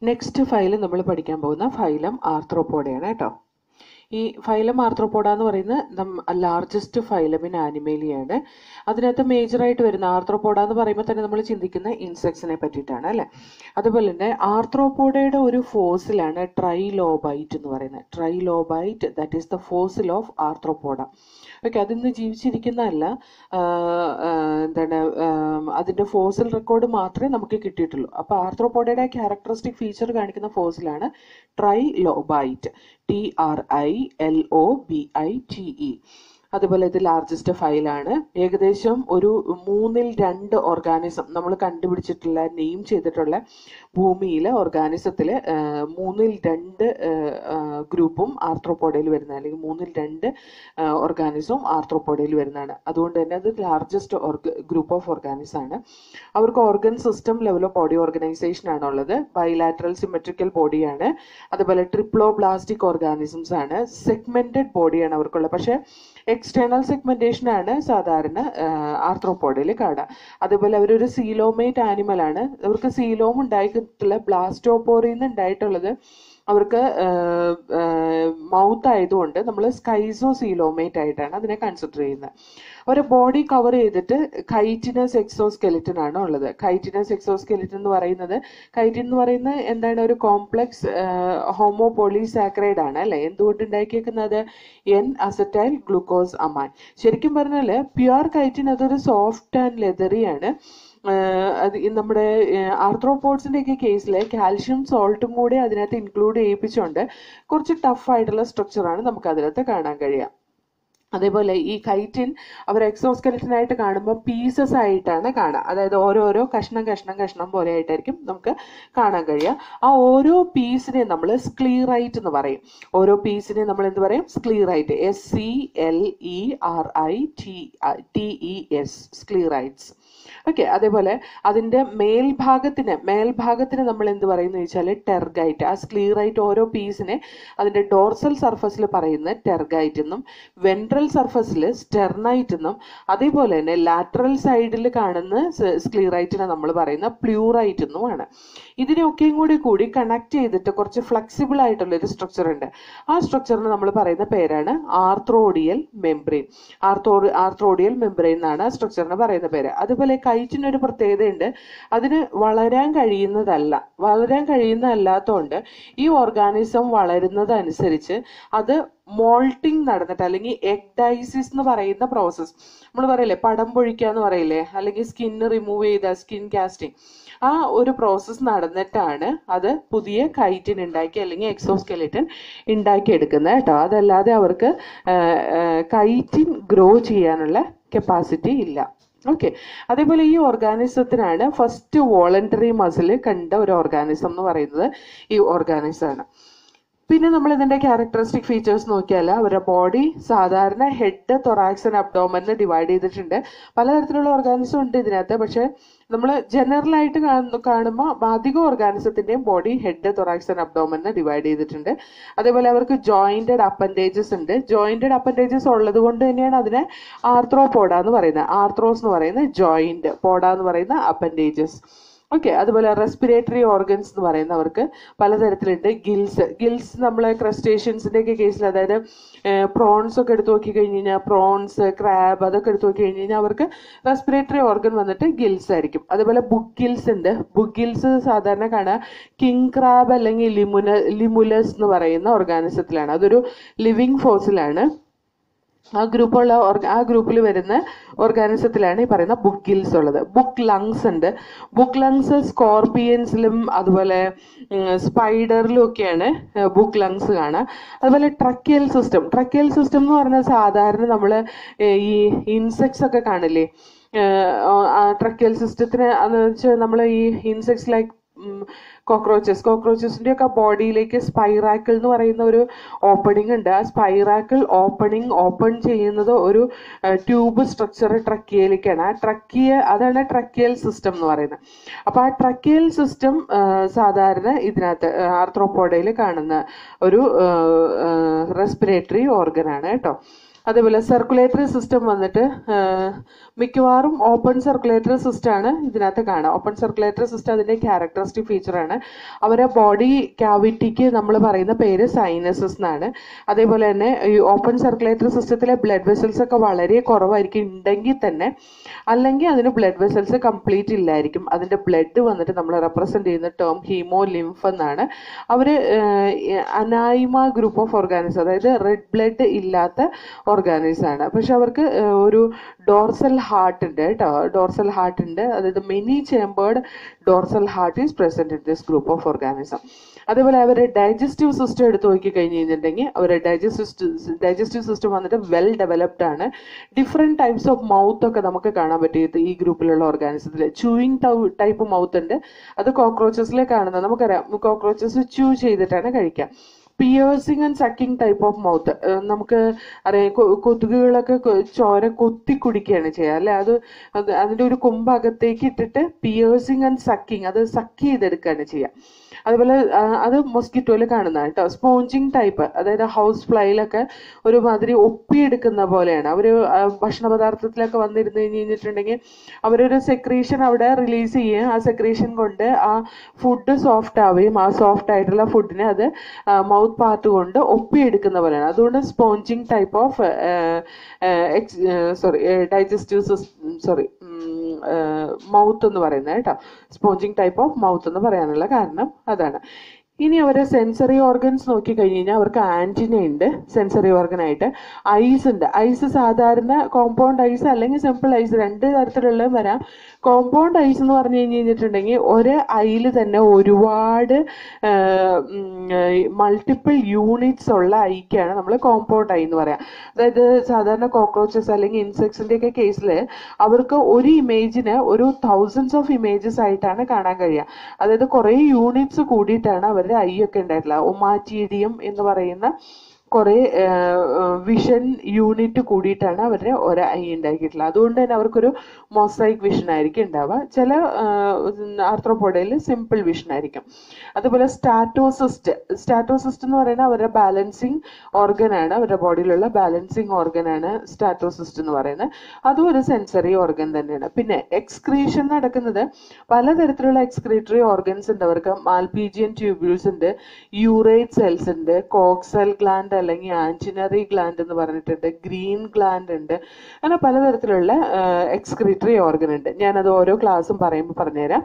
Next phylum നമ്മൾ പഠിക്കാൻ പോകുന്ന ഫൈലം ആർത്രോപോഡയാണ് കേട്ടോ. ഈ ഫൈലം ആർത്രോപോഡ എന്ന് പറയുന്നത് ലാർജസ്റ്റ് ഫൈലം ഇൻ ആനിമേലിയാണ്. അതിനകത്ത് മേജറായിട്ട് വരുന്ന ആർത്രോപോഡ എന്ന് പറയുമ്പോൾ തന്നെ നമ്മൾ ചിന്തിക്കുന്ന ഇൻസെക്ട്സിനെ പറ്റിയിട്ടാണ് അല്ലേ. അതുപോലെ തന്നെ ആർത്രോപോഡയുടെ ഒരു ഫോസിലാണ് ട്രൈലോബൈറ്റ് എന്ന് പറയുന്നത്. Trilobite, that is the fossil of Arthropoda. Okay, അതിന്ന് ജീവിച്ചിരിക്കുന്നതല്ല, അതിൻ്റെ ഫോസിൽ റെക്കോർഡ് മാത്രമേ നമുക്ക് കിട്ടിയിട്ടുള്ളൂ. അപ്പോൾ ആർത്രോപോഡയുടെ ക്യാരക്ടറിസ്റ്റിക് ഫീച്ചർ കാണിക്കുന്ന ഫോസിലാണ് ട്രൈലോബൈറ്റ്, TRILOBITE. അതുപോലെ ഇത് ലാർജസ്റ്റ് ഫൈലാണ്. ഏകദേശം ഒരു 2 ഓർഗാനിസം നമ്മൾ കണ്ടുപിടിച്ചിട്ടുള്ള, നെയിം ചെയ്തിട്ടുള്ള ഭൂമിയിലെ ഓർഗാനിസത്തിൽ 2 ഗ്രൂപ്പും ആർത്രോപോഡയിൽ വരുന്ന, അല്ലെങ്കിൽ 2 ഓർഗാനിസവും ആർത്രോപോഡയിൽ വരുന്നതാണ്. അതുകൊണ്ട് തന്നെ അത് ലാർജസ്റ്റ് ഗ്രൂപ്പ് ഓഫ് ഓർഗാനിസം ആണ്. അവർക്ക് organ system level of body organization ആണുള്ളത്. ബൈലാറ്ററൽ സിമെട്രിക്കൽ ബോഡിയാണ്. അതുപോലെ ട്രിപ്ലോബ്ലാസ്റ്റിക് ഓർഗാനിസംസ് ആണ്. സെഗ്മെന്റഡ് ബോഡിയാണ് അവർക്കുള്ളത്. പക്ഷേ എക്സ്റ്റേണൽ സെഗ്മെന്റേഷൻ ആണ് സാധാരണ ആർത്രോപോഡയിൽ കാണുക. അതുപോലെ അവരൊരു സീലോമേറ്റ് ആനിമൽ ആണ്. അവർക്ക് സീലോം ഉണ്ടായിട്ടുള്ള ബ്ലാസ്റ്റോപോറിൽ നിന്ന് ഉണ്ടായിട്ടുള്ളത് അവർക്ക് മൗത്ത് ആയതുകൊണ്ട് നമ്മൾ സ്കൈസോസീലോമേറ്റ് ആയിട്ടാണ് അതിനെ കൺസിഡർ ചെയ്യുന്നത്. ഒരു ബോഡി കവർ ചെയ്തിട്ട് കൈറ്റിനസ് എക്സോസ്കെലിറ്റൻ ആണ് ഉള്ളത്. കൈറ്റിനസ് എക്സോസ്കെലിറ്റൻ എന്ന് പറയുന്നത് എന്താണ്, ഒരു കോംപ്ലക്സ് ഹോമോപോളിസാക്കറൈഡ് ആണ് അല്ലെ. എന്തുകൊണ്ട് ഉണ്ടാക്കിയേക്കുന്നത്? N-അസറ്റൈൽ ഗ്ലൂക്കോസ് അമൈൻ. ശരിക്കും പറഞ്ഞാൽ പ്യുവർ കൈറ്റിൻ അതൊരു സോഫ്റ്റ് ആൻഡ് ലെതറി ആണ്. അത് നമ്മുടെ ആർത്രോപോഡ്സിൻ്റെ ഒക്കെ കേസിൽ കാൽഷ്യം സോൾട്ടും കൂടി അതിനകത്ത് ഇൻക്ലൂഡ് ചെയ്യിപ്പിച്ചുകൊണ്ട് കുറച്ച് ടഫായിട്ടുള്ള സ്ട്രക്ചറാണ് നമുക്ക് അതിനകത്ത് കാണാൻ കഴിയുക. അതേപോലെ ഈ കൈറ്റിൻ അവർ എക്സോസ്കെലറ്റനായിട്ട് കാണുമ്പോൾ പീസസ് ആയിട്ടാണ് കാണുക. അതായത് ഓരോരോ കഷ്ണം പോലെ ആയിട്ടായിരിക്കും നമുക്ക് കാണാൻ കഴിയുക. ആ ഓരോ പീസിനെ നമ്മൾ സ്ക്ലീറൈറ്റ് എന്ന് പറയും. ഓരോ പീസിനെ നമ്മൾ എന്ത് പറയും? സ്ക്ലീറൈറ്റ്, SCLERITES, സ്ക്ലീറൈറ്റ്സ്. ഓക്കെ, അതേപോലെ അതിൻ്റെ മേൽഭാഗത്തിന് നമ്മൾ എന്ത് പറയുന്നത് ചോദിച്ചാൽ ടെർഗൈറ്റ്. ആ സ്ക്ലീറൈറ്റ് ഓരോ പീസിനെ അതിൻ്റെ ഡോർസൽ സർഫസിൽ പറയുന്നത് ടെർഗൈറ്റ് എന്നും, വെൻട്രൽ സർഫസിൽ സ്റ്റെർനൈറ്റ് എന്നും, അതേപോലെ തന്നെ ലാറ്ററൽ സൈഡിൽ കാണുന്ന സ്ക്ലീറൈറ്റിനെ നമ്മൾ പറയുന്ന പ്ലൂറൈറ്റ് എന്നുമാണ്. ഇതിനെയൊക്കെയും കൂടി കണക്ട് ചെയ്തിട്ട് കുറച്ച് ഫ്ലെക്സിബിൾ ആയിട്ടുള്ള ഒരു സ്ട്രക്ചർ ഉണ്ട്. ആ സ്ട്രക്ചറിന് നമ്മൾ പറയുന്ന പേരാണ് ആർത്രോഡിയൽ മെംബ്രെയിൻ. ആർത്രോഡിയൽ മെംബ്രെയിൻ എന്നാണ് ആ സ്ട്രക്ചറിന് പറയുന്ന പേര്. അതുപോലെ കൈറ്റിനൊരു പ്രത്യേകതയുണ്ട്. അതിന് വളരാൻ കഴിയുന്നതല്ലാത്തതുകൊണ്ട് ഈ ഓർഗാനിസം വളരുന്നതനുസരിച്ച് അത് മോൾട്ടിങ് നടന്നിട്ട്, അല്ലെങ്കിൽ എഗ് ഡൈസിസ് എന്ന് പറയുന്ന പ്രോസസ്സ് നമ്മൾ പറയില്ലേ, പടം പൊഴിക്കുക എന്ന് പറയില്ലേ, അല്ലെങ്കിൽ സ്കിന്ന് റിമൂവ് ചെയ്ത സ്കിൻ കാസ്റ്റിംഗ്, ആ ഒരു പ്രോസസ്സ് നടന്നിട്ടാണ് അത് പുതിയ കൈറ്റിൻ ഉണ്ടാക്കി അല്ലെങ്കിൽ എക്സോസ്കെലിറ്റൻ ഉണ്ടാക്കിയെടുക്കുന്നത് കേട്ടോ. അതല്ലാതെ അവർക്ക് കൈറ്റിൻ ഗ്രോ ചെയ്യാനുള്ള കപ്പാസിറ്റി ഇല്ല. ഓക്കെ, അതേപോലെ ഈ ഓർഗാനിസത്തിനാണ് ഫസ്റ്റ് വോളണ്ടറി മസിൽ കണ്ട ഒരു ഓർഗാനിസം എന്ന് പറയുന്നത് ഈ ഓർഗാനിസം ആണ്. പിന്നെ നമ്മൾ ഇതിൻ്റെ ക്യാരക്ടറിസ്റ്റിക് ഫീച്ചേഴ്സ് നോക്കിയാൽ അവരുടെ ബോഡി സാധാരണ ഹെഡ്, തൊറാക്സ് ആൻഡ് അബ്ഡോമനിൽ ഡിവൈഡ് ചെയ്തിട്ടുണ്ട്. പലതരത്തിലുള്ള ഓർഗാനിസം ഉണ്ട് ഇതിനകത്ത്. പക്ഷേ നമ്മൾ ജനറലായിട്ട് കാണുമ്പോൾ അധികം ഓർഗാനിസത്തിൻ്റെയും ബോഡി ഹെഡ്, തൊറാക്സ് ആൻഡ് അബ്ഡോമനിൽ ഡിവൈഡ് ചെയ്തിട്ടുണ്ട്. അതേപോലെ അവർക്ക് ജോയിന്റഡ് അപ്പൻഡേജസ് ഉണ്ട്. ജോയിന്റഡ് അപ്പൻഡേജസ് ഉള്ളത് കൊണ്ട് തന്നെയാണ് അതിനെ ആർത്രോപോഡ എന്ന് പറയുന്നത്. ആർത്രോസ് എന്ന് പറയുന്നത് ജോയിന്റ്, പോഡ എന്ന് പറയുന്ന അപ്പൻഡേജസ്. ഓക്കെ, അതുപോലെ റെസ്പിറേറ്ററി ഓർഗൻസ് എന്ന് പറയുന്നവർക്ക് പലതരത്തിലുണ്ട്. ഗിൽസ് നമ്മളെ ക്രസ്റ്റേഷ്യൻസിൻ്റെ ഒക്കെ കേസിൽ, അതായത് പ്രോൺസ് ഒക്കെ എടുത്ത് നോക്കി കഴിഞ്ഞ് കഴിഞ്ഞാൽ, പ്രോൺസ്, ക്രാബ് അതൊക്കെ എടുത്ത് നോക്കി കഴിഞ്ഞ് കഴിഞ്ഞാൽ അവർക്ക് റെസ്പിറേറ്ററി ഓർഗൻ വന്നിട്ട് ഗിൽസ് ആയിരിക്കും. അതുപോലെ ബുക്ക് ഗിൽസ് ഉണ്ട്. ബുക്ക് ഗിൽസ് സാധാരണ കാണുക കിങ് ക്രാബ് അല്ലെങ്കിൽ ലിമുലസ് എന്ന് പറയുന്ന ഓർഗാനിസത്തിലാണ്. അതൊരു ലിവിങ് ഫോസിലാണ്. ആ ഗ്രൂപ്പിൽ വരുന്ന ഓർഗാനിസത്തിലാണ് ഈ പറയുന്ന ബുക്ക് ഗിൽസ് ഉള്ളത്. ബുക്ക് ലങ്സ് ഉണ്ട്. ബുക്ക് ലങ്സ് സ്കോർപിയൻസിലും അതുപോലെ സ്പൈഡറിലും ഒക്കെയാണ് ബുക്ക് ലങ്സ് കാണുക. അതുപോലെ ട്രക്കിയൽ സിസ്റ്റം എന്ന് പറഞ്ഞാൽ സാധാരണ നമ്മൾ ഈ ഇൻസെക്ട്സ് ഒക്കെ കാണില്ലേ, ട്രക്കിയൽ സിസ്റ്റത്തിന് എന്ന് വെച്ചാൽ നമ്മൾ ഈ ഇൻസെക്ട്സ് ലൈക്ക് കോക്രോച്ചസിൻ്റെ ഒക്കെ ബോഡിയിലേക്ക് സ്പൈറാക്കിൾ എന്ന് പറയുന്ന ഒരു ഓപ്പണിംഗ് ഉണ്ട്. ആ സ്പൈറാക്കിൾ ഓപ്പൺ ചെയ്യുന്നത് ഒരു ട്യൂബ് സ്ട്രക്ചർ ട്രക്കിയയിലേക്കാണ്. അതാണ് ട്രക്കിയൽ സിസ്റ്റം എന്ന് പറയുന്നത്. അപ്പോൾ ആ ട്രക്കിയൽ സിസ്റ്റം സാധാരണ ഇതിനകത്ത് ആർത്രോപോഡയിൽ കാണുന്ന ഒരു റെസ്പിറേറ്ററി ഓർഗനാണ് കേട്ടോ. അതേപോലെ സർക്കുലേറ്ററി സിസ്റ്റം വന്നിട്ട് മിക്കവാറും ഓപ്പൺ സർക്കുലേറ്ററി സിസ്റ്റം ആണ് ഇതിനകത്ത് കാണുക. ഓപ്പൺ സർക്കുലേറ്ററി സിസ്റ്റം അതിൻ്റെ ക്യാരക്ടറിസ്റ്റിക് ഫീച്ചറാണ്. അവരെ ബോഡി ക്യാവിറ്റിക്ക് നമ്മൾ പറയുന്ന പേര് സൈനസസ് എന്നാണ്. അതേപോലെ തന്നെ ഈ ഓപ്പൺ സർക്കുലേറ്ററി സിസ്റ്റത്തിലെ ബ്ലഡ് വെസൽസ് ഒക്കെ വളരെ കുറവായിരിക്കും ഉണ്ടെങ്കിൽ തന്നെ, അല്ലെങ്കിൽ അതിന് ബ്ലഡ് വെസൽസ് കംപ്ലീറ്റ് ഇല്ലായിരിക്കും. അതിൻ്റെ ബ്ലഡ് വന്നിട്ട് നമ്മൾ റെപ്രസെൻറ്റ് ചെയ്യുന്ന ടേം ഹീമോ ലിംഫ് എന്നാണ്. അവർ അനായിമ ഗ്രൂപ്പ് ഓഫ് ഓർഗാനിസം, അതായത് റെഡ് ബ്ലഡ് ഇല്ലാത്ത ഓർഗാനിസം ആണ്. പക്ഷെ അവർക്ക് ഒരു ഡോർസൽ ഹാർട്ട് ഉണ്ട് കേട്ടോ, ഡോർസൽ ഹാർട്ട് ഉണ്ട്. അതായത് many chambered dorsal heart is present in this group of organism. അതേപോലെ അവരുടെ ഡൈജസ്റ്റീവ് സിസ്റ്റം എടുത്ത് നോക്കി കഴിഞ്ഞ് കഴിഞ്ഞിട്ടുണ്ടെങ്കിൽ അവരുടെ ഡൈജസ്റ്റീവ് സിസ്റ്റം വന്നിട്ട് വെൽ ഡെവലപ്ഡ് ആണ്. ഡിഫറെൻറ്റ് ടൈപ്സ് ഓഫ് മൗത്ത് ഒക്കെ നമുക്ക് കാണാൻ പറ്റിയത് ഈ ഗ്രൂപ്പിലുള്ള ഓർഗാനിസത്തിൽ. ചൂയിങ് ടൈപ്പ് മൗത്ത് ഉണ്ട്, അത് കോക്രോച്ചസിലെ കാണുന്നത്. നമുക്കറിയാം കോക്രോച്ചസ് ചൂ ചെയ്തിട്ടാണ് കഴിക്കുക. Piercing and sucking type of mouth, നമുക്ക് അറിയാം കൊതുകുകളൊക്കെ ചോര കൊത്തി കുടിക്കുകയാണ് ചെയ്യുക അല്ലെ. അതിൻ്റെ ഒരു കൊമ്പ് അകത്തേക്ക് ഇട്ടിട്ട് പിയേഴ്സിങ് ആൻഡ് സക്കിങ്, അത് സക്ക് ചെയ്തെടുക്കുകയാണ് ചെയ്യുക. അതുപോലെ അത് മൊസ്കിറ്റോയിൽ കാണുന്നതാണ് കേട്ടോ. സ്പോഞ്ചിങ് ടൈപ്പ്, അതായത് ഹൗസ് ഫ്ലൈയിലൊക്കെ ഒരുമാതിരി ഒപ്പിയെടുക്കുന്ന പോലെയാണ് അവർ. ഭക്ഷണ പദാർത്ഥത്തിലൊക്കെ വന്നിരുന്ന് കഴിഞ്ഞിട്ടുണ്ടെങ്കിൽ അവരൊരു സെക്രീഷൻ അവിടെ റിലീസ് ചെയ്യുകയും ആ സെക്രീഷൻ കൊണ്ട് ആ ഫുഡ് സോഫ്റ്റ് ആവുകയും ആ സോഫ്റ്റ് ആയിട്ടുള്ള ഫുഡിനെ അത് മൗത്ത് പാർട്ട് കൊണ്ട് ഒപ്പിയെടുക്കുന്ന പോലെയാണ്. അതുകൊണ്ട് സ്പോഞ്ചിങ് ടൈപ്പ് ഓഫ് മൗത്ത് എന്ന് പറയുന്നത് കേട്ടോ. സ്പോഞ്ചിങ് ടൈപ്പ് ഓഫ് മൗത്ത് എന്ന് പറയാനുള്ള കാരണം അതാണ്. ഇനി അവരെ സെൻസറി ഓർഗൻസ് നോക്കി കഴിഞ്ഞ് കഴിഞ്ഞാൽ അവർക്ക് ആൻറ്റിന ഉണ്ട് സെൻസറി ഓർഗൻ ആയിട്ട്. ഐസ് ഉണ്ട്. ഐസ് സാധാരണ കോമ്പൗണ്ട് ഐസ് അല്ലെങ്കിൽ സിമ്പിൾ ഐസ്, രണ്ട് തരത്തിലുള്ള വരാം. കോമ്പൗണ്ട് ഐസ് എന്ന് പറഞ്ഞു കഴിഞ്ഞിട്ടുണ്ടെങ്കിൽ ഒരു ഐയിൽ തന്നെ ഒരുപാട് മൾട്ടിപ്പിൾ യൂണിറ്റ്സ് ഉള്ള ഐക്കാണ് നമ്മൾ കോമ്പൗണ്ട് ഐ എന്ന് പറയാം. അതായത് സാധാരണ കോക്രോച്ചസ് അല്ലെങ്കിൽ ഇൻസെക്ട്സിൻ്റെ ഒക്കെ കേസിൽ അവർക്ക് ഒരു ഇമേജിന് ഒരു തൗസൻഡ്സ് ഓഫ് ഇമേജസ് ആയിട്ടാണ് കാണാൻ കഴിയുക. അതായത് കുറേ യൂണിറ്റ്സ് കൂടിയിട്ടാണ് അവരുടെ ഐ ഒക്കെ ഉണ്ടായിട്ടുള്ള ഒമാറ്റീഡിയം എന്ന് പറയുന്ന കുറേ വിഷൻ യൂണിറ്റ് കൂടിയിട്ടാണ് അവരുടെ ഒരു ഐ ഉണ്ടാക്കിയിട്ടുള്ളത്. അതുകൊണ്ട് തന്നെ അവർക്കൊരു മൊസൈക്ക് വിഷൻ ആയിരിക്കും ഉണ്ടാവുക. ചില ആർത്രോപോഡയിൽ സിമ്പിൾ വിഷൻ ആയിരിക്കും. അതുപോലെ സ്റ്റാറ്റോസിസ്റ്റ് എന്ന് പറയുന്നത് അവരുടെ ബാലൻസിങ് ഓർഗനാണ്, അവരുടെ ബോഡിയിലുള്ള ബാലൻസിങ് ഓർഗനാണ് സ്റ്റാറ്റോസിസ്റ്റ് എന്ന് പറയുന്നത്. അതും ഒരു സെൻസറി ഓർഗൻ തന്നെയാണ്. പിന്നെ എക്സ്ക്രീഷൻ നടക്കുന്നത് പലതരത്തിലുള്ള എക്സ്ക്രീറ്ററി ഓർഗൻസ് ഉണ്ട് അവർക്ക്. മാൽപീജിയൻ ട്യൂബ്യൂൾസ് ഉണ്ട്, യൂറേറ്റ് സെൽസ് ഉണ്ട്, കോക്സൽ ഗ്ലാൻഡ് അല്ലെങ്കിൽ ആൻറ്റിനറി ഗ്ലാൻഡ് എന്ന് പറഞ്ഞിട്ടുണ്ട്, ഗ്രീൻ ഗ്ലാൻഡ് ഉണ്ട്. അങ്ങനെ പലതരത്തിലുള്ള എക്സ്ക്രീറ്ററി ഓർഗൻ ഉണ്ട്. ഞാനത് ഓരോ ക്ലാസ്സും പറയുമ്പോൾ പറഞ്ഞുതരാം.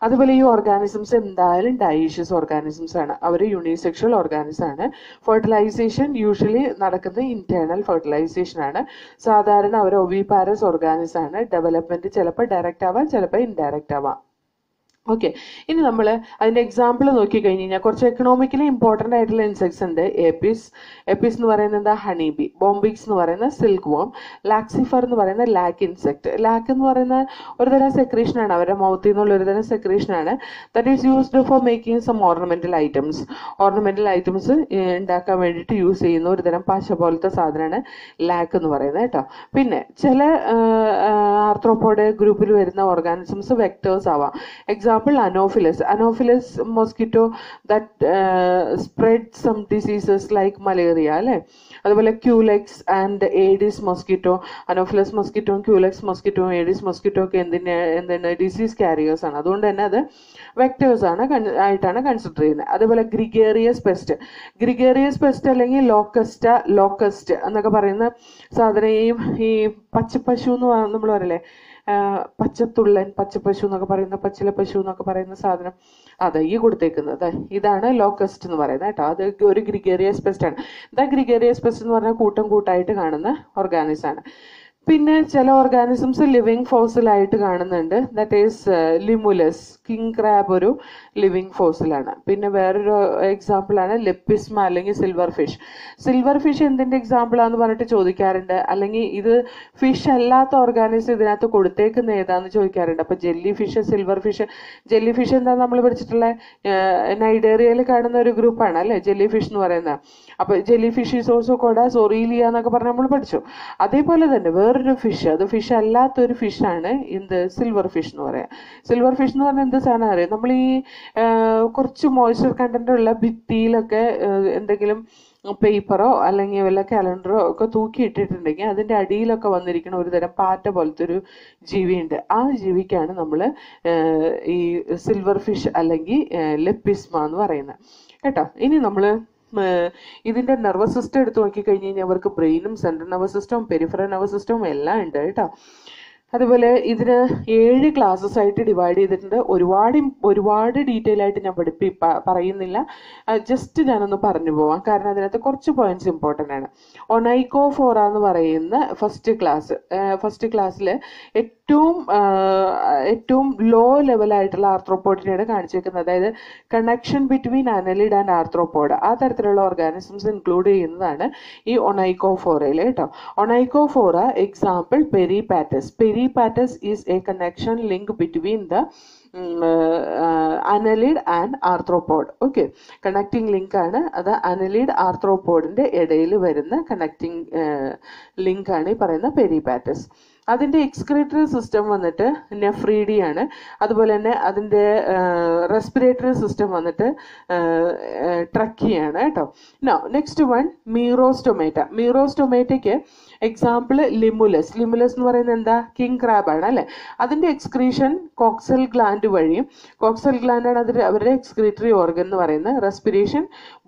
അതുപോലെ ഈ ഓർഗാനിസംസ് എന്തായാലും ഡൈഷ്യസ് ഓർഗാനിസംസ് ആണ്. അവർ യൂണിസെക്ഷൽ ഓർഗാനിസം ആണ്. ഫെർട്ടിലൈസേഷൻ യൂഷ്വലി നടക്കുന്നത് ഇന്റേണൽ ഫെർട്ടിലൈസേഷൻ ആണ്. സാധാരണ അവർ ഒവിപാരസ് ഓർഗാനിസം ആണ്. ഡെവലപ്മെന്റ് ചിലപ്പോൾ ഡയറക്റ്റ് ആവാം, ചിലപ്പോൾ ഇൻഡയറക്റ്റ് ആവാം. ഓക്കെ, ഇനി നമ്മൾ അതിൻ്റെ എക്സാമ്പിൾ നോക്കി കഴിഞ്ഞ് കഴിഞ്ഞാൽ കുറച്ച് എക്കണോമിക്കലി ഇമ്പോർട്ടൻ്റ് ആയിട്ടുള്ള ഇൻസെക്ട്സ് ഉണ്ട്. എപ്പിസ് എന്ന് പറയുന്നത് എന്താ, ഹണി ബി. ബോംബിക്സ് എന്ന് പറയുന്ന സിൽക്ക് വോം. ലാക്സിഫർ എന്ന് പറയുന്ന ലാക്ക് ഇൻസെക്ട്. ലാക്ക് എന്ന് പറയുന്ന ഒരുതരം സെക്രീഷനാണ്, അവരുടെ മൗത്തിൽ നിന്നുള്ള ഒരുതരം സെക്രീഷനാണ്. That is used for making some ornamental items ഉണ്ടാക്കാൻ വേണ്ടിയിട്ട് യൂസ് ചെയ്യുന്ന ഒരുതരം പശ പോലത്തെ സാധനമാണ് ലാക്ക് എന്ന് പറയുന്നത് കേട്ടോ. പിന്നെ ചില ആർത്രോപോഡ് ഗ്രൂപ്പിൽ വരുന്ന ഓർഗാനിസംസ് വെക്ടേഴ്സ് ആവാം. Example, Anopheles mosquito that spread some diseases like malaria അല്ലേ. അതുപോലെ Culex and Aedes mosquito, anopheles mosquito, Culex mosquito, Aedes mosquito ഒക്കെ എന്താണ് ഡിസീസ് കാരിയേഴ്സ് ആണ്. അതുകൊണ്ട് തന്നെ അത് വെക്ടേഴ്സ് ആയിട്ടാണ് കൺസിഡർ ചെയ്യുന്നത്. അതേപോലെ ഗ്രിഗേറിയസ് പെസ്റ്റ് അല്ലെങ്കിൽ ലോക്കസ്റ്റ് എന്നൊക്കെ പറയുന്ന സാധനം ഈ പച്ചപ്പശു എന്ന് നമ്മൾ പറയില്ലേ, പച്ചത്തുള്ളൻ, പച്ചപ്പശു എന്നൊക്കെ പറയുന്ന, പച്ചില പശു എന്നൊക്കെ പറയുന്ന സാധനം, അതെ ഈ കൊടുത്തേക്കുന്നത് ഇതാണ് ലോക്കസ്റ്റ് എന്ന് പറയുന്നത് കേട്ടോ. അത് ഒരു ഗ്രിഗേറിയസ് പെസ്റ്റ് ആണ്. ഗ്രിഗേറിയസ് പെസ്റ്റ് എന്ന് പറഞ്ഞാൽ കൂട്ടായിട്ട് കാണുന്ന ഓർഗാനിസം ആണ്. പിന്നെ ചില ഓർഗാനിസംസ് ലിവിങ് ഫോസിലായിട്ട് കാണുന്നുണ്ട്. That is Limulus, king crab ഒരു ലിവിങ് ഫോസിലാണ്. പിന്നെ വേറൊരു എക്സാമ്പിളാണ് ലെപ്പിസ്മ അല്ലെങ്കിൽ സിൽവർ ഫിഷ് എന്തിൻ്റെ എക്സാമ്പിളാന്ന് പറഞ്ഞിട്ട് ചോദിക്കാറുണ്ട്. അല്ലെങ്കിൽ ഇത് ഫിഷ് അല്ലാത്ത ഓർഗാനിസം ഇതിനകത്ത് കൊടുത്തേക്കുന്ന ഏതാന്ന് ചോദിക്കാറുണ്ട്. അപ്പോൾ ജെല്ലി ഫിഷ് എന്താ നമ്മൾ പഠിച്ചിട്ടുള്ള നൈഡേറിയയിൽ കാണുന്ന ഒരു ഗ്രൂപ്പാണ് അല്ലേ ജെല്ലി ഫിഷ് എന്ന് പറയുന്നത്. അപ്പോൾ jellyfish is also called as Aurelia എന്നൊക്കെ പറഞ്ഞ് നമ്മൾ പഠിച്ചു. അതേപോലെ തന്നെ വേറൊരു ഫിഷ്, അത് ഫിഷ് അല്ലാത്തൊരു ഫിഷാണ് സിൽവർ ഫിഷ് എന്ന് പറയാം. സിൽവർ ഫിഷ് എന്ന് പറഞ്ഞാൽ എന്ത് സാധനം അറിയാം, നമ്മൾ ഈ കുറച്ച് മോയ്സ്ചർ കണ്ടന്റ് ഉള്ള ഭിത്തിയിലൊക്കെ എന്തെങ്കിലും പേപ്പറോ അല്ലെങ്കിൽ വല്ല കലണ്ടറോ ഒക്കെ തൂക്കിയിട്ടിട്ടുണ്ടെങ്കിൽ അതിൻ്റെ അടിയിലൊക്കെ വന്നിരിക്കുന്ന ഒരു തരം പാറ്റ പോലത്തെ ഒരു ജീവിയുണ്ട്. ആ ജീവിക്കാണ് നമ്മൾ ഈ സിൽവർ ഫിഷ് അല്ലെങ്കിൽ ലെപ്പിസ്മ എന്ന് പറയുന്നത് കേട്ടോ. ഇനി നമ്മൾ ഇതിൻ്റെ നെർവസ് സിസ്റ്റം എടുത്ത് നോക്കിക്കഴിഞ്ഞ് കഴിഞ്ഞാൽ അവർക്ക് ബ്രെയിനും സെൻട്രൽ നെർവസ് സിസ്റ്റവും പെരിഫറൽ നെർവസ് സിസ്റ്റവും എല്ലാം ഉണ്ട് കേട്ടോ. അതുപോലെ ഇതിന് 7 ക്ലാസ്സസ് ആയിട്ട് ഡിവൈഡ് ചെയ്തിട്ടുണ്ട്. ഒരുപാട് ഡീറ്റെയിൽ ആയിട്ട് ഞാൻ പറയുന്നില്ല, ജസ്റ്റ് ഞാനൊന്ന് പറഞ്ഞു പോവാം, കാരണം അതിനകത്ത് കുറച്ച് പോയിന്റ്സ് ഇമ്പോർട്ടൻ്റ് ആണ്. ഒനൈക്കോഫോറ എന്ന് പറയുന്ന ഫസ്റ്റ് ക്ലാസ്സിൽ ഏറ്റവും ലോ ലെവലായിട്ടുള്ള ആർത്രോപോഡിനെയാണ് കാണിച്ചു വെക്കുന്നത്. അതായത് connection between annelid and arthropod, ആ തരത്തിലുള്ള ഓർഗാനിസംസ് ഇൻക്ലൂഡ് ചെയ്യുന്നതാണ് ഈ ഒനൈക്കോഫോറയിൽ കേട്ടോ. ഒനൈക്കോഫോറ example Peripatus is a connection link between the annelid and arthropod. Okay, connecting link ആണ് അത്. അനലിഡ് ആർത്രോപോഡിന്റെ ഇടയിൽ വരുന്ന കണക്റ്റിംഗ് ലിങ്ക് ആണ് ഈ പറയുന്ന പെരിപാറ്റസ്. അതിൻ്റെ എക്സ്ക്രീറ്ററി സിസ്റ്റം വന്നിട്ട് നെഫ്രീഡി ആണ്. അതുപോലെ തന്നെ അതിൻ്റെ റെസ്പിറേറ്ററി സിസ്റ്റം വന്നിട്ട് ട്രക്കിയാണ് കേട്ടോ. നെക്സ്റ്റ് വൺ മീറോസ്റ്റൊമേറ്റയ്ക്ക് എക്സാമ്പിൾ ലിമുലസ് എന്ന് പറയുന്നത് എന്താ, കിങ് ക്രാബ് ആണ് അല്ലേ. അതിൻ്റെ എക്സ്ക്രീഷൻ കോക്സൽ ഗ്ലാൻഡ് വഴിയും, കോക്സൽ ഗ്ലാൻഡ് ആണ് അവരുടെ എക്സ്ക്രീറ്ററി ഓർഗൻ എന്ന് പറയുന്നത്. റെസ്പിറേഷൻ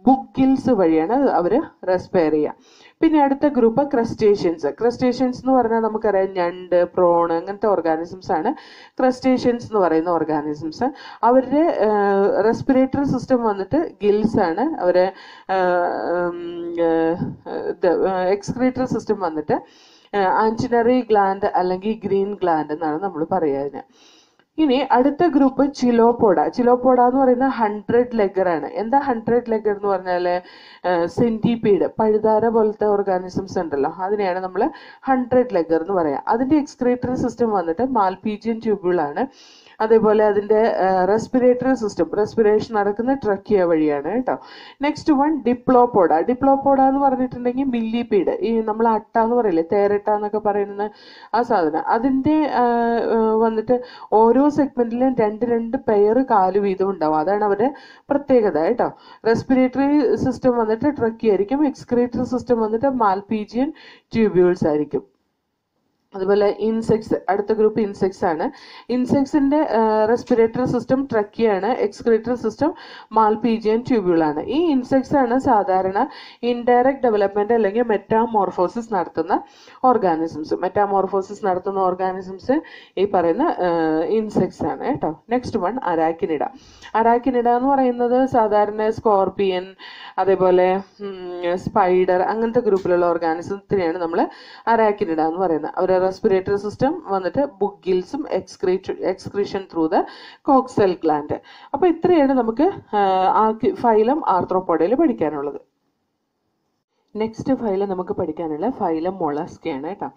ബുക്ക് ഗിൽസ് വഴിയാണ് അവർ റെസ്പയർ ചെയ്യുക. പിന്നെ അടുത്ത ഗ്രൂപ്പ് ക്രസ്റ്റേഷ്യൻസ് എന്ന് പറഞ്ഞാൽ നമുക്കറിയാം ഞണ്ട്, പ്രോൺ അങ്ങനത്തെ ഓർഗാനിസംസ് ആണ് ക്രസ്റ്റേഷ്യൻസ് എന്ന് പറയുന്ന ഓർഗാനിസംസ്. അവരുടെ റെസ്പിറേറ്ററി സിസ്റ്റം വന്നിട്ട് ഗിൽസ് ആണ്. അവരെ എക്സ്ക്രീറ്ററി സിസ്റ്റം വന്നിട്ട് ആൻറ്റിനറി ഗ്ലാൻഡ് അല്ലെങ്കിൽ ഗ്രീൻ ഗ്ലാൻഡ് എന്നാണ് നമ്മൾ പറയുക. ഇനി അടുത്ത ഗ്രൂപ്പ് ചിലോപോഡ എന്ന് പറയുന്ന 100 ലെഗർ ആണ്. എന്താ 100 ലെഗർ എന്ന് പറഞ്ഞാൽ സെന്റിപീഡ്, പഴുതാര പോലത്തെ ഓർഗാനിസംസ് ഉണ്ടല്ലോ, അതിനെയാണ് നമ്മൾ 100 ലെഗർ എന്ന് പറയാം. അതിന്റെ എക്സ്ക്രീറ്ററി സിസ്റ്റം വന്നിട്ട് മാൽപീജിയൻ ട്യൂബ്യൂൾ ആണ്. അതേപോലെ അതിന്റെ റെസ്പിറേറ്ററി സിസ്റ്റം, റെസ്പിറേഷൻ നടക്കുന്ന ട്രക്കിയ വഴിയാണ് കേട്ടോ. നെക്സ്റ്റ് വൺ ഡിപ്ലോപോഡ എന്ന് പറഞ്ഞിട്ടുണ്ടെങ്കിൽ മില്ലിപീഡ്, ഈ നമ്മൾ അട്ട എന്ന് പറയില്ലേ, തേരട്ട എന്നൊക്കെ പറയുന്ന ആ സാധനം, അതിന്റെ വന്നിട്ട് ഓരോ സെഗ്മെന്റിലും 2 പെയർ കാല് വീതം ഉണ്ടാവും. അതാണ് അവരുടെ പ്രത്യേകത കേട്ടോ. റെസ്പിറേറ്ററി സിസ്റ്റം വന്നിട്ട് ട്രക്കി ആയിരിക്കും, എക്സ്ക്രീറ്ററി സിസ്റ്റം വന്നിട്ട് മാൽപീജിയൻ ട്യൂബ്യൂൾസ് ആയിരിക്കും. അതുപോലെ ഇൻസെക്ട്സ്, അടുത്ത ഗ്രൂപ്പ് ഇൻസെക്ട്സ് ആണ്. ഇൻസെക്ട്സിന്റെ റെസ്പിറേറ്ററി സിസ്റ്റം ട്രക്കിയാണ്, എക്സ്ക്രീറ്ററി സിസ്റ്റം മാൽപീജിയൻ ട്യൂബ്യൂൾ ആണ്. ഈ ഇൻസെക്ട്സ് ആണ് സാധാരണ ഇൻഡയറക്റ്റ് ഡെവലപ്മെന്റ് അല്ലെങ്കിൽ മെറ്റാമോർഫോസിസ് നടത്തുന്ന ഓർഗാനിസംസ് ഈ പറയുന്ന ഇൻസെക്ട്സ് ആണ് കേട്ടോ. നെക്സ്റ്റ് വൺ അരാക്കിനിഡ എന്ന് പറയുന്നത് സാധാരണ സ്കോർപിയൻ, അതേപോലെ സ്പൈഡർ അങ്ങനത്തെ ഗ്രൂപ്പിലുള്ള ഓർഗാനിസത്തിനെയാണ് നമ്മൾ അരാക്കിനിഡ എന്ന് പറയുന്നത്. അവരുടെ റെസ്പിറേറ്ററി സിസ്റ്റം വന്നിട്ട് ബുക്ക് ഗിൽസും excretion through the coxal gland. അപ്പോൾ ഇത്രയാണ് നമുക്ക് ഫൈലം ആർത്രോപോഡയിൽ പഠിക്കാനുള്ളത്. നെക്സ്റ്റ് ഫൈലം നമുക്ക് പഠിക്കാനുള്ള ഫൈലം മൊളസ്കയാണ് കേട്ടോ.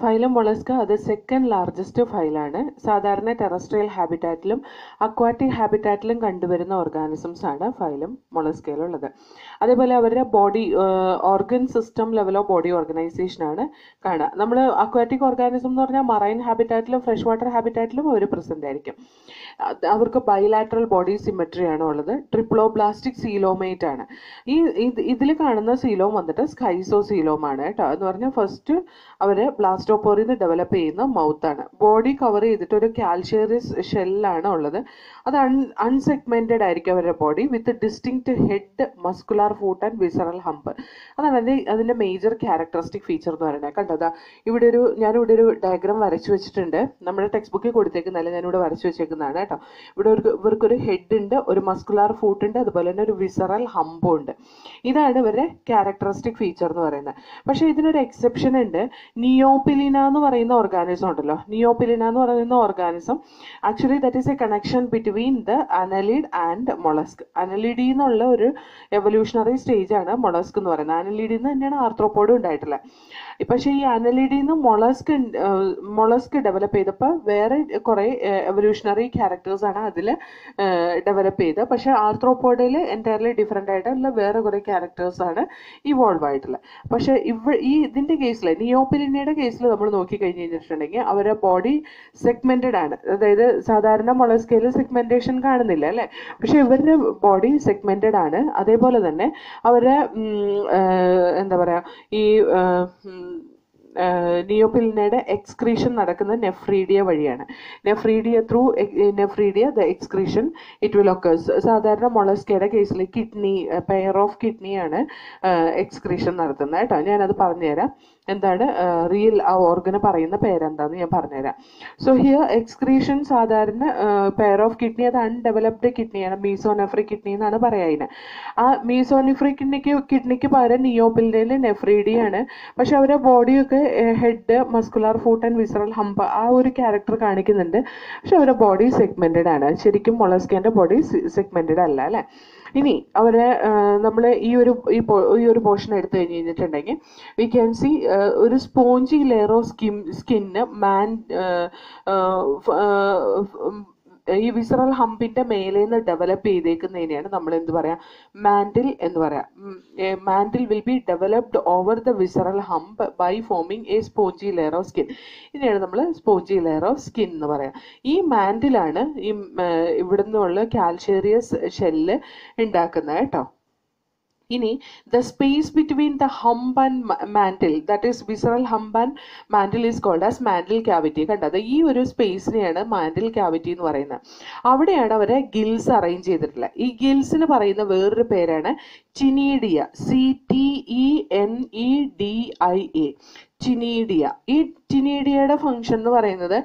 ഫൈലം മൊളസ്ക അത് സെക്കൻഡ് ലാർജസ്റ്റ് ഫൈലാണ്. സാധാരണ ടെറസ്ട്രിയൽ ഹാബിറ്റാറ്റിലും അക്വാറ്റിക് ഹാബിറ്റാറ്റിലും കണ്ടുവരുന്ന ഓർഗാനിസംസ് ആണ് ഫൈലം മൊളസ്കയിലുള്ളത്. അതേപോലെ അവരുടെ ബോഡി ഓർഗൻ സിസ്റ്റം ലെവലോ ബോഡി ഓർഗനൈസേഷൻ ആണ് കാണുക. നമ്മൾ അക്വാറ്റിക് ഓർഗാനിസം എന്ന് പറഞ്ഞാൽ മറൈൻ ഹാബിറ്റാറ്റിലും ഫ്രഷ് വാട്ടർ ഹാബിറ്റാറ്റിലും അവർ പ്രസന്റ് ആയിരിക്കും. അവർക്ക് ബൈലാറ്ററൽ ബോഡി സിമെട്രി ആണ് ഉള്ളത്. ട്രിപ്ലോബ്ലാസ്റ്റിക് സീലോമേറ്റ് ആണ്. ഇതിൽ കാണുന്ന സീലോം വന്നിട്ട് സ്കൈസോസീലോം ആണ് കേട്ടോ. എന്ന് പറഞ്ഞാൽ ഫസ്റ്റ് അവര് ബ്ലാസ്റ്റോപോറിൽ നിന്ന് ഡെവലപ്പ് ചെയ്യുന്ന മൗത്ത് ആണ്. ബോഡി കവർ ചെയ്തിട്ട് ഒരു കാൽഷ്യേറിയസ് ഷെല്ലാണ് ഉള്ളത്. അത് അൺസെഗ്മെന്റഡ് ആയിരിക്കും അവരുടെ body, with distinct head, muscular foot and visceral hump. അതാണ് അതിന്റെ മേജർ ക്യാരക്ടറിസ്റ്റിക് ഫീച്ചർ എന്ന് പറയുന്നത്. കണ്ടതാ ഞാനിവിടെ ഒരു ഡയഗ്രാം വരച്ചു വെച്ചിട്ടുണ്ട്. നമ്മുടെ ടെക്സ്റ്റ് ബുക്കിൽ കൊടുത്തേക്കുന്നതല്ല, ഞാനിവിടെ വരച്ചു വെച്ചേക്കുന്നതാണ് കേട്ടോ. ഇവിടെ ഇവർക്കൊരു ഹെഡ് ഉണ്ട്, ഒരു മസ്കുലാർ ഫൂട്ട് ഉണ്ട്, അതുപോലെ തന്നെ ഒരു വിസറൽ ഹമ്പും ഉണ്ട്. ഇതാണ് ഇവരുടെ ക്യാരക്ടറിസ്റ്റിക് ഫീച്ചർ എന്ന് പറയുന്നത്. പക്ഷെ ഇതിനൊരു എക്സെപ്ഷൻ ഉണ്ട്. നിയോപിലിന എന്ന് പറയുന്ന ഓർഗാനിസം ഉണ്ടല്ലോ, നിയോപിലിന എന്ന് പറയുന്ന organism actually that is a connection between the annelid and mollusc. അനലിഡിൽ നിന്നുള്ള ഒരു എവല്യൂഷണറി സ്റ്റേജ് ആണ് മൊളസ്ക് എന്ന് പറയുന്നത്. അനലിഡിൽ നിന്ന് തന്നെയാണ് ആർത്രോപോഡ് ഉണ്ടായിട്ടുള്ളത്. പക്ഷേ ഈ അനലിഡിൽ നിന്ന് മൊളസ്ക് ഡെവലപ്പ് ചെയ്തപ്പോൾ വേറെ കുറെ എവല്യൂഷണറി ക്യാരക്ടേഴ്സ് ആണ് അതിൽ ഡെവലപ്പ് ചെയ്തത്. പക്ഷെ ആർത്രോപോഡിൽ എൻറ്റയർലി ഡിഫറെൻ്റ് ആയിട്ടുള്ള വേറെ കുറെ ക്യാരക്ടേഴ്സ് ആണ് ഇവോൾവ് ആയിട്ടുള്ളത്. പക്ഷെ ഇതിന്റെ കേസിൽ നിയോപിലിനയുടെ കേസിൽ കേസിൽ നമ്മൾ നോക്കിക്കഴിഞ്ഞ് കഴിഞ്ഞിട്ടുണ്ടെങ്കിൽ അവരുടെ ബോഡി സെഗ്മെന്റഡ് ആണ്. അതായത് സാധാരണ മൊളസ്കയിൽ സെഗ്മെന്റേഷൻ കാണുന്നില്ല അല്ലേ, പക്ഷെ ഇവരുടെ ബോഡി സെഗ്മെന്റഡ് ആണ്. അതേപോലെ തന്നെ അവരുടെ എന്താ പറയാ ഈ നിയോപിലിനയുടെ എക്സ്ക്രീഷൻ നടക്കുന്ന നെഫ്രീഡിയ വഴിയാണ്. Through nephridia the excretion it will occurs. സാധാരണ മൊളസ്കയുടെ കേസിൽ കിഡ്നി, പെയർ ഓഫ് കിഡ്നിയാണ് എക്സ്ക്രീഷൻ നടത്തുന്നത് കേട്ടോ. ഞാനത് പറഞ്ഞുതരാം, എന്താണ് റിയൽ ആ ഓർഗന് പറയുന്ന പേരെന്താന്ന് ഞാൻ പറഞ്ഞുതരാം. സോ ഹിയർ എക്സ്ക്രീഷൻ സാധാരണ പെയർ ഓഫ് കിഡ്നി, അത് അൺഡെവലപ്ഡ് കിഡ്നിയാണ്, മീസോനെഫ്രിക് കിഡ്നി എന്നാണ് പറയുന്നത്. ആ മീസോനെഫ്രിക് കിഡ്നിക്ക് പകരം നിയോപിലിനയിൽ നെഫ്രീഡിയാണ്. പക്ഷെ അവരുടെ ബോഡിയൊക്കെ head, muscular foot and visceral hump ആ ഒരു ക്യാരക്ടർ കാണിക്കുന്നുണ്ട്. പക്ഷെ അവരുടെ ബോഡി സെഗ്മെന്റഡ് ആണ്. ശരിക്കും മൊളസ്കേന്റെ ബോഡി സെഗ്മെന്റഡ് അല്ല അല്ലെ. ഇനി അവരെ നമ്മൾ ഈ ഒരു പോർഷൻ എടുത്തു കഴിഞ്ഞിട്ടുണ്ടെങ്കിൽ വി ക്യാൻ സി ഒരു സ്പോഞ്ചി ലെയർ ഓഫ് സ്കിന്ന് ഈ വിസറൽ ഹമ്പിന്റെ മേലേന്ന് ഡെവലപ്പ് ചെയ്തേക്കുന്നതിനെയാണ് നമ്മൾ എന്ത് പറയാ, മാൻഡിൽ എന്ന് പറയാം. Mantle will be developed over the visceral hump by forming a spongy layer of skin. ഇതിനെയാണ് നമ്മൾ സ്പോഞ്ചി ലെയർ ഓഫ് സ്കിൻ എന്ന് പറയാം. ഈ മാൻഡിലാണ് ഈ ഇവിടെ നിന്നുള്ള കാൽഷേറിയസ് ഷെല്ല് ഉണ്ടാക്കുന്നത് കേട്ടോ. ഇനി the space between the hump and mantle, that is visceral hump and mantle is called as mantle cavity. കണ്ടത് ഈ ഒരു സ്പേസിനെയാണ് മാൻഡിൽ ക്യാവിറ്റി എന്ന് പറയുന്നത്. അവിടെയാണ് അവരെ ഗിൽസ് അറേഞ്ച് ചെയ്തിട്ടുള്ളത്. ഈ ഗിൽസിന് പറയുന്ന വേറൊരു പേരാണ് ചിനീഡിയ, CTENEDIA, ചിനീഡിയ. ഈ ചിനീഡിയയുടെ ഫംഗ്ഷൻ എന്ന് പറയുന്നത്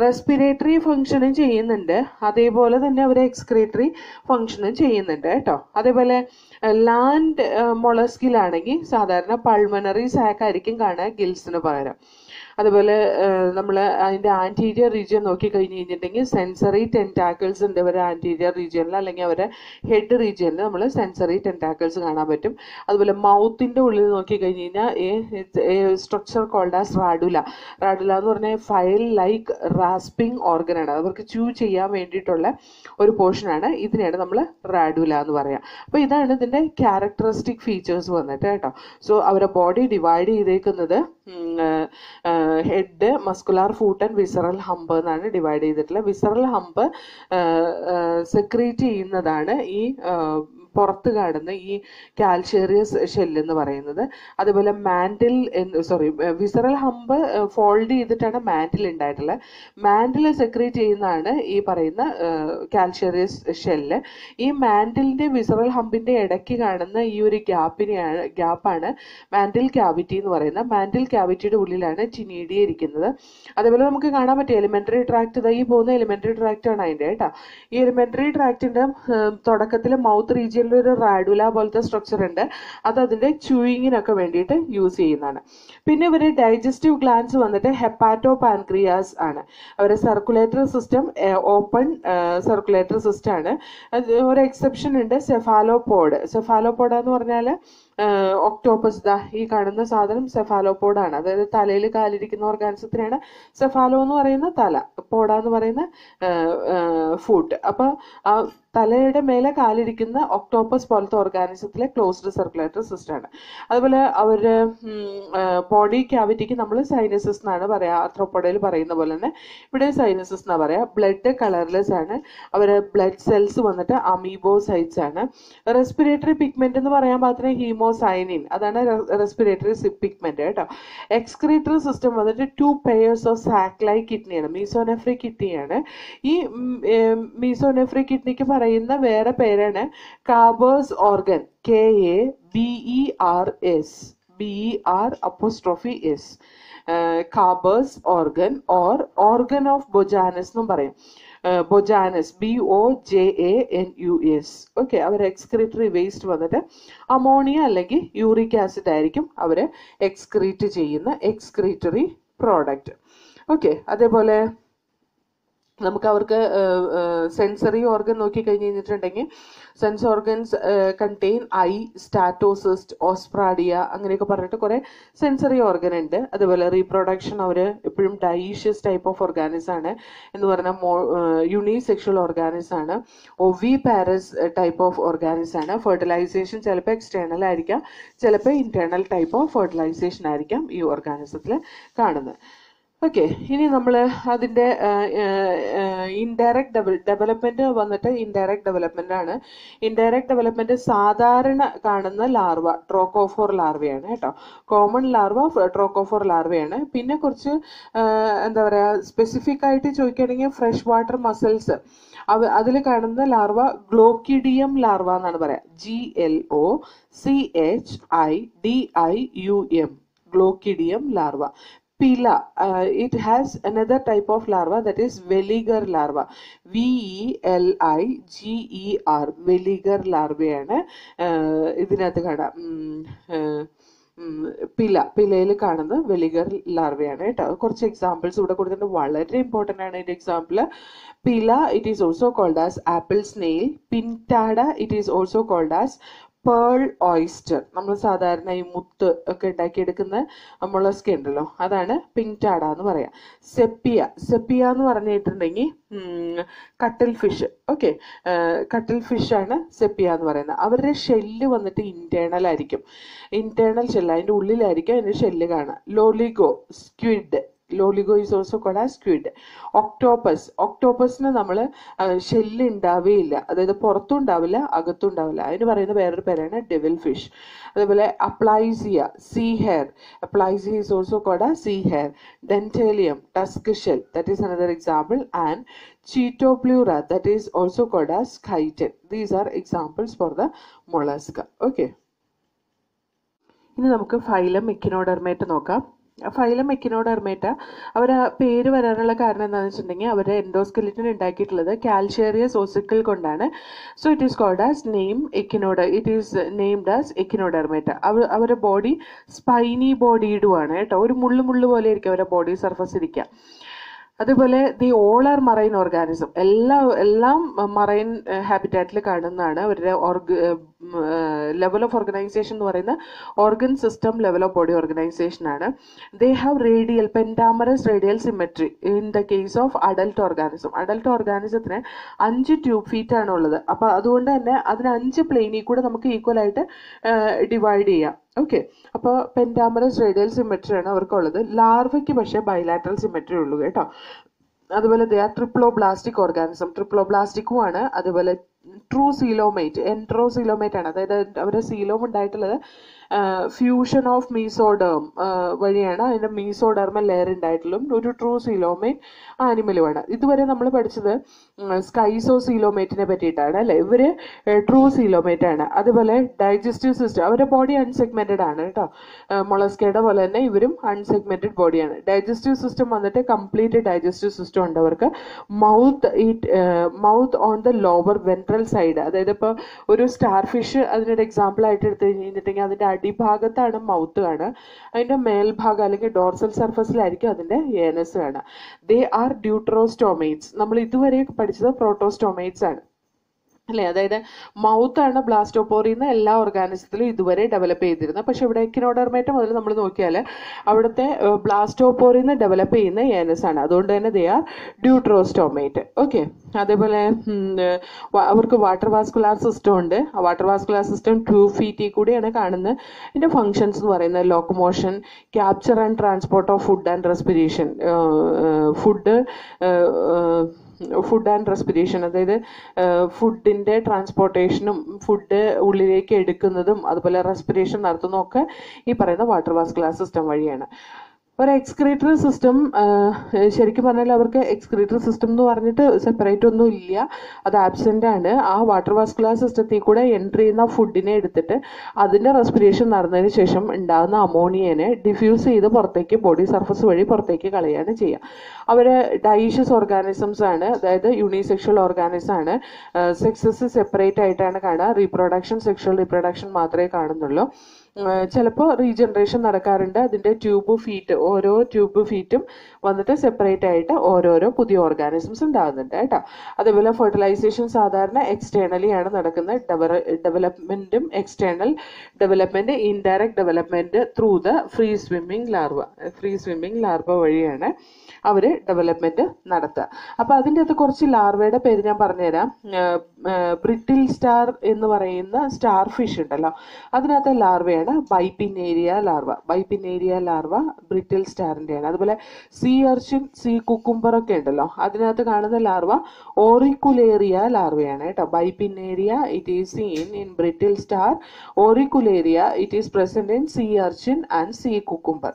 റെസ്പിറേറ്ററി ഫംഗ്ഷനും ചെയ്യുന്നുണ്ട്, അതേപോലെ തന്നെ അവർ എക്സ്ക്രീറ്ററി ഫംഗ്ഷനും ചെയ്യുന്നുണ്ട് കേട്ടോ. അതേപോലെ ലാൻഡ് മൊളസ്കിലാണെങ്കിൽ സാധാരണ പൾമണറി സാക്ക് ആയിരിക്കും കാണുക ഗിൽസിന് പകരം. അതുപോലെ നമ്മൾ അതിൻ്റെ ആൻറ്റീരിയർ റീജിയൻ നോക്കിക്കഴിഞ്ഞ് കഴിഞ്ഞിട്ടുണ്ടെങ്കിൽ സെൻസറി ടെൻറ്റാക്കിൾസ് ഉണ്ട് അവരുടെ ആൻറ്റീരിയർ റീജിയനിൽ, അല്ലെങ്കിൽ അവരുടെ ഹെഡ് റീജിയനിൽ നമ്മൾ സെൻസറി ടെൻറ്റാക്കിൾസ് കാണാൻ പറ്റും. അതുപോലെ മൗത്തിൻ്റെ ഉള്ളിൽ നോക്കിക്കഴിഞ്ഞ് കഴിഞ്ഞാൽ structure called as radula. Radula എന്ന് പറഞ്ഞാൽ ഫയൽ ലൈക്ക് റാസ്പിംഗ് ഓർഗനാണ്, അവർക്ക് ചൂ ചെയ്യാൻ വേണ്ടിയിട്ടുള്ള ഒരു പോർഷനാണ്. ഇതിനെയാണ് നമ്മൾ റാഡുല എന്ന് പറയാം. അപ്പോൾ ഇതാണ് ഇതിൻ്റെ ക്യാരക്ടറിസ്റ്റിക് ഫീച്ചേഴ്സ് വന്നിട്ട് കേട്ടോ. സോ അവരുടെ ബോഡി ഡിവൈഡ് ചെയ്തേക്കുന്നത് head, muscular foot and visceral hump എന്നാണ് ഡിവൈഡ് ചെയ്തിട്ടുള്ളത്. വിസറൽ ഹംപ് സെക്രീറ്റ് ചെയ്യുന്നതാണ് ഈ പുറത്ത് കാണുന്ന ഈ കാൽഷേറിയസ് ഷെല്ല് എന്ന് പറയുന്നത്. അതുപോലെ മാൻഡിൽ വിസറൽ ഹംപ് ഫോൾഡ് ചെയ്തിട്ടാണ് മാൻഡിൽ ഉണ്ടായിട്ടുള്ളത്. മാൻഡിൽ സെക്രീറ്റ് ചെയ്യുന്നതാണ് ഈ പറയുന്ന കാൽഷേറിയസ് ഷെല്ല്. ഈ മാൻഡിലിന്റെ വിസറൽ ഹമ്പിന്റെ ഇടയ്ക്ക് കാണുന്ന ഈ ഒരു ഗ്യാപ്പാണ് മാൻഡിൽ ക്യാവിറ്റി എന്ന് പറയുന്നത്. മാൻഡിൽ ക്യാവിറ്റിയുടെ ഉള്ളിലാണ് ചിനീഡിയ ഇരിക്കുന്നത്. അതേപോലെ നമുക്ക് കാണാൻ പറ്റും എലിമെന്ററി ട്രാക്ട്, ഈ പോകുന്ന എലിമെന്ററി ട്രാക്ട് ആണ് അതിന്റെ കേട്ടോ. ഈ എലിമെന്ററി ട്രാക്ടിന്റെ തുടക്കത്തിൽ മൗത്ത് റീജിയൻ ഒരു റാഡുല പോലത്തെ സ്ട്രക്ചർ ഉണ്ട്, അത് അതിന്റെ ച്യൂയിങ്ങിനൊക്കെ വേണ്ടിയിട്ട് യൂസ് ചെയ്യുന്നതാണ്. പിന്നെ ഇവര് ഡൈജസ്റ്റീവ് ഗ്ലാൻസ് വന്നിട്ട് ഹെപ്പാറ്റോ പാൻക്രിയാസ് ആണ്. അവരുടെ circulatory system open circulatory system ആണ്. ഒരു എക്സെപ്ഷൻ ഉണ്ട്, സെഫാലോപോഡ്. സെഫാലോപോഡ് എന്ന് പറഞ്ഞാൽ ഒക്ടോപ്പസ്, ഈ കാണുന്ന സാധനം സെഫാലോപോഡാണ്. അതായത് തലയിൽ കാലിരിക്കുന്ന ഓർഗാനിസത്തിനാണ് സെഫാലോ എന്ന് പറയുന്ന തല, പോഡ എന്ന് പറയുന്ന ഫുഡ്. അപ്പൊ ആ തലയുടെ മേലെ കാലിരിക്കുന്ന ഒക്ടോപ്പസ് പോലത്തെ ഓർഗാനിസത്തിലെ ക്ലോസ്ഡ് സർക്കുലേറ്ററി സിസ്റ്റം ആണ്. അതുപോലെ അവരുടെ ബോഡി ക്യാവിറ്റിക്ക് നമ്മൾ സൈനസസ് എന്നാണ് പറയാ, ആർത്രോപോഡയിൽ പറയുന്ന പോലെ തന്നെ ഇവിടെ സൈനസസ് എന്നാ പറയാ. ബ്ലഡ് കളർലെസ് ആണ്. അവരുടെ ബ്ലഡ് സെൽസ് വന്നിട്ട് അമീബോസൈറ്റ്സ് ആണ്. റെസ്പിറേറ്ററി പിഗ്മെന്റ് എന്ന് പറയാൻ പാകത്തിന് ഹീമോസൈനിൻ, അതാണ് റെസ്പിറേറ്ററി പിഗ്മെന്റ് കേട്ടോ. എക്സ്ക്രീറ്ററി സിസ്റ്റം വന്നിട്ട് 2 pairs ഓഫ് സാക്ക് ലൈക്ക് കിഡ്നിയാണ്, മീസോനെഫ്രിക് കിഡ്നിയാണ്. ഈ മീസോനെഫ്രിക് കിഡ്നിക്ക് പറയുന്ന വേറെ പേരാണ് Keber's organ, KABERS, Keber's organ or organ of Bojanus എന്നും പറയും. Bojanus, BOJANUS. ഓക്കെ, അവർ എക്സ്ക്രീറ്ററി വേസ്റ്റ് വന്നിട്ട് അമോണിയ അല്ലെങ്കിൽ യൂറിക് ആസിഡ് ആയിരിക്കും അവർ എക്സ്ക്രീറ്റ് ചെയ്യുന്ന എക്സ്ക്രീറ്ററി പ്രോഡക്റ്റ്. ഓക്കെ, അതേപോലെ നമുക്ക് അവർക്ക് സെൻസറി ഓർഗൻ നോക്കിക്കഴിഞ്ഞ് കഴിഞ്ഞിട്ടുണ്ടെങ്കിൽ sense organs contain eye, statocyst, osphradia അങ്ങനെയൊക്കെ പറഞ്ഞിട്ട് കുറേ സെൻസറി ഓർഗൻ ഉണ്ട്. അതുപോലെ റീപ്രൊഡക്ഷൻ അവർ എപ്പോഴും ഡൈഷ്യസ് ടൈപ്പ് ഓഫ് ഓർഗാനിസ് ആണ് എന്ന് പറഞ്ഞാൽ യൂണിസെക്ഷൽ ഓർഗാനിസ് ആണ്. ഒവി പാരസ് ടൈപ്പ് ഓഫ് ഓർഗാനിസ് ആണ്. ഫെർട്ടിലൈസേഷൻ ചിലപ്പോൾ എക്സ്റ്റേണൽ ആയിരിക്കാം, ചിലപ്പോൾ ഇന്റേണൽ ടൈപ്പ് ഓഫ് ഫെർട്ടിലൈസേഷൻ ആയിരിക്കാം ഈ ഓർഗാനിസത്തിൽ കാണുന്നത്. ഓക്കെ, ഇനി നമ്മൾ അതിൻ്റെ ഇൻഡയറക്റ്റ് ഡെവലപ്മെന്റ് വന്നിട്ട് ഇൻഡയറക്റ്റ് ഡെവലപ്മെന്റ് ആണ്. ഇൻഡയറക്റ്റ് ഡെവലപ്മെന്റ് സാധാരണ കാണുന്ന ലാർവ ട്രോക്കോഫോർ ലാർവയാണ് കേട്ടോ. കോമൺ ലാർവ ട്രോക്കോഫോർ ലാർവയാണ്. പിന്നെ കുറച്ച് എന്താ പറയുക, സ്പെസിഫിക് ആയിട്ട് ചോദിക്കുകയാണെങ്കിൽ ഫ്രഷ് വാട്ടർ മസിൽസ് അതിൽ കാണുന്ന ലാർവ ഗ്ലോക്കിഡിയം ലാർവ എന്നാണ് പറയാ. GLOCHIDIUM, glochidium larva. Pila, it has another type of larva, that is Veliger larva. VELIGER, Veliger larvaയാണ് ഇതിനകത്ത് കാണാം. പിലയിൽ കാണുന്നത് വെലിഗർ ലാർവയാണ് കേട്ടോ. കുറച്ച് എക്സാമ്പിൾസ് ഇവിടെ കൊടുത്തിട്ടുണ്ട്, വളരെ ഇമ്പോർട്ടൻ്റ് ആണ് ഇതിന്റെ example. Pila, it is also called as apple snail. Pinctada, it is also called as pearl oyster. നമ്മൾ സാധാരണ ഈ മുത്ത് ഒക്കെ ഉണ്ടാക്കിയെടുക്കുന്ന മുളസ്ക ഉണ്ടല്ലോ, അതാണ് പിൻറ്റാഡ എന്ന് പറയാം. സെപ്പിയ എന്ന് പറഞ്ഞിട്ടുണ്ടെങ്കിൽ കട്ടിൽ ഫിഷ്. ഓക്കെ, കട്ടിൽ ഫിഷ് ആണ് സെപ്പിയ എന്ന് പറയുന്നത്. അവരുടെ ഷെല്ല് വന്നിട്ട് ഇന്റേണൽ ആയിരിക്കും. ഇന്റേണൽ ഷെല്ല്, അതിൻ്റെ ഉള്ളിലായിരിക്കും അതിൻ്റെ ഷെല്ല് കാണാം. Loligo, squid. Loligo is also called as squid. ഒക്ടോപ്പസിന് നമ്മൾ ഷെല്ല് ഉണ്ടാവുകയില്ല, അതായത് പുറത്തും ഉണ്ടാവില്ല അകത്തും ഉണ്ടാവില്ല. അതിന് പറയുന്ന വേറൊരു പേരാണ് ഡെവിൽ ഫിഷ്. അതേപോലെ Aplysia, sea hare. Aplysia is also called as sea hare. Dentalium, tusk shell, that is another example. And Chaetopleura, that is also called as chitin. These are examples for the mollusca. Okay, ഇനി നമുക്ക് phylum Echinodermata നോക്കാം. Phylum Echinodermata അവർ പേര് വരാനുള്ള കാരണം എന്താണെന്ന് വെച്ചിട്ടുണ്ടെങ്കിൽ അവരുടെ endoskeleton ഉണ്ടാക്കിയിട്ടുള്ളത് കാൽഷ്യേറിയസ് ഓസിക്കിൾ കൊണ്ടാണ്. So it is called as it is named as Echinodermata. അവരുടെ ബോഡി സ്പൈനി ബോഡീഡുമാണ് കേട്ടോ. ഒരു മുള്ളു പോലെ ആയിരിക്കും അവരുടെ ബോഡി സർഫസ് ഇരിക്കുക. അതുപോലെ the all are marine organism, എല്ലാം മറൈൻ ഹാബിറ്റാറ്റിൽ കാണുന്നതാണ്. അവരുടെ ലെവൽ ഓഫ് ഓർഗനൈസേഷൻ എന്ന് പറയുന്ന organ system level of body organization ആണ്. They have radial pentamerous radial symmetry in the case of adult organism. Adult ഓർഗാനിസത്തിന് 5 ട്യൂബ് ഫീറ്റ് ആണ് ഉള്ളത്. അപ്പോൾ അതുകൊണ്ട് തന്നെ അതിന് 5 പ്ലെയിനിൽ കൂടെ നമുക്ക് ഈക്വൽ ആയിട്ട് ഡിവൈഡ് ചെയ്യാം. ഓക്കെ, അപ്പോൾ പെൻറ്റാമറസ് റേഡിയൽ സിമെട്രി ആണ് അവർക്കുള്ളത്. ലാർവയ്ക്ക് പക്ഷേ ബൈലാറ്ററൽ സിമെട്രി ഉള്ളൂ കേട്ടോ. അതുപോലെ ദേ ആർ ട്രിപ്ലോബ്ലാസ്റ്റിക് ഓർഗാനിസം, ട്രിപ്ലോബ്ലാസ്റ്റിക്കും ആണ്. അതുപോലെ ട്രൂ സീലോമേറ്റ്, എൻട്രോസീലോമേറ്റ് ആണ്. അതായത് അവരുടെ സീലോം ഉണ്ടായിട്ടുള്ളത് ഫ്യൂഷൻ ഓഫ് മീസോഡേം വഴിയാണ്. അതിൻ്റെ മീസോഡെർമൽ ലെയർ ഉണ്ടായിട്ടുള്ളൂ. ഒരു ട്രൂ സീലോമേറ്റ് ആനിമലുമാണ്. ഇതുവരെ നമ്മൾ പഠിച്ചത് സ്കൈസോസീലോമേറ്റിനെ പറ്റിയിട്ടാണ് അല്ലേ. ഇവര് ട്രൂ സീലോമേറ്റ് ആണ്. അതുപോലെ ഡൈജസ്റ്റീവ് സിസ്റ്റം, അവരുടെ ബോഡി അൺസെഗ്മെന്റഡ് ആണ് കേട്ടോ. മൊളസ്കയുടെ പോലെ തന്നെ ഇവരും അൺസെഗ്മെന്റഡ് ബോഡിയാണ്. ഡൈജസ്റ്റീവ് സിസ്റ്റം വന്നിട്ട് കംപ്ലീറ്റ് ഡൈജസ്റ്റീവ് സിസ്റ്റം ഉണ്ട് അവർക്ക്. Mouth on the lower ventral side. അതായത് ഇപ്പോൾ ഒരു സ്റ്റാർ ഫിഷ് അതിനൊരു എക്സാമ്പിൾ ആയിട്ട് എടുത്തു കഴിഞ്ഞിട്ടുണ്ടെങ്കിൽ അതിൻ്റെ അടിഭാഗത്താണ് മൗത്ത് കാണുക, അതിൻ്റെ മേൽഭാഗം അല്ലെങ്കിൽ ഡോർസൽ സർഫസിലായിരിക്കും അതിൻ്റെ ഏനസ് കാണുക. They are deuterostomates. നമ്മൾ ഇതുവരെ പഠിച്ചത് പ്രോട്ടോസ്റ്റോമേറ്റ്സ് ആണ് അല്ലേ. അതായത് മൗത്ത് ആണ് ബ്ലാസ്റ്റോപോറിന്ന് എല്ലാ ഓർഗാനിസത്തിലും ഇതുവരെ ഡെവലപ്പ് ചെയ്തിരുന്നത്. പക്ഷെ ഇവിടെ എക്കിനോഡെർമേറ്റ മുതൽ നമ്മൾ നോക്കിയാൽ അവിടുത്തെ ബ്ലാസ്റ്റോപോറിന്ന് ഡെവലപ്പ് ചെയ്യുന്ന ഏനസ് ആണ്. അതുകൊണ്ട് തന്നെ ദേ ആർ ഡ്യൂട്രോസ്റ്റോമേറ്റ്. ഓക്കെ, അതേപോലെ അവർക്ക് വാട്ടർ വാസ്കുലാർ സിസ്റ്റം ഉണ്ട്. ആ വാട്ടർ വാസ്കുലാർ സിസ്റ്റം 2 ഫീറ്റിൽ കൂടിയാണ് കാണുന്നത്. ഇതിൻ്റെ ഫങ്ഷൻസ് എന്ന് പറയുന്നത് locomotion, capture and transport of food and respiration. Food and respiration, അതായത് ഫുഡിൻ്റെ ട്രാൻസ്പോർട്ടേഷനും ഫുഡ് ഉള്ളിലേക്ക് എടുക്കുന്നതും അതുപോലെ റെസ്പിറേഷൻ നടത്തുന്നതും ഒക്കെ ഈ പറയുന്ന വാട്ടർ വാസ്കുലാർ സിസ്റ്റം വഴിയാണ്. ഒരു എക്സ്ക്രീറ്ററി സിസ്റ്റം, ശരിക്കും പറഞ്ഞാൽ അവർക്ക് എക്സ്ക്രീറ്ററി സിസ്റ്റം എന്ന് പറഞ്ഞിട്ട് സെപ്പറേറ്റ് ഒന്നും ഇല്ല, അത് ആബ്സെൻ്റ് ആണ്. ആ വാട്ടർ വാസ്കുലാർ സിസ്റ്റത്തിൽ കൂടെ എൻട്രി ചെയ്യുന്ന ഫുഡിനെ എടുത്തിട്ട് അതിൻ്റെ റെസ്പിറേഷൻ നടന്നതിന് ശേഷം ഉണ്ടാകുന്ന അമോണിയനെ ഡിഫ്യൂസ് ചെയ്ത് പുറത്തേക്ക് ബോഡി സർഫസ് വഴി പുറത്തേക്ക് കളയാണ് ചെയ്യുക. അവർ ഡൈഷ്യസ് ഓർഗാനിസംസ് ആണ്, അതായത് യൂണിസെക്ഷൽ ഓർഗാനിസം ആണ്. സെക്സസ് സെപ്പറേറ്റ് ആയിട്ടാണ് കാണുക. സെക്ഷൽ റീപ്രൊഡക്ഷൻ മാത്രമേ കാണുന്നുള്ളൂ. ചിലപ്പോൾ റീജനറേഷൻ നടക്കാറുണ്ട്. അതിൻ്റെ ഓരോ ട്യൂബ് ഫീറ്റും വന്നിട്ട് സെപ്പറേറ്റ് ആയിട്ട് ഓരോരോ പുതിയ ഓർഗാനിസംസ് ഉണ്ടാകുന്നുണ്ട് കേട്ടോ. അതേപോലെ ഫെർട്ടിലൈസേഷൻ സാധാരണ എക്സ്റ്റേണലി ആണ് നടക്കുന്നത്. ഡെവലപ്മെൻറ്റും external development, indirect development through the free swimming larva വഴിയാണ് അവർ ഡെവലപ്മെൻറ്റ് നടത്തുക. അപ്പോൾ അതിൻ്റെ അകത്ത് കുറച്ച് ലാർവയുടെ പേര് ഞാൻ പറഞ്ഞുതരാം. ബ്രിട്ടിൽ സ്റ്റാർ എന്ന് പറയുന്ന സ്റ്റാർ ഫിഷ് ഉണ്ടല്ലോ, അതിനകത്തെ ലാർവയാണ് ബൈപിനേരിയ ലാർവ ബ്രിട്ടിൽ സ്റ്റാറിൻ്റെയാണ്. അതുപോലെ സീ അർച്ചിൻ, സീ കുക്കുംബർ ഒക്കെ ഉണ്ടല്ലോ, അതിനകത്ത് കാണുന്ന ലാർവ ഓറിക്കുലേറിയ ലാർവയാണ് കേട്ടോ. Bipinnaria it is seen in brittle star, auricularia it is present in sea urchin and sea cucumber.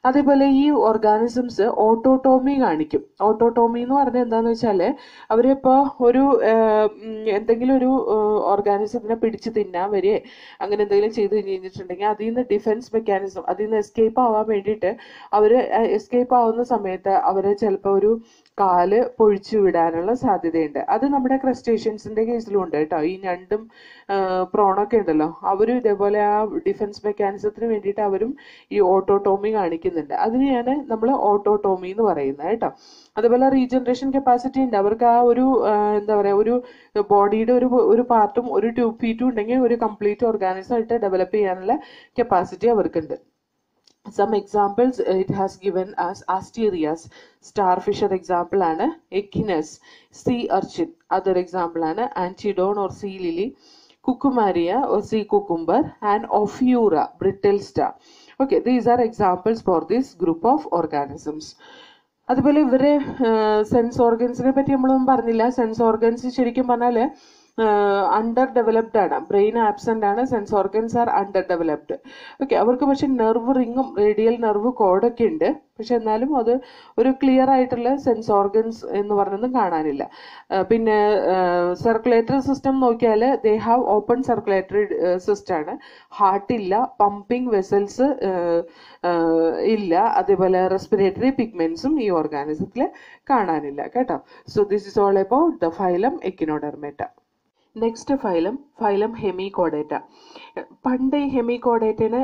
അതേപോലെ ഈ ഓർഗാനിസംസ് ഓട്ടോട്ടോമി കാണിക്കും. ഓട്ടോട്ടോമി എന്ന് പറഞ്ഞാൽ എന്താന്ന് വെച്ചാൽ അവരിപ്പോൾ എന്തെങ്കിലും ഒരു ഓർഗാനിസത്തിനെ പിടിച്ച് തിന്നാൻ വരെ അങ്ങനെ എന്തെങ്കിലും ചെയ്ത് കഴിഞ്ഞിട്ടുണ്ടെങ്കിൽ അതിൽ നിന്ന് ഡിഫെൻസ് മെക്കാനിസം, അതിൽ നിന്ന് എസ്കേപ്പ് ആവാൻ വേണ്ടിയിട്ട് അവർ എസ്കേപ്പ് ആവുന്ന സമയത്ത് അവർ ചിലപ്പോൾ ഒരു കാല് പൊഴിച്ചു വിടാനുള്ള സാധ്യതയുണ്ട്. അത് നമ്മുടെ ക്രസ്റ്റേഷ്യൻസിന്റെ കേസിലും ഉണ്ട് കേട്ടോ. ഈ ഞണ്ടും പ്രോണൊക്കെ ഉണ്ടല്ലോ, അവരും ഇതേപോലെ ആ ഡിഫെൻസ് മെക്കാനിസത്തിന് വേണ്ടിയിട്ട് അവരും ഈ ഓട്ടോട്ടോമി കാണിക്കുന്നുണ്ട്. അതിനെയാണ് നമ്മൾ ഓട്ടോട്ടോമി എന്ന് പറയുന്നത് കേട്ടോ. അതുപോലെ റീജനറേഷൻ കപ്പാസിറ്റി ഉണ്ട് അവർക്ക്. ആ ഒരു എന്താ പറയുക, ഒരു ബോഡിയുടെ ഒരു പാർട്ടും ഒരു ട്യൂബ് ഫീറ്റും ഉണ്ടെങ്കിൽ ഒരു കംപ്ലീറ്റ് ഓർഗാനിസം ആയിട്ട് ഡെവലപ്പ് ചെയ്യാനുള്ള കപ്പാസിറ്റി അവർക്കുണ്ട്. Some examples it has given us Asterias, starfish ഒരു എക്സാമ്പിൾ ആണ്. Echinus, sea urchin other example ആണ്. Antedon or sea lily, Cucumaria or sea cucumber, and Ophiura, brittle star. Okay, these are examples for this group of organisms. അതുപോലെ ഇവരെ sense ഓർഗൻസിനെ പറ്റി നമ്മളൊന്നും പറഞ്ഞില്ല. Sense organs ശരിക്കും പറഞ്ഞാൽ അണ്ടർ ഡെവലപ്ഡ് ആണ്, brain absent ആണ്, sense organs are under developed. Okay, അവർക്ക് പക്ഷെ നെർവ് റിങ്ങും റേഡിയൽ നെർവ് കോഡൊക്കെ ഉണ്ട്. പക്ഷെ എന്നാലും അത് ഒരു ക്ലിയർ ആയിട്ടുള്ള സെൻസ് ഓർഗൻസ് എന്ന് പറഞ്ഞൊന്നും കാണാനില്ല. പിന്നെ സർക്കുലേറ്ററി സിസ്റ്റം നോക്കിയാൽ they have open circulatory system ആണ്. ഹാർട്ട് ഇല്ല, പമ്പിങ് വെസൽസ് ഇല്ല, അതേപോലെ റെസ്പിറേറ്ററി പിഗ്മെന്റ്സും ഈ ഓർഗാനിസത്തിൽ കാണാനില്ല കേട്ടോ. So this is all about the phylum Echinodermata. Next phylum Hemichordata. പണ്ട് ഈ ഹെമികോഡേറ്റനെ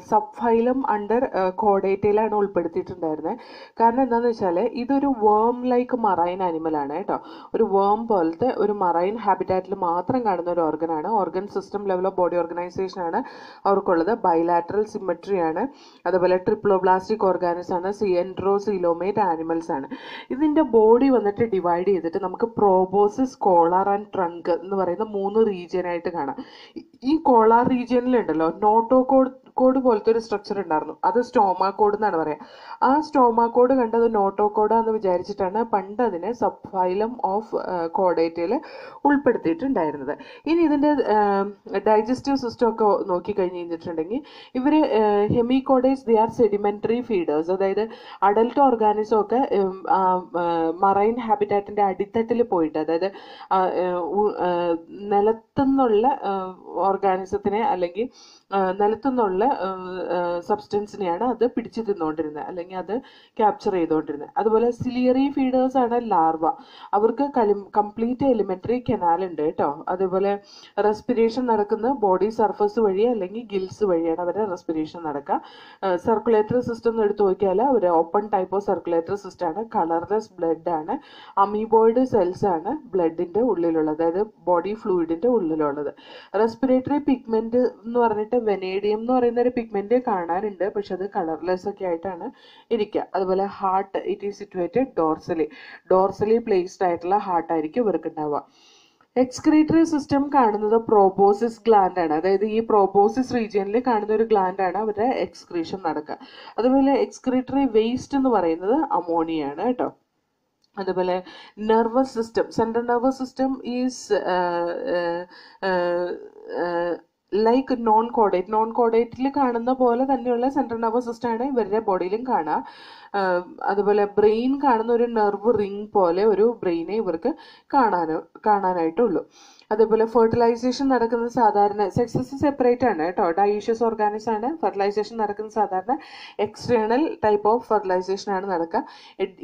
സബ് ഫൈലം അണ്ടർ കോഡേറ്റയിലാണ് ഉൾപ്പെടുത്തിയിട്ടുണ്ടായിരുന്നത്. കാരണം എന്താണെന്ന് വെച്ചാൽ ഇതൊരു വേം ലൈക്ക് മറൈൻ ആനിമലാണ് കേട്ടോ. ഒരു വേം പോലത്തെ ഒരു മറൈൻ ഹാബിറ്റാറ്റിൽ മാത്രം കാണുന്ന ഒരു ഓർഗനാണ്. Organ system level of body organization ആണ് അവർക്കുള്ളത്. ബൈലാറ്ററൽ സിമെട്രി ആണ്. അതുപോലെ ട്രിപ്ലോബ്ലാസ്റ്റിക് ഓർഗാനിസം ആണ്. സിയൻഡ്രോസീലോമേറ്റ് ആനിമൽസ് ആണ്. ഇതിൻ്റെ ബോഡി വന്നിട്ട് ഡിവൈഡ് ചെയ്തിട്ട് നമുക്ക് പ്രോബോസിസ്, കോളർ ആൻഡ് ട്രങ്ക് എന്ന് പറയുന്ന 3 റീജിയനായിട്ട് കാണാം. ഈ കോളാർ റീജിയനിലുണ്ടല്ലോ നോട്ടോകോഡ് പോലത്തെ ഒരു സ്ട്രക്ചർ ഉണ്ടായിരുന്നു. അത് സ്റ്റോമാകോഡ് എന്നാണ് പറയുക. ആ സ്റ്റോമാകോഡ് കണ്ടത് നോട്ടോകോഡാന്ന് വിചാരിച്ചിട്ടാണ് പണ്ട് അതിനെ സബ് ഫൈലം ഓഫ് കോഡേറ്റയിൽ ഉൾപ്പെടുത്തിയിട്ടുണ്ടായിരുന്നത്. ഇനി ഇതിൻ്റെ ഡൈജസ്റ്റീവ് സിസ്റ്റം ഒക്കെ നോക്കിക്കഴിഞ്ഞ് കഴിഞ്ഞിട്ടുണ്ടെങ്കിൽ ഇവർ ഹെമികോഡേറ്റ്സ് ദേ ആർ സെഡിമെന്ററി ഫീഡേഴ്സ്. അതായത് അഡൽട്ട് ഓർഗാനിസം ഒക്കെ മറൈൻ ഹാബിറ്റാറ്റിൻ്റെ അടിത്തട്ടിൽ പോയിട്ട്, അതായത് നിലത്തുനിന്നുള്ള ഓർഗാനിസത്തിനെ അല്ലെങ്കിൽ നിലത്തുനിന്നുള്ള സബ്സ്റ്റൻസിനെയാണ് അത് പിടിച്ചു തിന്നുകൊണ്ടിരുന്നത് അല്ലെങ്കിൽ അത് ക്യാപ്ചർ ചെയ്തുകൊണ്ടിരുന്നത്. അതുപോലെ സിലിയറി ഫീഡേഴ്സ് ആണ് ലാർവ. അവർക്ക് കംപ്ലീറ്റ് എലിമെന്ററി കനാൽ ഉണ്ട് കേട്ടോ. അതേപോലെ റെസ്പിറേഷൻ നടക്കുന്ന ബോഡി സർഫസ് വഴി അല്ലെങ്കിൽ ഗിൽസ് വഴിയാണ് അവരുടെ റെസ്പിറേഷൻ നടക്കുക. സർക്കുലേറ്ററി സിസ്റ്റം എടുത്തു നോക്കിയാൽ ഒരു open type of circulatory system ആണ്. കളർലെസ് ബ്ലഡ് ആണ്. അമീബോയിഡ് സെൽസ് ആണ് ബ്ലഡിന്റെ ഉള്ളിലുള്ളത്, അതായത് ബോഡി ഫ്ലൂയിഡിന്റെ ഉള്ളിലുള്ളത്. റെസ്പിറേറ്ററി പിഗ്മെന്റ് എന്ന് പറഞ്ഞിട്ട് വെനേഡിയം എന്ന് പറയുന്ന ഒരു പിഗ്മെന്റ് കാണാനുണ്ട്, പക്ഷെ അത് കളർലെസ് ഒക്കെ ആയിട്ടാണ് ഇരിക്കുക. അതുപോലെ heart, it is situated dorsally placed ആയിട്ടുള്ള ഹാർട്ട് ആയിരിക്കും ഇവർക്ക് ഉണ്ടാവുക. എക്സ്ക്രീറ്ററി സിസ്റ്റം കാണുന്നത് പ്രോബോസിസ് ഗ്ലാൻഡ് ആണ്. അതായത് ഈ പ്രോബോസിസ് റീജിയനിൽ കാണുന്ന ഒരു ഗ്ലാൻഡ് ആണ് അവരുടെ എക്സ്ക്രീഷൻ നടക്കുക. അതുപോലെ എക്സ്ക്രീറ്ററി വേസ്റ്റ് എന്ന് പറയുന്നത് അമോണിയ ആണ് കേട്ടോ. അതുപോലെ nervous system, central nervous system is like non കോഡേറ്റിൽ കാണുന്ന പോലെ തന്നെയുള്ള സെൻട്രൽ നെർവസ് സിസ്റ്റം ആണ് ഇവരുടെ ബോഡിയിലും കാണുക. അതുപോലെ ബ്രെയിൻ കാണുന്ന ഒരു നെർവ് റിംഗ് പോലെ ഒരു ബ്രെയിനെ ഇവർക്ക് കാണാനായിട്ടുള്ളൂ. അതേപോലെ ഫെർട്ടിലൈസേഷൻ നടക്കുന്നത് സാധാരണ സെക്സസ് സെപ്പറേറ്റ് ആണ് കേട്ടോ, ഡയോഷ്യസ് ഓർഗാനിസം ആണ്. ഫെർട്ടിലൈസേഷൻ നടക്കുന്നത് സാധാരണ എക്സ്റ്റേണൽ ടൈപ്പ് ഓഫ് ഫെർട്ടിലൈസേഷൻ ആണ് നടക്കുക.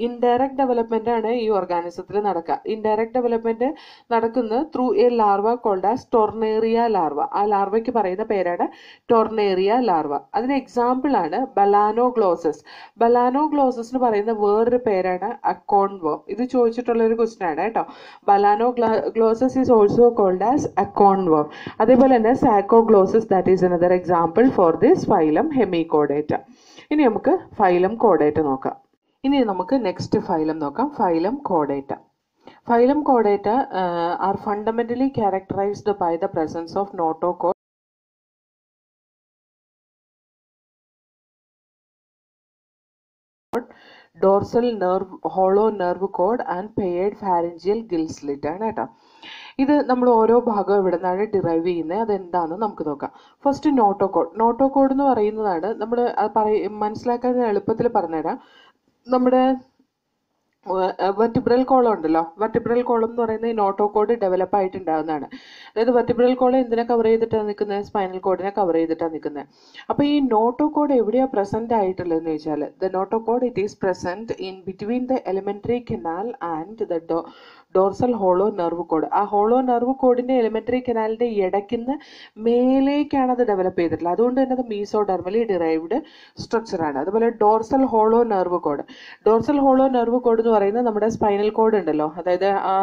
ഇൻഡയറക്റ്റ് ഡെവലപ്മെന്റ് ആണ് ഈ ഓർഗാനിസത്തിൽ നടക്കുക. ഇൻഡയറക്റ്റ് ഡെവലപ്മെന്റ് നടക്കുന്നത് through a larva called as tornaria larva. ആ ലാർവയ്ക്ക് പറയുന്ന പേരാണ് ടോർണേറിയ ലാർവ. അതിന് എക്സാമ്പിൾ ആണ് ബലാനോഗ്ലോസസ്. ബലാനോഗ്ലോസസ് എന്ന് പറയുന്ന വേറൊരു പേരാണ് അക്കോൺവോം. ഇത് ചോദിച്ചിട്ടുള്ള ഒരു ക്വസ്റ്റ്യൻ ആണ് കേട്ടോ. Balanoglossus is also called as acornworm. അതേപോലെ തന്നെ സാക്കോഗ്ലോസസ്, that is another example for this phylum Hemichordata. ഇനി നമുക്ക് phylum Chordata നോക്കാം. ഇനി നമുക്ക് നെക്സ്റ്റ് phylum നോക്കാം, phylum Chordata. Phylum Chordata are fundamentally characterized by the presence of notochord, dorsal nerve, hollow nerve cord and paired pharyngeal gill slit ആണ് കേട്ടോ. ഇത് നമ്മൾ ഓരോ ഭാഗം എവിടെ നിന്നാണ് ഡിറൈവ് ചെയ്യുന്നത്, അതെന്താണെന്ന് നമുക്ക് നോക്കാം. First notochord. നോട്ടോകോഡ് എന്ന് പറയുന്നതാണ് നമ്മൾ മനസ്സിലാക്കാൻ എളുപ്പത്തിൽ പറഞ്ഞുതരാം. നമ്മുടെ വെർട്ടിബ്രൽ കോളം ഉണ്ടല്ലോ, വെർട്ടിബ്രൽ കോളം എന്ന് പറയുന്നത് ഈ നോട്ടോകോഡ് ഡെവലപ്പ് ആയിട്ടുണ്ടാകുന്നതാണ്. അതായത് വെർട്ടിബ്രൽ കോളം എന്തിനെ കവർ ചെയ്തിട്ടാണ് നിൽക്കുന്നത്? സ്പൈനൽ കോഡിനെ കവർ ചെയ്തിട്ടാണ് നിൽക്കുന്നത്. അപ്പോൾ ഈ നോട്ടോകോഡ് എവിടെയാണ് പ്രസന്റ് ആയിട്ടുള്ളതെന്ന് വെച്ചാൽ, the notochord it is present in between the elementary canal and the dorsal hollow nerve code. ആ ഹോളോ നെർവ് കോഡിന്റെ എലിമെന്ററി കനാലിന്റെ ഇടയ്ക്കുന്ന മേലേക്കാണ് അത് ഡെവലപ്പ് ചെയ്തിട്ടുള്ളത്. അതുകൊണ്ട് തന്നെ അത് മീസോഡെർമലി ഡിറൈവ്ഡ് സ്ട്രക്ചറാണ്. അതുപോലെ dorsal hollow nerve code. Dorsal hollow nerve code എന്ന് പറയുന്നത് നമ്മുടെ സ്പൈനൽ കോഡ് ഉണ്ടല്ലോ, അതായത് ആ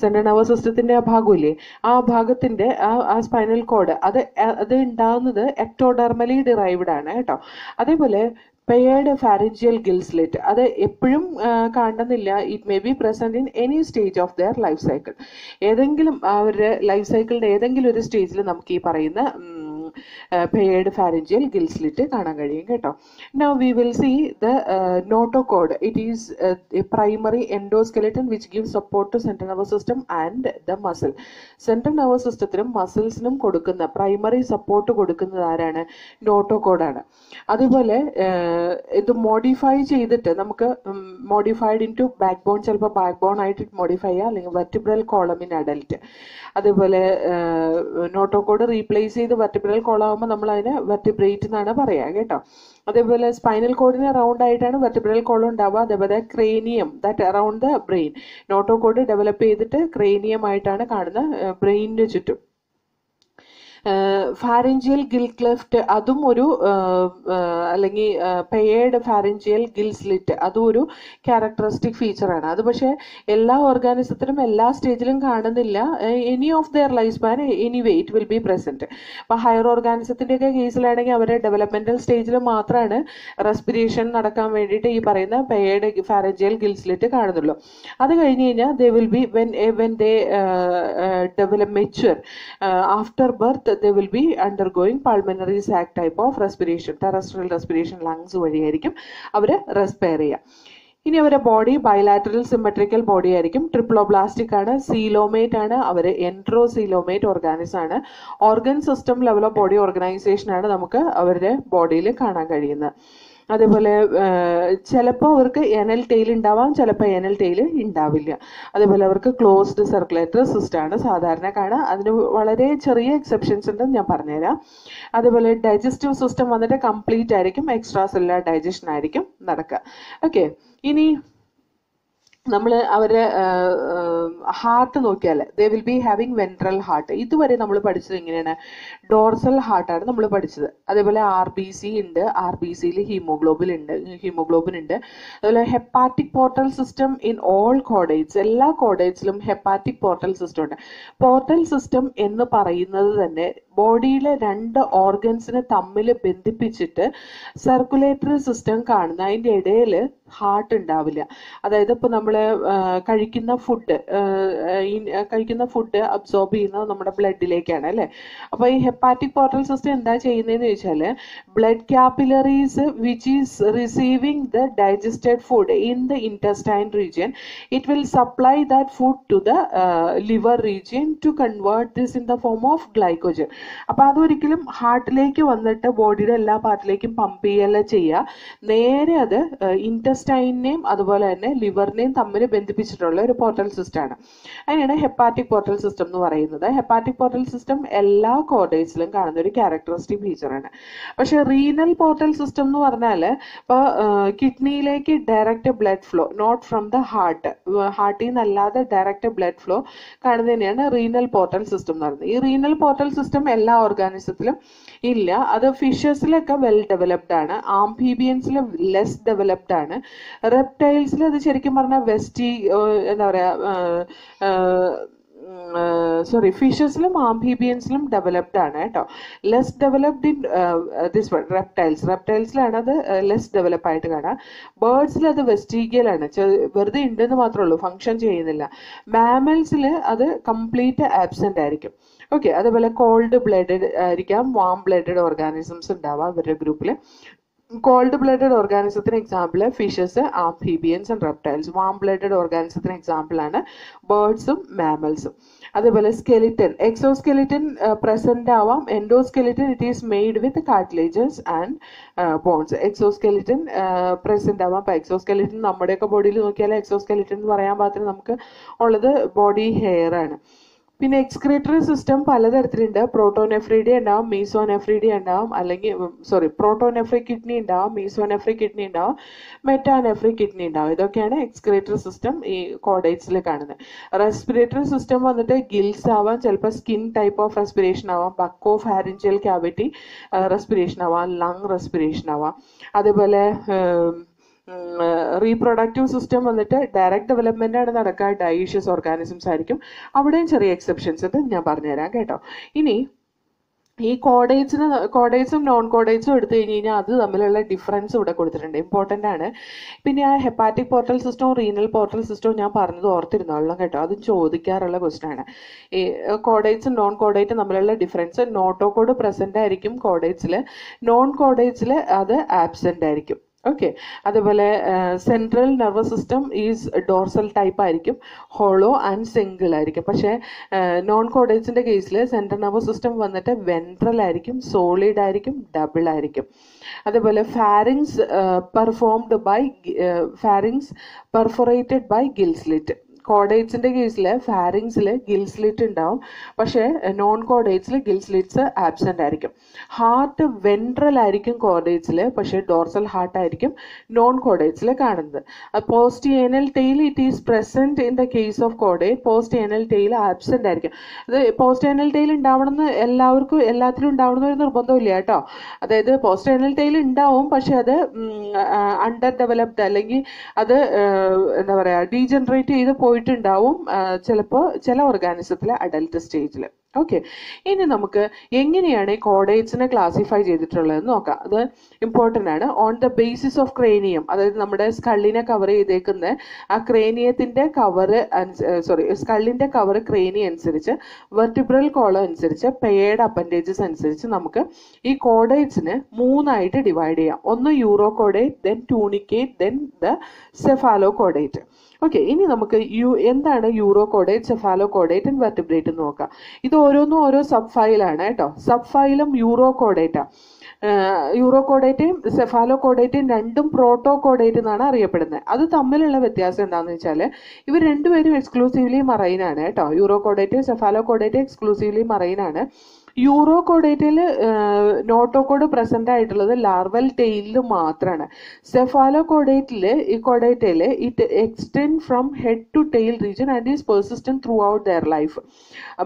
സെൻട്രൽ നെർവസ് സിസ്റ്റത്തിന്റെ ആ ഭാഗമില്ലേ, ആ ഭാഗത്തിന്റെ ആ സ്പൈനൽ കോഡ് അത് ഉണ്ടാകുന്നത് എക്ടോഡെർമലി ഡിറൈവ്ഡ് ആണ് കേട്ടോ. അതേപോലെ പെയർഡ് ഫാരിഞ്ചിയൽ ഗിൽ സ്ലിറ്റ്, അത് എപ്പോഴും കാണുന്നില്ല. It may be present in any stage of their life cycle. ഏതെങ്കിലും അവരുടെ ലൈഫ് സൈക്കിളിന്റെ ഏതെങ്കിലും ഒരു സ്റ്റേജിൽ നമുക്ക് ഈ പറയുന്ന പെയർഡ് ഫാരിഞ്ചിയൽ ഗിൽ സ്ലിറ്റ് കാണാൻ കഴിയും കേട്ടോ. Now we will see the notochord. It is a primary endoskeleton which gives support to central nervous system and the muscle. Central nervous systemത്തിനും മസിൽസിനും കൊടുക്കുന്ന പ്രൈമറി സപ്പോർട്ട് കൊടുക്കുന്നത് ആരാണ്? നോട്ടോകോഡ് ആണ്. അതുപോലെ ഇത് മോഡിഫൈ ചെയ്തിട്ട് നമുക്ക് modified into backbone, ചിലപ്പോൾ backbone ആയിട്ട് മോഡിഫൈ ചെയ്യാം, അല്ലെങ്കിൽ വെർട്ടിബ്രൽ കോളം ഇൻ അഡൽറ്റ്. അതേപോലെ നോട്ടോകോഡ് റീപ്ലേസ് ചെയ്ത് വെർട്ടിബ്രൽ കോളം ആകുമ്പോൾ നമ്മൾ അതിനെ വെർട്ടിബ്രേറ്റ് എന്നാണ് പറയുക കേട്ടോ. അതേപോലെ സ്പൈനൽ കോഡിന് റൗണ്ട് ആയിട്ടാണ് വെർട്ടിബ്രൽ കോളം ഉണ്ടാവുക. അതേപോലെ cranium that around the brain. Notochord develop ചെയ്തിട്ട് ക്രേനിയം ആയിട്ടാണ് കാണുന്നത് ബ്രെയിനിന് ചുറ്റും. ഫാരിഞ്ചിയൽ ഗിൽ ക്ലെഫ്റ്റ് അതും ഒരു അല്ലെങ്കിൽ പെയർഡ് ഫാരിഞ്ചിയൽ ഗിൽ സ്ലിറ്റ് അതും ഒരു ക്യാരക്ടറിസ്റ്റിക് ഫീച്ചറാണ്. അത് പക്ഷേ എല്ലാ ഓർഗാനിസത്തിലും എല്ലാ സ്റ്റേജിലും കാണുന്നില്ല. Any of their life span anyway it will B present. അപ്പോൾ ഹയർ ഓർഗാനിസത്തിൻ്റെയൊക്കെ കേസിലാണെങ്കിൽ അവരുടെ ഡെവലപ്മെന്റൽ സ്റ്റേജിൽ മാത്രമാണ് റെസ്പിറേഷൻ നടക്കാൻ വേണ്ടിയിട്ട് ഈ പറയുന്ന പെയർഡ് ഫാരിഞ്ചിയൽ ഗിൽ സ്ലിറ്റ് കാണുന്നുള്ളൂ. അത് കഴിഞ്ഞ് കഴിഞ്ഞാൽ they will be when they develop mature after birth they will be undergoing pulmonary sac type of respiration, terrestrial respiration, lungs വഴിയായിരിക്കും അവർ റെസ്പയർ ചെയ്യുക. ഇനി അവരുടെ ബോഡി ബൈലാറ്ററൽ സിമെട്രിക്കൽ ബോഡി ആയിരിക്കും. ട്രിപ്ലോബ്ലാസ്റ്റിക് ആണ്, സീലോമേറ്റ് ആണ്, അവർ എൻട്രോസീലോമേറ്റ് ഓർഗാനിസം ആണ്. Organ system level of body organization ആണ് നമുക്ക് അവരുടെ ബോഡിയിൽ കാണാൻ കഴിയുന്നത്. അതേപോലെ ചിലപ്പോൾ അവർക്ക് എനൽ ടെയിൽ ഉണ്ടാവാം, ചിലപ്പോൾ എനൽ ടെയിൽ ഉണ്ടാവില്ല. അതേപോലെ അവർക്ക് ക്ലോസ്ഡ് സർക്കുലേറ്ററി സിസ്റ്റം ആണ് സാധാരണ കാണുക. അതിന് വളരെ ചെറിയ എക്സെപ്ഷൻസ് ഉണ്ടെന്ന് ഞാൻ പറഞ്ഞുതരാം. അതേപോലെ ഡൈജസ്റ്റീവ് സിസ്റ്റം വന്നിട്ട് കംപ്ലീറ്റ് ആയിരിക്കും, എക്സ്ട്രാ സെല്ലുലാർ ഡൈജഷൻ ആയിരിക്കും നടക്കുക. ഓക്കെ, ഇനി നമ്മൾ അവരുടെ ഹാർട്ട് നോക്കിയാൽ they will be having ventral heart. ഇതുവരെ നമ്മൾ പഠിച്ചത് എങ്ങനെയാണ്? ഡോർസൽ ഹാർട്ടാണ് നമ്മൾ പഠിച്ചത്. അതേപോലെ RBC ഉണ്ട്, RBCയിൽ ഹീമോഗ്ലോബിൻ ഉണ്ട്. അതുപോലെ hepatic portal system in all chordates, എല്ലാ കോഡേറ്റ്സിലും ഹെപ്പാറ്റിക് പോർട്ടൽ സിസ്റ്റം ഉണ്ട്. പോർട്ടൽ സിസ്റ്റം എന്ന് പറയുന്നത് തന്നെ ബോഡിയിലെ രണ്ട് ഓർഗൻസിനെ തമ്മിൽ ബന്ധിപ്പിച്ചിട്ട് സർക്കുലേറ്ററി സിസ്റ്റം കാണുന്ന, അതിൻ്റെ ഇടയിൽ ഹാർട്ട് ഉണ്ടാവില്ല. അതായത് ഇപ്പോൾ നമ്മൾ കഴിക്കുന്ന ഫുഡ് അബ്സോർബ് ചെയ്യുന്നത് നമ്മുടെ ബ്ലഡിലേക്കാണ് അല്ലേ. അപ്പോൾ ഈ ഹെപ്പാറ്റിക് പോർട്ടൽ സിസ്റ്റം എന്താ ചെയ്യുന്നതെന്ന് ചോദിച്ചാൽ blood capillaries which is receiving the digested food in the intestine region, it will supply that food to the liver region to convert this in the form of glycogen. അപ്പോൾ അതൊരിക്കലും ഹാർട്ടിലേക്ക് വന്നിട്ട് ബോഡിയുടെ എല്ലാ പാർട്ടിലേക്കും pump ചെയ്യല്ല ചെയ്യുക, നേരെ അത് ഇൻറ്റസ്റ്റൈനെയും അതുപോലെ തന്നെ ലിവറിനെയും തമ്മിൽ ബന്ധിപ്പിച്ചിട്ടുള്ള ഒരു പോർട്ടൽ സിസ്റ്റമാണ്. അതിനാണ് ഹെപ്പാറ്റിക് പോർട്ടൽ സിസ്റ്റം എന്ന് പറയുന്നത്. ഹെപ്പാറ്റിക് പോർട്ടൽ സിസ്റ്റം എല്ലാ കോർഡേറ്റ്സിലും കാണുന്ന ഒരു ക്യാരക്ടറിസ്റ്റിക് ഫീച്ചറാണ്. പക്ഷെ റീനൽ പോർട്ടൽ സിസ്റ്റം എന്ന് പറഞ്ഞാൽ ഇപ്പോൾ കിഡ്നിയിലേക്ക് direct blood flow, not from the ഹാർട്ടിൽ നിന്നല്ലാതെ ഡയറക്റ്റ് ബ്ലഡ് ഫ്ലോ കാണുന്നതിനെയാണ് റീനൽ പോർട്ടൽ സിസ്റ്റം എന്ന് പറയുന്നത്. ഈ റീനൽ പോർട്ടൽ സിസ്റ്റം എല്ലാ ഓർഗാനിസത്തിലും ഇല്ല. അത് ഫിഷസിലൊക്കെ വെൽ ഡെവലപ്ഡ് ആണ്, ആംഫീബിയൻസിൽ ലെസ് ഡെവലപ്ഡ് ആണ്, റെപ്റ്റൈൽസിൽ അത് ശരിക്കും പറഞ്ഞാൽ എന്താ പറയുക, ഫിഷസിലും ആംഫീബിയൻസിലും ഡെവലപ്ഡ് ആണ് കേട്ടോ. ലെസ് ഡെവലപ്ഡ് ഇൻ റെപ്റ്റൈൽസിലാണ് അത് ലെസ് ഡെവലപ്പ് ആയിട്ട് കാണാം. ബേർഡ്സിൽ അത് വെസ്റ്റീഗിയലാണ്, വെറുതെ ഉണ്ടെന്ന് മാത്രമേ ഉള്ളൂ, ഫങ്ഷൻ ചെയ്യുന്നില്ല. മാമൽസിൽ അത് കംപ്ലീറ്റ് ആബ്സെന്റ് ആയിരിക്കും. ഓക്കെ, അതുപോലെ കോൾഡ് ബ്ലഡഡ് ആയിരിക്കാം, വാം ബ്ലഡഡ് ഓർഗാനിസംസ് ഉണ്ടാവാം ഇവരുടെ ഗ്രൂപ്പിൽ. കോൾഡ് ബ്ലഡഡ് ഓർഗാനിസത്തിന് example fishes, amphibians and reptiles. Warm blooded ഓർഗാനിസത്തിന് എക്സാമ്പിൾ ആണ് ബേർഡ്സും മാമൽസും. അതുപോലെ സ്കെലിറ്റൻ, എക്സോസ്കെലിറ്റൻ പ്രസന്റ് ആവാം, endoskeleton it is made with cartilages and bones. Exoskeleton present ആവാം. അപ്പോൾ എക്സോസ്കെലിറ്റൻ നമ്മുടെയൊക്കെ ബോഡിയിൽ നോക്കിയാൽ എക്സോസ്കെലിറ്റൻ എന്ന് പറയാൻ പാകത്തിന് നമുക്ക് ഉള്ളത് ബോഡി ഹെയർ ആണ്. പിന്നെ എക്സ്ക്രീറ്ററി സിസ്റ്റം പലതരത്തിലുണ്ട്. പ്രോട്ടോനെഫ്രീഡി ഉണ്ടാവും, മീസോനെഫ്രീഡി ഉണ്ടാവും, അല്ലെങ്കിൽ പ്രോട്ടോനെഫ്രിക് കിഡ്നി ഉണ്ടാവും, മീസോനെഫ്രിക് കിഡ്നി ഉണ്ടാവും, മെറ്റാനെഫ്രിക് കിഡ്നി ഉണ്ടാവും. ഇതൊക്കെയാണ് എക്സ്ക്രീറ്ററി സിസ്റ്റം ഈ കോഡേറ്റ്സിൽ കാണുന്നത്. റെസ്പിറേറ്ററി സിസ്റ്റം വന്നിട്ട് ഗിൽസ് ആവാം, ചിലപ്പോൾ സ്കിൻ ടൈപ്പ് ഓഫ് റെസ്പിറേഷൻ ആവാം, ബക്കോ ഫാരിഞ്ചൽ ക്യാവിറ്റി റെസ്പിറേഷൻ ആവാം, ലങ് റെസ്പിറേഷൻ ആവാം. അതുപോലെ റീപ്രൊഡക്റ്റീവ് സിസ്റ്റം വന്നിട്ട് ഡയറക്റ്റ് ഡെവലപ്മെന്റ് ആണ് നടക്കുക, ഡയേഷ്യസ് ഓർഗാനിസംസ് ആയിരിക്കും. അവിടെയും ചെറിയ എക്സെപ്ഷൻസ് ഉണ്ട്, ഞാൻ പറഞ്ഞുതരാം കേട്ടോ. ഇനി ഈ കോഡേറ്റ്സും നോൺ കോഡേറ്റ്സും എടുത്തു കഴിഞ്ഞ് കഴിഞ്ഞാൽ അത് തമ്മിലുള്ള ഡിഫറൻസ് ഇവിടെ കൊടുത്തിട്ടുണ്ട്, ഇമ്പോർട്ടൻ്റ് ആണ്. പിന്നെ ആ ഹെപ്പാറ്റിക് പോർട്ടൽ സിസ്റ്റവും റീനൽ പോർട്ടൽ സിസ്റ്റവും ഞാൻ പറഞ്ഞത് ഓർത്തിരുന്നോളാം കേട്ടോ, അതും ചോദിക്കാറുള്ള ക്വസ്റ്റൻ ആണ്. ഈ കോഡേറ്റ്സും നോൺ കോഡേറ്റും തമ്മിലുള്ള ഡിഫറൻസ്, നോട്ടോകോഡ് പ്രസന്റ് ആയിരിക്കും കോഡേറ്റ്സിൽ, നോൺ കോഡേറ്റ്സിൽ അത് ആബ്സെന്റ് ആയിരിക്കും. ഓക്കെ, അതുപോലെ central nervous system is dorsal type ആയിരിക്കും, ഹോളോ ആൻഡ് സിംഗിൾ ആയിരിക്കും. പക്ഷേ നോൺ കോഡേറ്റ്സിൻ്റെ കേസിൽ സെൻട്രൽ നെർവസ് സിസ്റ്റം വന്നിട്ട് വെൻട്രൽ ആയിരിക്കും, സോളിഡ് ആയിരിക്കും, ഡബിൾ ആയിരിക്കും. അതുപോലെ pharynx perforated by gill slit. കോഡേറ്റ്സിൻ്റെ കേസിൽ ഫാരിങ്സിൽ ഗിൽ സ്ലിറ്റ് ഉണ്ടാവും, പക്ഷേ നോൺ കോഡേറ്റ്സിൽ ഗിൽ സ്ലിറ്റ്സ് ആബ്സെൻ്റ് ആയിരിക്കും. ഹാർട്ട് വെൻട്രൽ ആയിരിക്കും കോഡേറ്റ്സിൽ, പക്ഷേ ഡോർസൽ ഹാർട്ട് ആയിരിക്കും നോൺ കോഡേറ്റ്സിൽ കാണുന്നത്. Post anal tail it is present in the case of caudate, post anal tail absent ആയിരിക്കും. അത് പോസ്റ്റ് ഏനൽ ടെയിൽ ഉണ്ടാവണമെന്ന് എല്ലാത്തിലും ഉണ്ടാവണമെന്ന് ഒരു നിർബന്ധമില്ല കേട്ടോ. അതായത് പോസ്റ്റ് ഏനൽ ടെയിൽ ഉണ്ടാവും, പക്ഷെ അത് അണ്ടർ ഡെവലപ്ഡ് അല്ലെങ്കിൽ അത് എന്താ പറയുക ഡീജനറേറ്റ് ചെയ്ത് പോയിട്ടുണ്ടാവും ചിലപ്പോൾ ചില ഓർഗാനിസത്തിൽ അഡൽട്ട് സ്റ്റേജിൽ. ഓക്കെ, ഇനി നമുക്ക് എങ്ങനെയാണ് ഈ കോഡേറ്റ്സിനെ ക്ലാസിഫൈ ചെയ്തിട്ടുള്ളതെന്ന് നോക്കാം. അത് ഇമ്പോർട്ടൻ്റ് ആണ്. On the basis of cranium, അതായത് നമ്മുടെ സ്കള്ളിനെ കവർ ചെയ്തേക്കുന്ന ആ ക്രേനിയത്തിൻ്റെ സ്കള്ളിൻ്റെ കവർ ക്രേനിയം അനുസരിച്ച്, വെർട്ടിബ്രൽ കോളം അനുസരിച്ച്, പെയേർഡ് അപ്പൻഡേജസ് അനുസരിച്ച് നമുക്ക് ഈ കോഡേറ്റ്സിന് മൂന്നായിട്ട് ഡിവൈഡ് ചെയ്യാം. ഒന്ന് urochordate, then tunicate, then the cephalochordate. Okay, ഇനി നമുക്ക് എന്താണ് urochordate, cephalochordate and vertebrate എന്ന് നോക്കാം. ഇത് ഓരോന്നും ഓരോ സബ് ഫൈലാണ് കേട്ടോ. സബ് ഫൈലം യൂറോ കോഡേറ്റാണ്. യൂറോ കോഡേറ്റയും സെഫാലോ കോഡേറ്റയും രണ്ടും പ്രോട്ടോ കോഡേറ്റ് എന്നാണ് അറിയപ്പെടുന്നത്. അത് തമ്മിലുള്ള വ്യത്യാസം എന്താണെന്ന് വെച്ചാൽ ഇവർ രണ്ടുപേരും എക്സ്ക്ലൂസീവ്ലി മറൈനാണ് കേട്ടോ. Urochordate, cephalochordate exclusively മറൈനാണ്. യൂറോ കോഡേറ്റിൽ നോട്ടോകോഡ് പ്രസന്റ് ആയിട്ടുള്ളത് ലാർവൽ ടെയിലിൽ മാത്രമാണ്. സെഫാലോ കോഡേറ്റിൽ it extend from head to tail region and is persistent throughout their life.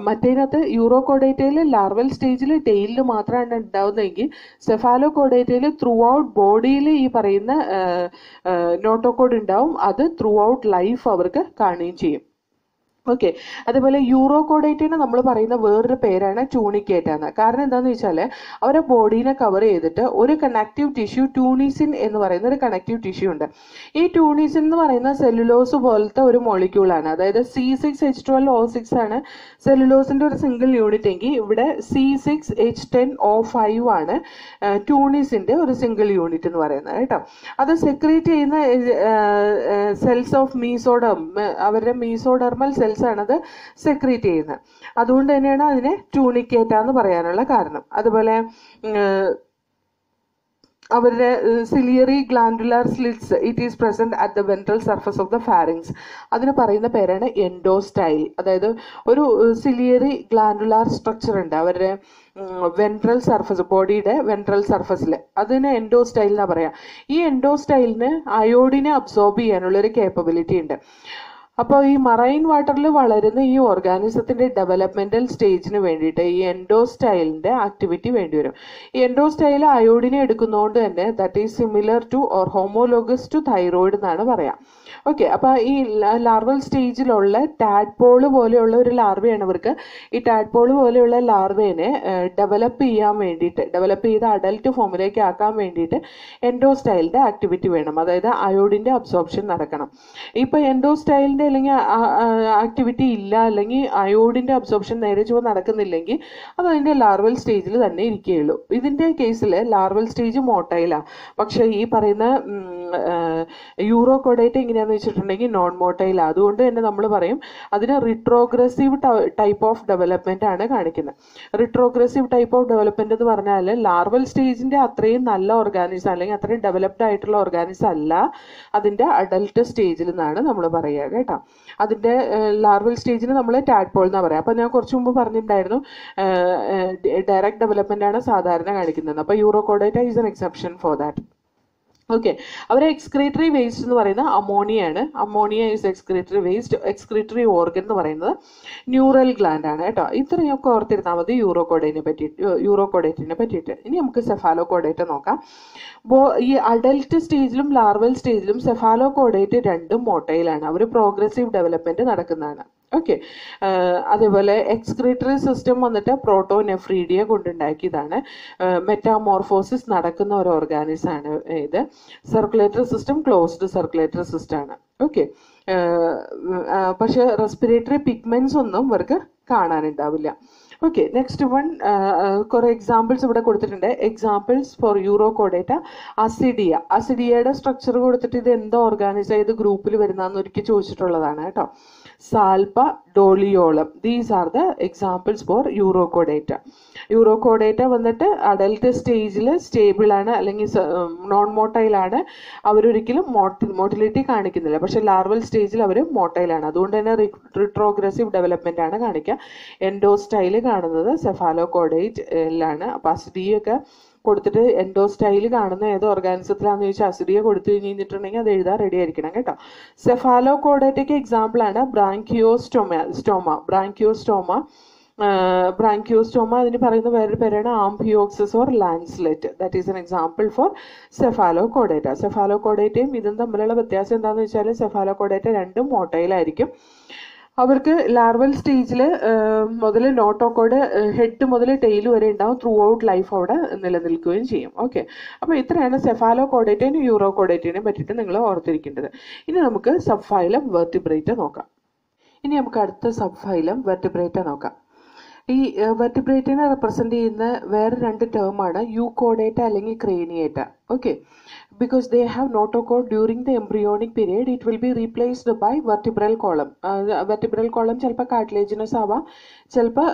മറ്റേതിനകത്ത് യൂറോ കോഡേറ്റയിൽ ലാർവൽ സ്റ്റേജിൽ ടെയിലിൽ മാത്രമാണ് ഉണ്ടാവുന്നതെങ്കിൽ സെഫാലോ കോഡേറ്റയിൽ ത്രൂ ഔട്ട് ബോഡിയിൽ ഈ പറയുന്ന നോട്ടോകോഡ് ഉണ്ടാവും. അത് ത്രൂ ഔട്ട് ലൈഫ് അവർക്ക് കാണുകയും ചെയ്യും. ഓക്കെ, അതുപോലെ യൂറോ കോഡേറ്റിന് നമ്മൾ പറയുന്ന വേറൊരു പേരാണ് ട്യൂണിക്കേറ്റ് എന്ന്. കാരണം എന്താണെന്ന് വെച്ചാൽ അവരെ ബോഡീനെ കവർ ചെയ്തിട്ട് ഒരു കണക്റ്റീവ് ടിഷ്യൂ, ട്യൂണിസിൻ എന്ന് പറയുന്ന ഒരു കണക്റ്റീവ് ടിഷ്യൂ ഉണ്ട്. ഈ ട്യൂണിസിൻ എന്ന് പറയുന്ന സെല്ലുലോസ് പോലത്തെ ഒരു മോളിക്യൂളാണ്. അതായത് C6H12O6 ആണ് സെല്ലുലോസിന്റെ ഒരു സിംഗിൾ യൂണിറ്റ് എങ്കിൽ ഇവിടെ C6H10O5 ആണ് ട്യൂണിസിന്റെ ഒരു സിംഗിൾ യൂണിറ്റ് എന്ന് പറയുന്നത് കേട്ടോ. അത് സെക്രീറ്റ് ചെയ്യുന്ന സെൽസ് ഓഫ് മീസോഡർം, അവരുടെ മീസോഡർമൽ സെൽസ് വെൻട്രൽസ് ആണ് അത് സെക്രീറ്റ് ചെയ്യുന്നത്. അതുകൊണ്ട് തന്നെയാണ് അതിനെ ട്യൂണിക്കേറ്റ എന്ന് പറയാനുള്ള കാരണം. അതുപോലെ അവരുടെ ciliary glandular slits it is present at the ventral surface of the pharynx. അതിന് പറയുന്ന പേരാണ് എൻഡോസ്റ്റൈൽ. അതായത് ഒരു സിലിയറി ഗ്ലാൻഡുലാർ സ്ട്രക്ചർ ഉണ്ട് അവരുടെ വെൻട്രൽ സർഫസ്, ബോഡിയുടെ വെൻട്രൽ സർഫസിൽ, അതിന് എൻഡോസ്റ്റൈൽ എന്നാ പറയാ. ഈ എൻഡോസ്റ്റൈലിന് അയോഡിനെ അബ്സോർബ് ചെയ്യാനുള്ളൊരു കേപ്പബിലിറ്റി ഉണ്ട്. അപ്പോൾ ഈ മറൈൻ വാട്ടറിൽ വളരുന്ന ഈ ഓർഗാനിസത്തിന്റെ ഡെവലപ്മെന്റൽ സ്റ്റേജിന് വേണ്ടിയിട്ട് ഈ എൻഡോസ്റ്റൈലിന്റെ ആക്ടിവിറ്റി വേണ്ടിവരും. ഈ എൻഡോസ്റ്റൈൽ അയോഡിനെ എടുക്കുന്നതുകൊണ്ട് തന്നെ that is similar to or homologous to thyroid എന്നാണ് പറയാം. ഓക്കെ, അപ്പോൾ ഈ ലാർവൽ സ്റ്റേജിലുള്ള ടാഡ്പോള് പോലെയുള്ള ഒരു ലാർവയാണ് ഇവർക്ക്. ഈ ടാഡ്പോള് പോലെയുള്ള ലാർവേനെ ഡെവലപ്പ് ചെയ്യാൻ വേണ്ടിയിട്ട്, ഡെവലപ്പ് ചെയ്ത് അഡൽട്ട് ഫോമിലേക്ക് ആക്കാൻ വേണ്ടിയിട്ട് എൻഡോസ്റ്റൈലിന്റെ ആക്ടിവിറ്റി വേണം. അതായത് അയോഡിന്റെ അബ്സോർപ്ഷൻ നടക്കണം. ഇപ്പോൾ എൻഡോസ്റ്റൈലിന്റെ അല്ലെങ്കിൽ ആക്ടിവിറ്റി ഇല്ല, അല്ലെങ്കിൽ അയോഡിന്റെ അബ്സോർപ്ഷൻ നേരെ ചുവ നടക്കുന്നില്ലെങ്കിൽ അത് അതിന്റെ ലാർവൽ സ്റ്റേജിൽ തന്നെ ഇരിക്കുകയുള്ളൂ. ഇതിന്റെ കേസിൽ ലാർവൽ സ്റ്റേജ് മോട്ടൈലാണ്. പക്ഷെ ഈ പറയുന്ന യൂറോകോഡേറ്റ എങ്ങനെയാണെന്ന് വെച്ചിട്ടുണ്ടെങ്കിൽ നോൺ മോട്ടൈൽ. അതുകൊണ്ട് തന്നെ നമ്മൾ പറയും അതിന് റിട്രോഗ്രസീവ് ടൈപ്പ് ഓഫ് ഡെവലപ്മെന്റ് ആണ് കാണിക്കുന്നത്. റിട്രോഗ്രസീവ് ടൈപ്പ് ഓഫ് ഡെവലപ്മെന്റ് എന്ന് പറഞ്ഞാൽ ലാർവൽ സ്റ്റേജിന്റെ അത്രയും നല്ല ഓർഗാനിസം അല്ലെങ്കിൽ അത്രയും ഡെവലപ്ഡ് ആയിട്ടുള്ള ഓർഗാനിസം അല്ല അതിന്റെ അഡൽട്ട് സ്റ്റേജിൽ നിന്നാണ് നമ്മൾ പറയുക കേട്ടോ. അതിന്റെ ലാർവൽ സ്റ്റേജിന് നമ്മൾ ടാഡ്പോൾ എന്നാ പറയാം. അപ്പൊ ഞാൻ കുറച്ച് മുമ്പ് പറഞ്ഞിട്ടുണ്ടായിരുന്നു ഡയറക്റ്റ് ഡെവലപ്മെന്റ് ആണ് സാധാരണ കാണിക്കുന്നത്. അപ്പൊ Urochordata is an exception for that. Okay, അവരെ എക്സ്ക്രീറ്ററി വേസ്റ്റ് എന്ന് പറയുന്നത് അമോണിയാണ്. Ammonia is excretory waste. Excretory organ എന്ന് പറയുന്നത് ന്യൂറൽ ഗ്ലാൻഡ് ആണ് കേട്ടോ. ഇത്രയൊക്കെ ഓർത്തിരുന്നാൽ മതി യൂറോകോഡേറ്റിനെ പറ്റിയിട്ട്. ഇനി നമുക്ക് സെഫാലോകോഡേറ്റ നോക്കാം. ഈ അഡൽട്ട് സ്റ്റേജിലും ലാർവൽ സ്റ്റേജിലും സെഫാലോകോഡേറ്റ് രണ്ടും മോട്ടൈലാണ്. അവർ പ്രോഗ്രസീവ് ഡെവലപ്മെന്റ് നടക്കുന്നതാണ്. ഓക്കെ, അതേപോലെ എക്സ്ക്രീറ്ററി സിസ്റ്റം വന്നിട്ട് പ്രോട്ടോനെഫ്രീഡിയെ കൊണ്ടുണ്ടാക്കിയതാണ്. മെറ്റാമോർഫോസിസ് നടക്കുന്ന ഒരു ഓർഗാനിസം ആണ് ഇത്. Circulatory system closed circulatory system ആണ്. ഓക്കെ, പക്ഷെ റെസ്പിറേറ്ററി പിഗ്മെന്റ്സ് ഒന്നും ഇവർക്ക് കാണാനുണ്ടാവില്ല. ഓക്കെ, നെക്സ്റ്റ് വൺ കുറെ എക്സാമ്പിൾസ് ഇവിടെ കൊടുത്തിട്ടുണ്ട്. Examples for Urochordata Ascidia. അസിഡിയയുടെ സ്ട്രക്ചർ കൊടുത്തിട്ട് ഇത് എന്താ ഓർഗാനിസം, ഏത് ഗ്രൂപ്പിൽ വരുന്നതെന്ന് ഒരിക്കൽ ചോദിച്ചിട്ടുള്ളതാണ് കേട്ടോ. Salpa, Doliolum, these are the examples for Urochordata. Urochordata വന്നിട്ട് അഡൽട്ട് സ്റ്റേജിൽ സ്റ്റേബിൾ ആണ് അല്ലെങ്കിൽ നോൺ മോട്ടൈലാണ്. അവരൊരിക്കലും മോട്ടിലിറ്റി കാണിക്കുന്നില്ല. പക്ഷെ ലാർവൽ സ്റ്റേജിൽ അവർ മോട്ടൈലാണ്. അതുകൊണ്ട് തന്നെ റിട്രോഗ്രസീവ് ഡെവലപ്മെന്റ് ആണ് കാണിക്കുക. എൻഡോസ്റ്റൈല് കാണുന്നത് സെഫാലോകോഡേറ്റിലാണ്. അപ്പോൾ അസിഡിയൊക്കെ കൊടുത്തിട്ട് എൻഡോസ്റ്റൈല് കാണുന്ന ഏത് ഓർഗാനിസത്തിലാണെന്ന് ചോദിച്ചാൽ അസിഡിയ കൊടുത്തു കഴിഞ്ഞിട്ടുണ്ടെങ്കിൽ അത് എഴുതാൻ റെഡി ആയിരിക്കണം കേട്ടോ. സെഫാലോകോഡേറ്റയ്ക്ക് എക്സാമ്പിൾ ആണ് ബ്രാങ്കിയോസ്റ്റോമ. അതിന് പറയുന്ന വേറൊരു പേരാണ് amphioxus or lancelet. That is an example for cephalochordata. സെഫാലോകോഡേറ്റയും ഇതും തമ്മിലുള്ള വ്യത്യാസം എന്താണെന്ന് വെച്ചാൽ സെഫാലോകോഡേറ്റ രണ്ടും മോട്ടൈലായിരിക്കും. അവർക്ക് ലാർവൽ സ്റ്റേജിൽ മുതൽ നോട്ടോക്കോഡ് ഹെഡ് മുതൽ ടെയിൽ വരെ ഉണ്ടാവും. ത്രൂ ഔട്ട് ലൈഫ് അവിടെ നിലനിൽക്കുകയും ചെയ്യും. ഓക്കെ, അപ്പോൾ ഇത്രയാണ് സെഫാലോകോഡേറ്റയും യൂറോകോഡേറ്റിനെയും പറ്റിയിട്ട് നിങ്ങൾ ഓർത്തിരിക്കേണ്ടത്. ഇനി നമുക്ക് സബ് ഫൈലം വെർട്ടിബ്രേറ്റ നോക്കാം. ഇനി നമുക്ക് അടുത്ത സബ് ഫൈലം വെർട്ടിബ്രേറ്റ നോക്കാം. ഈ വെർട്ടിബ്രേറ്റിനെ റെപ്രസെന്റ് ചെയ്യുന്ന വേറെ രണ്ട് ടേമാണ് യൂകോഡേറ്റ അല്ലെങ്കിൽ ക്രേനിയേറ്റ. Okay, because they have notochord during the embryonic period, it will be replaced by vertebral column. Vertebral column ചിലപ്പോൾ cartilaginous ആവാം, ചിലപ്പോൾ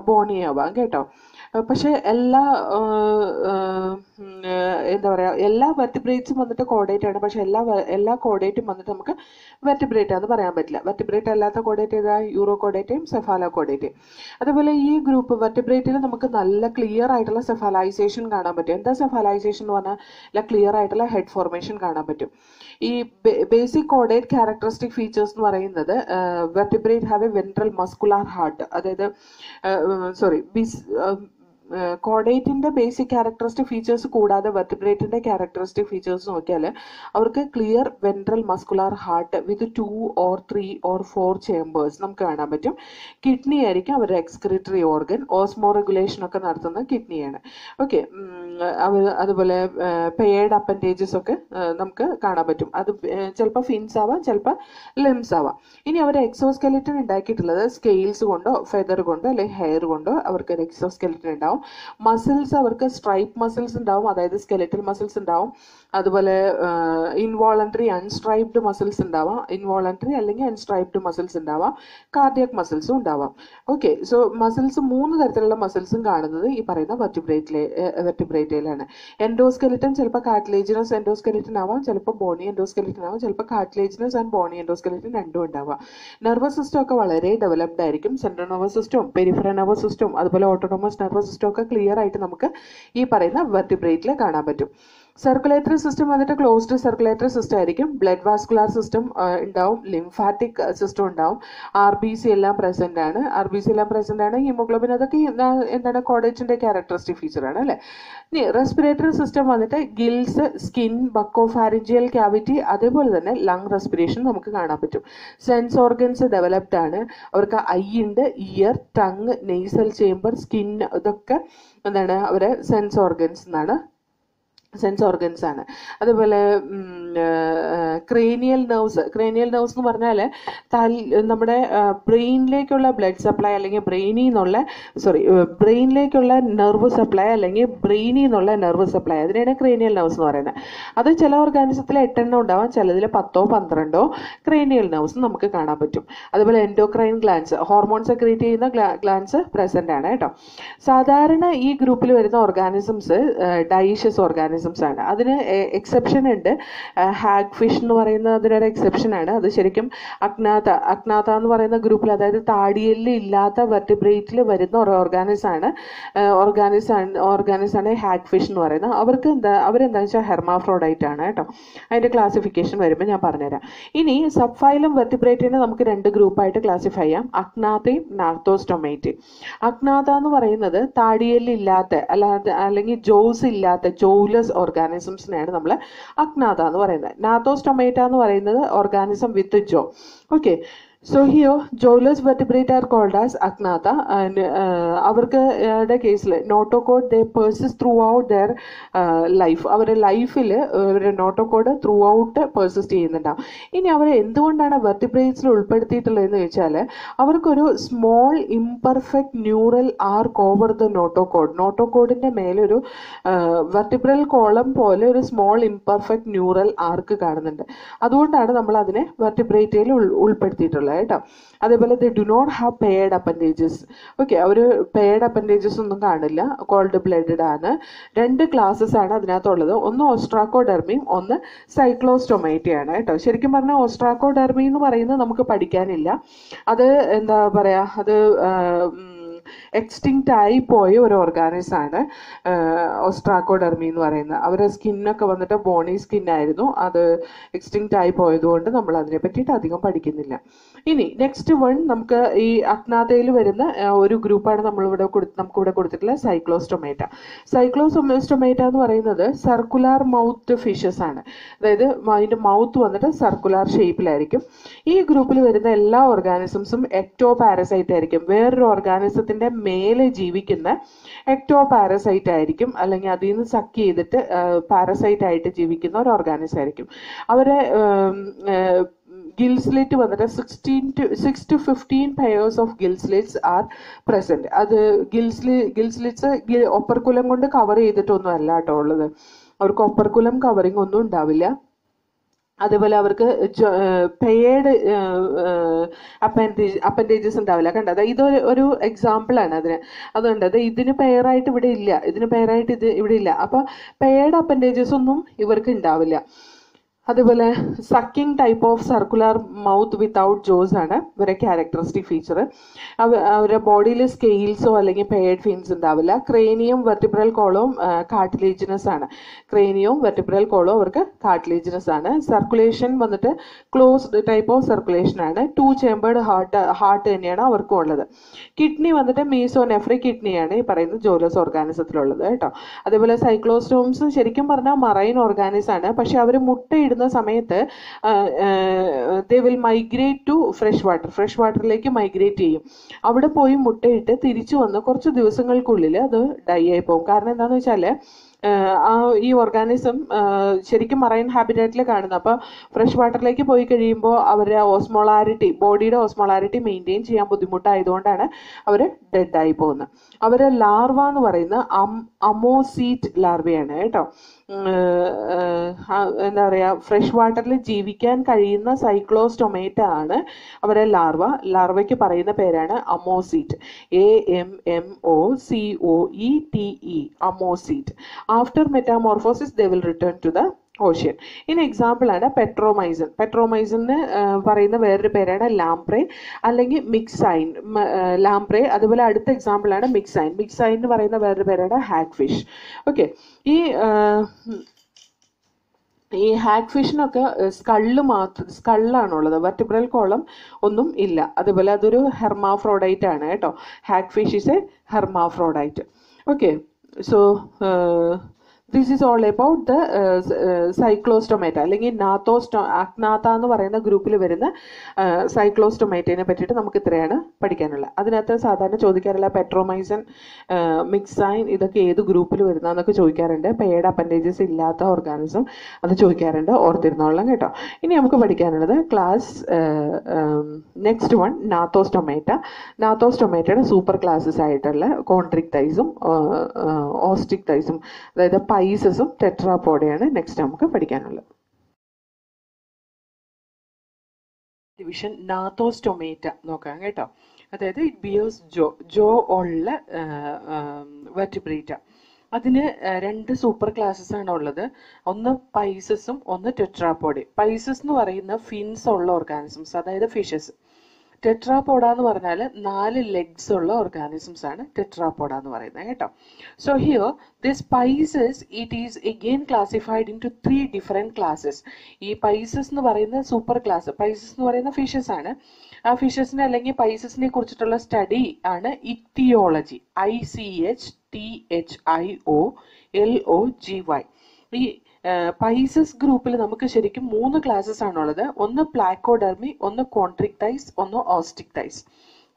ബോണി ആവാം കേട്ടോ. പക്ഷെ എന്താ പറയുക, എല്ലാ വെർട്ടിബ്രേറ്റ്സും വന്നിട്ട് കോഡേറ്റ് ആണ്. പക്ഷെ എല്ലാ കോഡേറ്റും വന്നിട്ട് നമുക്ക് വെർട്ടിബ്രേറ്റ് ആണെന്ന് പറയാൻ പറ്റില്ല. വെർട്ടിബ്രേറ്റ് അല്ലാത്ത കോഡേറ്റ് ഏതാ? യൂറോകോഡേറ്റയും സെഫാലോകോഡേറ്റയും. അതുപോലെ ഈ ഗ്രൂപ്പ് വെർട്ടിബ്രേറ്റിൽ നമുക്ക് നല്ല ക്ലിയർ ആയിട്ടുള്ള സെഫാലൈസേഷൻ കാണാൻ പറ്റും. എന്താ സെഫാലൈസേഷൻ എന്ന് പറഞ്ഞാൽ ക്ലിയർ ആയിട്ടുള്ള ഹെഡ് ഫോർമേഷൻ കാണാൻ പറ്റും. ഈ ബേസിക് കോഡേറ്റ് ക്യാരക്ടറിസ്റ്റിക് ഫീച്ചേഴ്സ് എന്ന് പറയുന്നത് vertebrate have A ventral muscular heart. അതായത് കോഡേറ്റിന്റെ ബേസിക് ക്യാരക്ടറിസ്റ്റിക് ഫീച്ചേഴ്സ് കൂടാതെ വെർട്ടിബ്രേറ്റിന്റെ ക്യാരക്ടറിസ്റ്റിക് ഫീച്ചേഴ്സ് നോക്കിയാൽ അവർക്ക് clear ventral muscular heart with 2 or 3 or 4 chambers നമുക്ക് കാണാൻ പറ്റും. കിഡ്നി ആയിരിക്കും അവരുടെ എക്സ്ക്രീറ്ററി ഓർഗൻ. ഓസ്മോ റെഗുലേഷൻ ഒക്കെ നടത്തുന്ന കിഡ്നിയാണ്. ഓക്കെ, അതുപോലെ പെയർഡ് അപ്പൻഡേജസ് ഒക്കെ നമുക്ക് കാണാൻ പറ്റും. അത് ചിലപ്പോൾ ഫിൻസ് ആവാം, ചിലപ്പോൾ ലിംസ് ആവാം. ഇനി അവർ എക്സോസ്കെലിറ്റൻ ഉണ്ടാക്കിയിട്ടുള്ളത് സ്കെയിൽസ് കൊണ്ടോ ഫെദർ കൊണ്ടോ അല്ലെങ്കിൽ ഹെയർ കൊണ്ടോ അവർക്ക് ഒരു എക്സോസ്കെലിറ്റൻ ഉണ്ടാവും. മസിൽസ് അവർക്ക് സ്ട്രൈപ്പ് മസിൽസ് ഉണ്ടാവും, അതായത് സ്കെലിറ്റൽ മസിൽസ് ഉണ്ടാവും. അതുപോലെ ഇൻവോളണ്ടറി അൺസ്ട്രൈപ്ഡ് മസിൽസ് ഉണ്ടാവാം, ഇൻവോളണ്ടറി അല്ലെങ്കിൽ അൺസ്ട്രൈപ്ഡ് മസിൽസ് ഉണ്ടാവാം, കാർഡിയക് മസിൽസും ഉണ്ടാവാം. ഓക്കെ, സോ മസിൽസ് 3 തരത്തിലുള്ള മസിൽസും കാണുന്നത് ഈ പറയുന്ന വെർട്ടിബ്രേറ്റയിലാണ്. എൻഡോസ്കെലിറ്റൻ ചിലപ്പോൾ കാർട്ടിലേജിനസ് എൻഡോസ്കെലിറ്റൻ ആവാം, ചിലപ്പോൾ ബോണി എൻഡോസ്കെലിറ്റൻ ആവാം, ചിലപ്പോൾ കാർട്ടിലേജിനസ് ആൻഡ് ബോണി എൻഡോസ്കെലിറ്റൻ രണ്ടും ഉണ്ടാവാം. നെർവസ് സിസ്റ്റം ഒക്കെ വളരെ ഡെവലപ്ഡ് ആയിരിക്കും. സെൻട്രൽ നെർവസ് സിസ്റ്റവും പെരിഫറൽ നെർവസ് സിസ്റ്റവും അതുപോലെ ഓട്ടോണമസ് നെർവസ് സിസ്റ്റം ഒക്കെ ക്ലിയർ ആയിട്ട് നമുക്ക് ഈ പറയുന്ന വെർട്ടിബ്രേറ്റിൽ കാണാൻ പറ്റും. സർക്കുലേറ്ററി സിസ്റ്റം വന്നിട്ട് ക്ലോസ്ഡ് സർക്കുലേറ്ററി സിസ്റ്റം ആയിരിക്കും. ബ്ലഡ് വാസ്കുലാർ സിസ്റ്റം ഉണ്ടാവും, ലിംഫാറ്റിക് സിസ്റ്റം ഉണ്ടാവും. RBC എല്ലാം പ്രസന്റ് ആണ്. ഹീമോഗ്ലോബിൻ അതൊക്കെ എന്താണ് കോഡേജിന്റെ ക്യാരക്ടറിസ്റ്റിക് ഫീച്ചർ ആണ് അല്ലേ. ഇനി റെസ്പിറേറ്ററി സിസ്റ്റം വന്നിട്ട് ഗിൽസ്, സ്കിൻ, ബക്കോഫാരിഞ്ചിയൽ ക്യാവിറ്റി, അതേപോലെ തന്നെ ലങ് റെസ്പിറേഷൻ നമുക്ക് കാണാൻ പറ്റും. സെൻസ് ഓർഗൻസ് ഡെവലപ്ഡ് ആണ്. അവർക്ക് ഐ ഉണ്ട്, year, tongue, nasal chamber, skin, ഇതൊക്കെ എന്താണ് അവരെ സെൻസ് ഓർഗൻസ് ആണ്. അതുപോലെ ക്രേനിയൽ നെർവ്സ് എന്ന് പറഞ്ഞാൽ നമ്മുടെ ബ്രെയിനിലേക്കുള്ള ബ്ലഡ് സപ്ലൈ അല്ലെങ്കിൽ ബ്രെയിനിലേക്കുള്ള നെർവ് സപ്ലൈ അല്ലെങ്കിൽ ബ്രെയിനിൽ നിന്നുള്ള നെർവ് സപ്ലൈ, അതിനാണ് ക്രേനിയൽ നെർവ്സ് എന്ന് പറയുന്നത്. അത് ചില ഓർഗാനിസത്തിൽ 8 ഉണ്ടാവാം, ചിലതിൽ 10-12 ക്രേനിയൽ നെർവ്സ് നമുക്ക് കാണാൻ പറ്റും. അതുപോലെ എൻഡോക്രൈൻ ഗ്ലാൻസ്, ഹോർമോൺ സെക്രീറ്റ് ചെയ്യുന്ന ഗ്ലാൻസ് പ്രസന്റ് ആണ് കേട്ടോ. സാധാരണ ഈ ഗ്രൂപ്പിൽ വരുന്ന ഓർഗാനിസംസ് ഡൈഷ്യസ് ഓർഗാനിസംസ് ആണ്. അതിന് എക്സെപ്ഷൻ ഉണ്ട്. ഹാഗ് ഫിഷ് എന്ന് പറയുന്ന അതിനൊരു എക്സെപ്ഷൻ ആണ്. അത് ശരിക്കും അഗ്നാത എന്ന് പറയുന്ന ഗ്രൂപ്പിൽ, അതായത് താടിയെല്ല് ഇല്ലാത്ത വെർട്ടിബ്രേറ്റിൽ വരുന്ന ഒരു ഓർഗാനിസ് ആണ് ഹാഗ് ഫിഷ് എന്ന് പറയുന്നത്. അവരെന്താണെന്ന് വെച്ചാൽ ഹെർമാഫ്രോഡൈറ്റ് ആണ് കേട്ടോ. അതിന്റെ ക്ലാസിഫിക്കേഷൻ വരുമ്പോൾ ഞാൻ പറഞ്ഞുതരാം. ഇനി സബ്ഫൈലം വെർട്ടിബ്രേറ്റിനെ നമുക്ക് 2 ഗ്രൂപ്പായിട്ട് ക്ലാസിഫൈ ചെയ്യാം, അഗ്നാതയും നാർത്തോസ്റ്റൊമേറ്റയും. അഗ്നാത എന്ന് പറയുന്നത് താടിയെല്ല് ഇല്ലാത്ത അല്ലെങ്കിൽ ജോസ് ഇല്ലാത്ത ജോലെസ് ഓർഗാനിസംസിനെയാണ് നമ്മൾ അഗ്നാത എന്ന് പറയുന്നത്. നാർത്തോസ്റ്റൊമേറ്റ എന്ന് പറയുന്നത് organism with jaw. Okay, so here jawless vertebrate are called as agnatha, and അവർക്ക് കേസിൽ notochord they persist throughout their life. അവരുടെ ലൈഫിൽ അവരുടെ നോട്ടോകോഡ് ത്രൂ ഔട്ട് പെർസിസ്റ്റ് ചെയ്യുന്നുണ്ടാവും. ഇനി അവർ എന്തുകൊണ്ടാണ് വെർട്ടിബ്രേറ്റ്സിൽ ഉൾപ്പെടുത്തിയിട്ടുള്ളതെന്ന് ചോദിച്ചാൽ, അവർക്കൊരു small imperfect neural arch over the നോട്ടോകോഡിന്റെ മേലൊരു വെർട്ടിബ്രൽ കോളം പോലെ ഒരു സ്മോൾ ഇംപെർഫെക്റ്റ് ന്യൂറൽ ആർക്ക് കാണുന്നുണ്ട്. അതുകൊണ്ടാണ് നമ്മൾ അതിനെ വെർട്ടിബ്രേറ്റയിൽ ഉൾപ്പെടുത്തിയിട്ടുള്ളത് കേട്ടോ. അതേപോലെ they do not have paired appendages. Okay, അവർ പെയർഡ് അപ്പൻഡേജസ് ഒന്നും കാണില്ല, കോൾഡ് ബ്ലഡഡ് ആണ്. 2 ക്ലാസ്സസ് ആണ് അതിനകത്തുള്ളത്. ഒന്ന് ഓസ്ട്രാക്കോഡെർമിയും ഒന്ന് സൈക്ലോസ്റ്റൊമേറ്റയാണ് കേട്ടോ. ശരിക്കും പറഞ്ഞാൽ ഓസ്ട്രാക്കോഡെർമി എന്ന് പറയുന്നത് നമുക്ക് പഠിക്കാനില്ല. അത് എന്താ പറയാ, അത് എക്സ്റ്റിങ്ക്റ്റ് ആയി പോയ ഒരു ഓർഗാനിസം ആണ് ഓസ്ട്രാക്കോഡെർമി എന്ന് പറയുന്നത്. അവരുടെ സ്കിന്നൊക്കെ വന്നിട്ട് ബോണി സ്കിൻ ആയിരുന്നു. അത് എക്സ്റ്റിങ്ക്റ്റ് ആയി പോയതുകൊണ്ട് നമ്മൾ അതിനെ പറ്റിയിട്ട് അധികം പഠിക്കുന്നില്ല. ഇനി നെക്സ്റ്റ് വൺ, നമുക്ക് ഈ അഗ്നാതയിൽ വരുന്ന ഒരു ഗ്രൂപ്പാണ് നമുക്കിവിടെ കൊടുത്തിട്ടുള്ള സൈക്ലോസ്റ്റൊമേറ്റ. സൈക്ലോസ്റ്റൊമേറ്റ എന്ന് പറയുന്നത് സർക്കുലാർ മൗത്ത് ഫിഷസ് ആണ്. അതായത് അതിന്റെ മൗത്ത് വന്നിട്ട് സർക്കുലാർ ഷേപ്പിലായിരിക്കും. ഈ ഗ്രൂപ്പിൽ വരുന്ന എല്ലാ ഓർഗാനിസംസും എക്ടോ പാരസൈറ്റ് ആയിരിക്കും. വേറൊരു ഓർഗാനിസത്തിന്റെ മേലെ ജീവിക്കുന്ന എക്ടോ പാരസൈറ്റ് ആയിരിക്കും, അല്ലെങ്കിൽ അതിൽ നിന്ന് സക്ക് ചെയ്തിട്ട് പാരസൈറ്റ് ആയിട്ട് ജീവിക്കുന്ന ഒരു ഓർഗാനിസം ആയിരിക്കും. അവരെ gill slit വന്നിട്ട് 6 to 15 pairs of gill slits are present. അത് gill slits ഒപ്പർക്കുലം കൊണ്ട് കവർ ചെയ്തിട്ടൊന്നും അല്ല കേട്ടോ ഉള്ളത്. അവർക്ക് ഒപ്പർക്കുലം കവറിങ് ഒന്നും ഉണ്ടാവില്ല. അതേപോലെ അവർക്ക് പെയർഡ് അപ്പൻഡേജസ് ഉണ്ടാവില്ല. കണ്ടത് ഇതൊരു എക്സാമ്പിൾ ആണ് അതിന്. അതുകൊണ്ട് ഇതിന് പെയറായിട്ട് ഇവിടെ ഇല്ല. അപ്പൊ പെയർഡ് അപ്പൻഡേജസ് ഒന്നും ഇവർക്ക് ഉണ്ടാവില്ല. അതുപോലെ sucking type of circular mouth without Jose ആണ് ഇവരെ ക്യാരക്ടറിസ്റ്റിക് ഫീച്ചർ. അവരുടെ ബോഡിയിൽ സ്കെയിൽസോ അല്ലെങ്കിൽ പെയർഡ് ഫിൻസ് ഉണ്ടാവില്ല. ക്രേനിയം വെർട്ടിബ്രൽ കോളവും കാർട്ടിലേജിനസ് ആണ്. അവർക്ക് കാർട്ടിലേജിനസ് ആണ്. സർക്കുലേഷൻ വന്നിട്ട് ക്ലോസ്ഡ് ടൈപ്പ് ഓഫ് സർക്കുലേഷൻ ആണ്. 2 ചേമ്പേർഡ് ഹാർട്ട് തന്നെയാണ് അവർക്കും ഉള്ളത്. കിഡ്നി വന്നിട്ട് മീസോനെഫ്രിക് കിഡ്നിയാണ് ഈ പറയുന്ന ജോലസ് ഓർഗാനിസത്തിലുള്ളത് കേട്ടോ. അതേപോലെ സൈക്ലോസ്റ്റോംസ് ശരിക്കും പറഞ്ഞാൽ മറൈൻ ഓർഗാനിസ് ആണ്. പക്ഷെ അവർ മുട്ടയിടുന്ന സമയത്ത് they will migrate to fresh വാട്ടറിലേക്ക് മൈഗ്രേറ്റ് ചെയ്യും. അവിടെ പോയി മുട്ടയിട്ട് തിരിച്ചു വന്ന് കുറച്ച് ദിവസങ്ങൾക്കുള്ളിൽ അത് ഡൈ ആയി പോകും. കാരണം എന്താണെന്ന് വെച്ചാൽ ഈ ഓർഗാനിസം ശരിക്കും മറൈൻ ഹാബിറ്റാറ്റിൽ കാണുന്നത്. അപ്പോൾ ഫ്രഷ് വാട്ടറിലേക്ക് പോയി കഴിയുമ്പോൾ അവരുടെ ഓസ്മോളാരിറ്റി, ബോഡിയുടെ ഓസ്മോളാരിറ്റി മെയിൻറ്റെയിൻ ചെയ്യാൻ ബുദ്ധിമുട്ടായതുകൊണ്ടാണ് അവർ ഡെഡായി പോകുന്നത്. അവരെ ലാർവ എന്ന് പറയുന്ന അമോസീറ്റ് ലാർവയാണ് കേട്ടോ. എന്താ പറയുക, ഫ്രഷ് വാട്ടറിൽ ജീവിക്കാൻ കഴിയുന്ന സൈക്ലോസ്റ്റൊമേറ്റ ആണ് അവരെ ലാർവയ്ക്ക് പറയുന്ന പേരാണ് ammocoete. AMMOCOETE, ammocoete. After metamorphosis they will return to the ocean. ഇനി എക്സാമ്പിൾ ആണ് പെട്രോമൈസൻ. പെട്രോമൈസന് പറയുന്ന വേറൊരു പേരാണ് ലാംപ്രേ അല്ലെങ്കിൽ മിക്സൈൻ. ലാംപ്രേ. അതുപോലെ അടുത്ത എക്സാമ്പിൾ ആണ് മിക്സൈൻ. മിക്സൈൻ എന്ന് പറയുന്ന വേറൊരു പേരാണ് ഹാഗ് ഫിഷ്. ഓക്കെ, ഈ ഹാഗ് ഫിഷിനൊക്കെ സ്കള്ളാണുള്ളത്, വെർട്ടിബ്രൽ കോളം ഒന്നും ഇല്ല. അതുപോലെ അതൊരു ഹെർമാഫ്രോഡൈറ്റ് ആണ് കേട്ടോ. Hag fish is a hermaphrodite. Okay, so this is all about the cyclostomata അല്ലെങ്കിൽ അക്നാത്ത എന്ന് പറയുന്ന ഗ്രൂപ്പിൽ വരുന്ന സൈക്ലോസ്റ്റൊമേറ്റയെ പറ്റിയിട്ട് നമുക്ക് ഇത്രയാണ് പഠിക്കാനുള്ളത്. അതിനകത്ത് സാധാരണ ചോദിക്കാറുള്ള പെട്രോമൈസൻ, മിക്സൈൻ ഇതൊക്കെ ഏത് ഗ്രൂപ്പിൽ വരുന്നതെന്നൊക്കെ ചോദിക്കാറുണ്ട്. പെയർഡ് അപ്പൻഡേജസ് ഇല്ലാത്ത ഓർഗാനിസം അത് ചോദിക്കാറുണ്ട്, ഓർത്തിരുന്നോളാം കേട്ടോ. ഇനി നമുക്ക് പഠിക്കാനുള്ളത് നെക്സ്റ്റ് വൺ നാത്തോസ്റ്റൊമേറ്റ. നാത്തോസ്റ്റൊമേറ്റയുടെ സൂപ്പർ ക്ലാസ്സസ് ആയിട്ടുള്ള കോൺട്രിക്ടൈസും ഓസ്റ്റിക്ടൈസും, അതായത് പൈസസും ടെട്രാപോഡയാണ് നെക്സ്റ്റ് നമുക്ക് പഠിക്കാനുള്ളത്. ഡിവിഷൻ നാത്തോസ്റ്റൊമേറ്റ നോക്കാം കേട്ടോ. അതായത് ഇറ്റ് ബിയേഴ്സ് ജോ ഉള്ള വെർട്ടിബ്രേറ്റ. അതിന് രണ്ട് സൂപ്പർ ക്ലാസ്സസ് ആണ് ഉള്ളത്. ഒന്ന് പൈസസും ഒന്ന് ടെട്രാപോഡയും. പൈസസ് എന്ന് പറയുന്ന ഫിൻസ് ഉള്ള ഓർഗാനിസംസ്, അതായത് ഫിഷസ്. ടെട്രാപോഡ എന്ന് പറഞ്ഞാൽ 4 legs ഉള്ള ഓർഗാനിസംസ് ആണ് ടെട്രാപോഡ എന്ന് പറയുന്നത് കേട്ടോ. So here this Pisces it is again classified into 3 different classes. ഈ പൈസസ് എന്ന് പറയുന്ന സൂപ്പർ ക്ലാസ്, പൈസസ് എന്ന് പറയുന്ന ഫിഷസ് ആണ്. ആ ഫിഷസിനെ അല്ലെങ്കിൽ പൈസസിനെ കുറിച്ചിട്ടുള്ള സ്റ്റഡി ആണ് ഇക്തിയോളജി. ICHTHIOLOGY. ഈ പൈസസ് ഗ്രൂപ്പിൽ നമുക്ക് ശരിക്കും 3 ക്ലാസ്സസ് ആണുള്ളത്. ഒന്ന് പ്ലാക്കോഡെർമി, ഒന്ന് കോൺട്രിക്ടൈസ്, ഒന്ന് ഓസ്റ്റിക്ടൈസ്.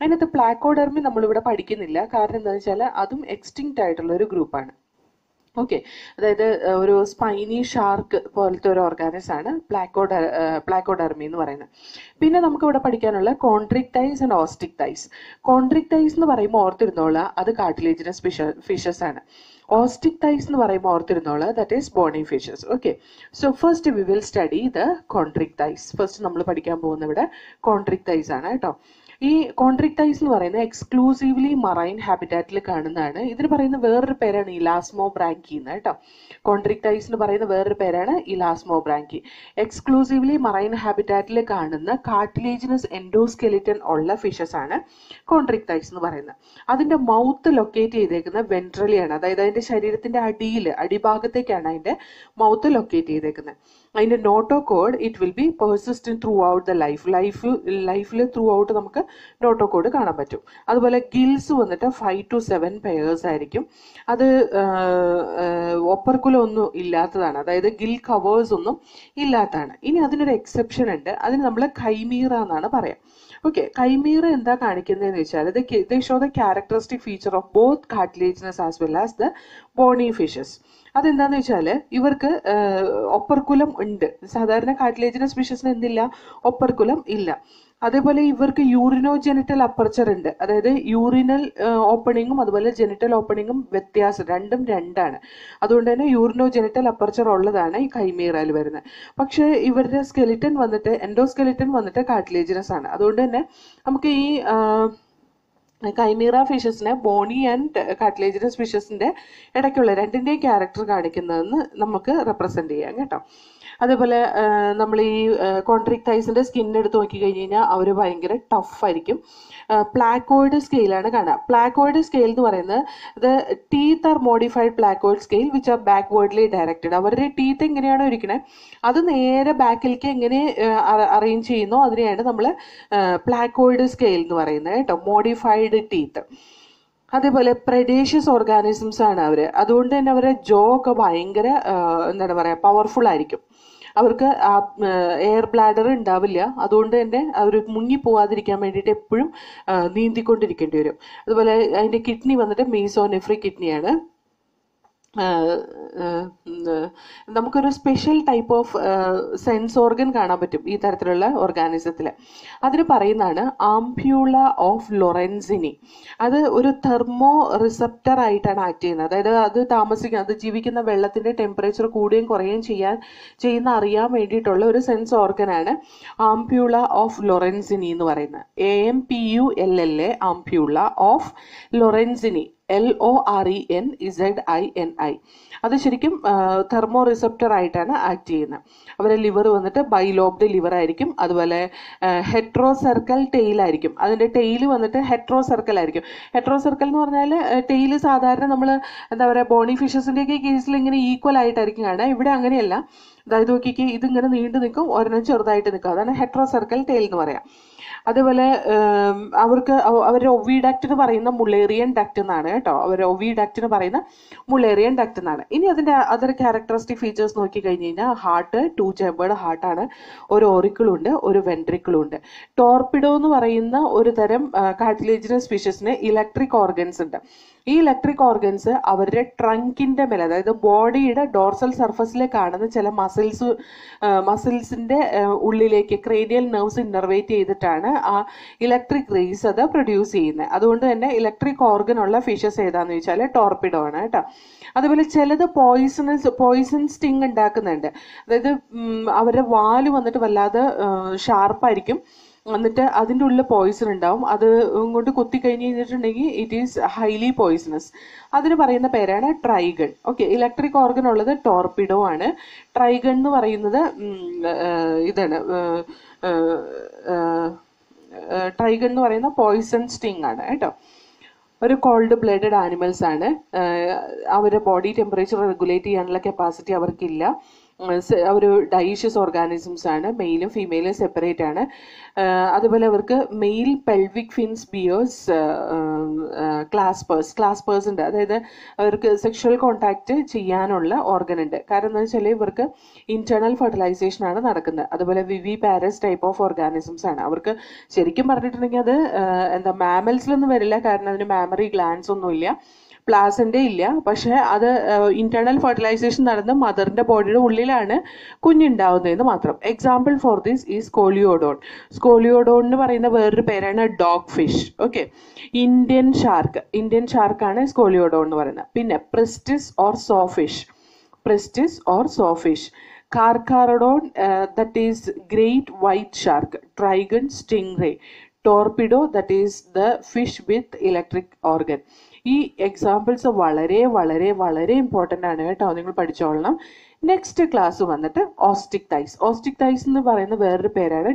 അതിനകത്ത് പ്ലാക്കോഡെർമി നമ്മളിവിടെ പഠിക്കുന്നില്ല. കാരണം എന്താണെന്ന് വെച്ചാൽ അതും എക്സ്റ്റിങ്ക്റ്റ് ആയിട്ടുള്ള ഒരു ഗ്രൂപ്പാണ്. ഓക്കെ, അതായത് ഒരു സ്പൈനി ഷാർക്ക് പോലത്തെ ഒരു ഓർഗാനിസം ആണ് പ്ലാക്കോഡെർമി എന്ന് പറയുന്നത്. പിന്നെ നമുക്ക് ഇവിടെ പഠിക്കാനുള്ള കോൺട്രിക്ടൈസ് ആൻഡ് ഓസ്റ്റിക്ടൈസ്. കോൺട്രിക്ടൈസ് എന്ന് പറയുമ്പോൾ ഓർത്തിരുന്നോളാം, അത് കാർട്ടിലേജിനസ് ഫിഷസ് ആണ്. ഓസ്റ്റിക്ടൈസ് എന്ന് പറയുമ്പോൾ ഓർത്തിരുന്നോളാം, that is bony fishes. Okay, so first we will study the chondrichthyes. First നമ്മൾ പഠിക്കാൻ പോകുന്ന ഇവിടെ കോൺട്രിക്ടൈസ് ആണ് കേട്ടോ. ഈ കോൺട്രിക്ടൈസ് എന്ന് പറയുന്നത് എക്സ്ക്ലൂസീവ്ലി മറൈൻ ഹാബിറ്റാറ്റിൽ കാണുന്നതാണ്. ഇതിന് പറയുന്ന വേറൊരു പേരാണ് ഇലാസ്മോബ്രാങ്കി എന്ന് കേട്ടോ. കോൺട്രിക്ടൈസ് എന്ന് പറയുന്ന വേറൊരു പേരാണ് ഇലാസ്മോബ്രാങ്കി. എക്സ്ക്ലൂസീവ്ലി മറൈൻ ഹാബിറ്റാറ്റിൽ കാണുന്ന കാർട്ടിലേജിനസ് എൻഡോസ്കെലിറ്റൻ ഉള്ള ഫിഷസ് ആണ് കോൺട്രിക്ടൈസ് എന്ന് പറയുന്നത്. അതിന്റെ മൗത്ത് ലൊക്കേറ്റ് ചെയ്തേക്കുന്ന വെൻട്രലിയാണ്, അതായത് അതിന്റെ ശരീരത്തിന്റെ അടിഭാഗത്തേക്കാണ് അതിന്റെ മൗത്ത് ലൊക്കേറ്റ് ചെയ്തേക്കുന്നത്. അതിന്റെ notochord it will B persistent through out the ലൈഫിൽ ത്രൂ ഔട്ട് നമുക്ക് നോട്ടോകോഡ് കാണാൻ പറ്റും. അതുപോലെ ഗിൽസ് വന്നിട്ട് 5 to 7 pairs ആയിരിക്കും. അത് ഒപ്പർക്കുലം ഒന്നും ഇല്ലാത്തതാണ്, അതായത് ഗിൽ കവേഴ്സ് ഒന്നും ഇല്ലാത്തതാണ്. ഇനി അതിനൊരു എക്സെപ്ഷൻ ഉണ്ട്, അതിന് നമ്മൾ കൈമീറ എന്നാണ് പറയാം. ഓക്കെ, കൈമീറ എന്താ കാണിക്കുന്നതെന്ന് വെച്ചാൽ ദേ show the characteristic feature of both cartilaginous as well as the Boney fishes. അതെന്താന്ന് വെച്ചാൽ ഇവർക്ക് ഒപ്പർക്കുലം ഉണ്ട്. സാധാരണ കാർട്ടിലേജിനസ് ഫിഷസിന് എന്തില്ല, ഒപ്പർക്കുലം ഇല്ല. അതേപോലെ ഇവർക്ക് യൂറിനോ ജെനിറ്റൽ അപ്പർച്ചർ ഉണ്ട്, അതായത് യൂറിനൽ ഓപ്പണിങ്ങും അതുപോലെ ജെനിറ്റൽ ഓപ്പണിങ്ങും വ്യത്യാസം, രണ്ടും രണ്ടാണ്. അതുകൊണ്ട് തന്നെ യൂറിനോ ജെനിറ്റൽ അപ്പർച്ചർ ഉള്ളതാണ് ഈ കൈമീറയിൽ വരുന്നത്. പക്ഷേ ഇവരുടെ സ്കെലിറ്റൻ വന്നിട്ട് എൻഡോസ്കെലിറ്റൻ വന്നിട്ട് കാർട്ടിലേജിനസ് ആണ്. അതുകൊണ്ട് തന്നെ നമുക്ക് ഈ കൈമീറ ഫിഷസിനെ ബോണി ആൻഡ് കാർട്ടിലേജിനസ് ഫിഷസിന്റെ ഇടയ്ക്കുള്ള രണ്ടിന്റെയും ക്യാരക്ടർ കാണിക്കുന്നതെന്ന് നമുക്ക് റെപ്രസെന്റ് ചെയ്യാം കേട്ടോ. അതേപോലെ നമ്മൾ ഈ കോൺട്രിക്ടൈസിന്റെ സ്കിൻ എടുത്ത് നോക്കി കഴിഞ്ഞ് കഴിഞ്ഞാൽ അവർ ഭയങ്കര ടഫായിരിക്കും. പ്ലാക്കോയിഡ് സ്കെയിലാണ് കാണുക. പ്ലാക്കോയിഡ് സ്കെയിൽ എന്ന് പറയുന്നത് ഇത് teeth R modified placoid scale which are backwardly directed. അവരുടെ ടീത്ത് എങ്ങനെയാണോ ഇരിക്കണേ അത് നേരെ ബാക്കിലേക്ക് എങ്ങനെ അറേഞ്ച് ചെയ്യുന്നോ അതിനെയാണ് നമ്മൾ പ്ലാക്കോയിഡ് സ്കെയിൽ എന്ന് പറയുന്നത് കേട്ടോ, മോഡിഫൈഡ് ടീത്ത്. അതേപോലെ പ്രഡേഷ്യസ് ഓർഗാനിസംസ് ആണ് അവർ. അതുകൊണ്ട് തന്നെ അവരുടെ ജോ ഒക്കെ ഭയങ്കര എന്താണ് പറയുക, പവർഫുൾ ആയിരിക്കും. അവർക്ക് എയർ ബ്ലാഡർ ഉണ്ടാവില്ല. അതുകൊണ്ട് തന്നെ അവർ മുങ്ങിപ്പോവാതിരിക്കാൻ വേണ്ടിയിട്ട് എപ്പോഴും നീന്തിക്കൊണ്ടിരിക്കേണ്ടി വരും. അതുപോലെ അതിൻ്റെ കിഡ്നി വന്നിട്ട് മീസോനെഫ്രിക് കിഡ്നിയാണ്. നമുക്കൊരു special type of sense organ കാണാൻ പറ്റും ഈ തരത്തിലുള്ള ഓർഗാനിസത്തിൽ. അതിന് പറയുന്നതാണ് ആംപ്യൂള ഓഫ് ലൊറൻസിനി. അത് ഒരു തെർമോ റിസപ്റ്റർ ആയിട്ടാണ് ആക്ട് ചെയ്യുന്നത്. അതായത് അത് ജീവിക്കുന്ന വെള്ളത്തിൻ്റെ ടെമ്പറേച്ചർ കൂടുകയും കുറയുകയും ചെയ്യുന്ന അറിയാൻ വേണ്ടിയിട്ടുള്ള ഒരു സെൻസ് ഓർഗനാണ് ആംപ്യൂള ഓഫ് ലൊറൻസിനി എന്ന് പറയുന്നത്. AMPULLA ampulla of Lorenzini, LORENZINI. അത് ശരിക്കും തെർമോ റിസപ്റ്റർ ആയിട്ടാണ് ആക്ട് ചെയ്യുന്നത്. അവരെ ലിവർ വന്നിട്ട് ബൈലോബ്ഡ് ലിവർ ആയിരിക്കും. അതുപോലെ ഹെട്രോ സർക്കിൾ ടെയിൽ ആയിരിക്കും. അതിൻ്റെ ടെയിൽ വന്നിട്ട് ഹെട്രോ സർക്കിൾ ആയിരിക്കും. ഹെട്രോ സർക്കിൾ എന്ന് പറഞ്ഞാൽ ടെയിൽ സാധാരണ നമ്മൾ എന്താ പറയുക, ബോണി ഫിഷസിൻ്റെയൊക്കെ കേസിൽ ഇങ്ങനെ ഈക്വൽ ആയിട്ടായിരിക്കും കാണുക. ഇവിടെ അങ്ങനെയല്ല. അതായത് നോക്കിക്ക് ഇതിങ്ങനെ നീണ്ടു നിൽക്കും, ഒരെണ്ണം ചെറുതായിട്ട് നിൽക്കും. അതാണ് ഹെട്രോ സർക്കിൾ ടെയിൽ എന്ന് പറയാം. അതേപോലെ അവരുടെ ഒവിഡക്റ്റിന് പറയുന്ന മുളേറിയൻ ഡക്റ്റ് എന്നാണ് കേട്ടോ. അവരുടെ ഒവിഡക്റ്റിന് പറയുന്ന മുളേറിയൻ ഡക്റ്റ് എന്നാണ്. ഇനി അതിൻ്റെ അതർ ക്യാരക്ടറിസ്റ്റിക് ഫീച്ചേഴ്സ് നോക്കി കഴിഞ്ഞ് കഴിഞ്ഞാൽ ഹാർട്ട് 2 ചേമ്പേർഡ് ഹാർട്ടാണ്. ഒരു ഓറിക്കിളുണ്ട്, ഒരു വെൻട്രിക്കിളുണ്ട്. ടോർപിഡോ എന്ന് പറയുന്ന ഒരു തരം കാർട്ടിലേജിനസ് ഫിഷസിന് ഇലക്ട്രിക് ഓർഗൻസ് ഉണ്ട്. ഈ ഇലക്ട്രിക് ഓർഗൻസ് അവരുടെ ട്രങ്കിൻ്റെ മേലെ, അതായത് ബോഡിയുടെ ഡോർസൽ സർഫസിൽ കാണുന്ന ചില മസിൽസിൻ്റെ ഉള്ളിലേക്ക് ക്രേനിയൽ നെർവ്സ് ഇന്നർവേറ്റ് ചെയ്തിട്ടാണ് ആ ഇലക്ട്രിക് റേസ് അത് പ്രൊഡ്യൂസ് ചെയ്യുന്നത്. അതുകൊണ്ട് തന്നെ ഇലക്ട്രിക് ഓർഗൻ ഉള്ള ഫിഷസ് ഏതാന്ന് ചോദിച്ചാൽ ടോർപിഡോ ആണ് കേട്ടോ. അതുപോലെ ചിലത് പോയിസൺ സ്റ്റിങ് ഉണ്ടാക്കുന്നുണ്ട്. അതായത് അവരുടെ വാല് വന്നിട്ട് വല്ലാതെ ഷാർപ്പായിരിക്കും. എന്നിട്ട് അതിൻ്റെ ഉള്ളിൽ പോയിസൺ ഉണ്ടാവും. അത് കൊണ്ട് കുത്തി കഴിഞ്ഞ് കഴിഞ്ഞിട്ടുണ്ടെങ്കിൽ ഇറ്റ് ഈസ് ഹൈലി പോയിസണസ്. അതിന് പറയുന്ന പേരാണ് ട്രൈഗൺ. ഓക്കെ, ഇലക്ട്രിക് ഓർഗൻ ഉള്ളത് ടോർപിഡോ ആണ്. ട്രൈഗൺ എന്ന് പറയുന്നത് ഇതാണ്, ട്രൈഗൺ എന്ന് പറയുന്ന പോയിസൺ സ്റ്റിങ് ആണ് കേട്ടോ. ഒരു കോൾഡ് ബ്ലഡഡ് ആനിമൽസ് ആണ്. അവരുടെ ബോഡി ടെമ്പറേച്ചർ റെഗുലേറ്റ് ചെയ്യാനുള്ള കപ്പാസിറ്റി അവർക്കില്ല. അവർ ഡൈഷ്യസ് ഓർഗാനിസംസ് ആണ്. മെയിലും ഫീമെയിലും സെപ്പറേറ്റ് ആണ്. അതുപോലെ അവർക്ക് male pelvic fins bears claspers ഉണ്ട്. അതായത് അവർക്ക് സെക്ഷൽ കോണ്ടാക്ട് ചെയ്യാനുള്ള ഓർഗൻ ഉണ്ട്. കാരണം എന്താ വെച്ചാൽ ഇവർക്ക് ഇന്റേണൽ ഫെർട്ടിലൈസേഷൻ ആണ് നടക്കുന്നത്. അതുപോലെ വിവി പാരസ് ടൈപ്പ് ഓഫ് ഓർഗാനിസംസ് ആണ്. അവർക്ക് ശരിക്കും പറഞ്ഞിട്ടുണ്ടെങ്കിൽ അത് മാമൽസിലൊന്നും വരില്ല. കാരണം അതിന് മാമറി ഗ്ലാൻസ് ഒന്നുമില്ല, പ്ലാസൻ്റെ ഇല്ല. പക്ഷേ അത് ഇന്റേണൽ ഫെർട്ടിലൈസേഷൻ നടന്ന് മദറിൻ്റെ ബോഡിയുടെ ഉള്ളിലാണ് കുഞ്ഞുണ്ടാവുന്നതെന്ന് മാത്രം. എക്സാമ്പിൾ ഫോർ ദിസ് ഈ സ്കോലിയോഡോൺ. സ്കോലിയോഡോൺ എന്ന് പറയുന്ന വേറൊരു പേരാണ് ഡോഗ് ഫിഷ്. ഓക്കെ, ഇന്ത്യൻ ഷാർക്കാണ് സ്കോലിയോഡോൺ എന്ന് പറയുന്നത്. പിന്നെ pristis or sawfish, carcharodon that is great white shark, trygon stingray, torpedo that is the fish with electric organ. ഈ എക്സാമ്പിൾസ് വളരെ വളരെ വളരെ ഇമ്പോർട്ടൻ്റ് ആണ് കേട്ടോ, നിങ്ങൾ പഠിച്ചോളണം. നെക്സ്റ്റ് ക്ലാസ് വന്നിട്ട് ഓസ്റ്റിക് തൈസ് എന്ന് പറയുന്ന വേറൊരു പേരാണ്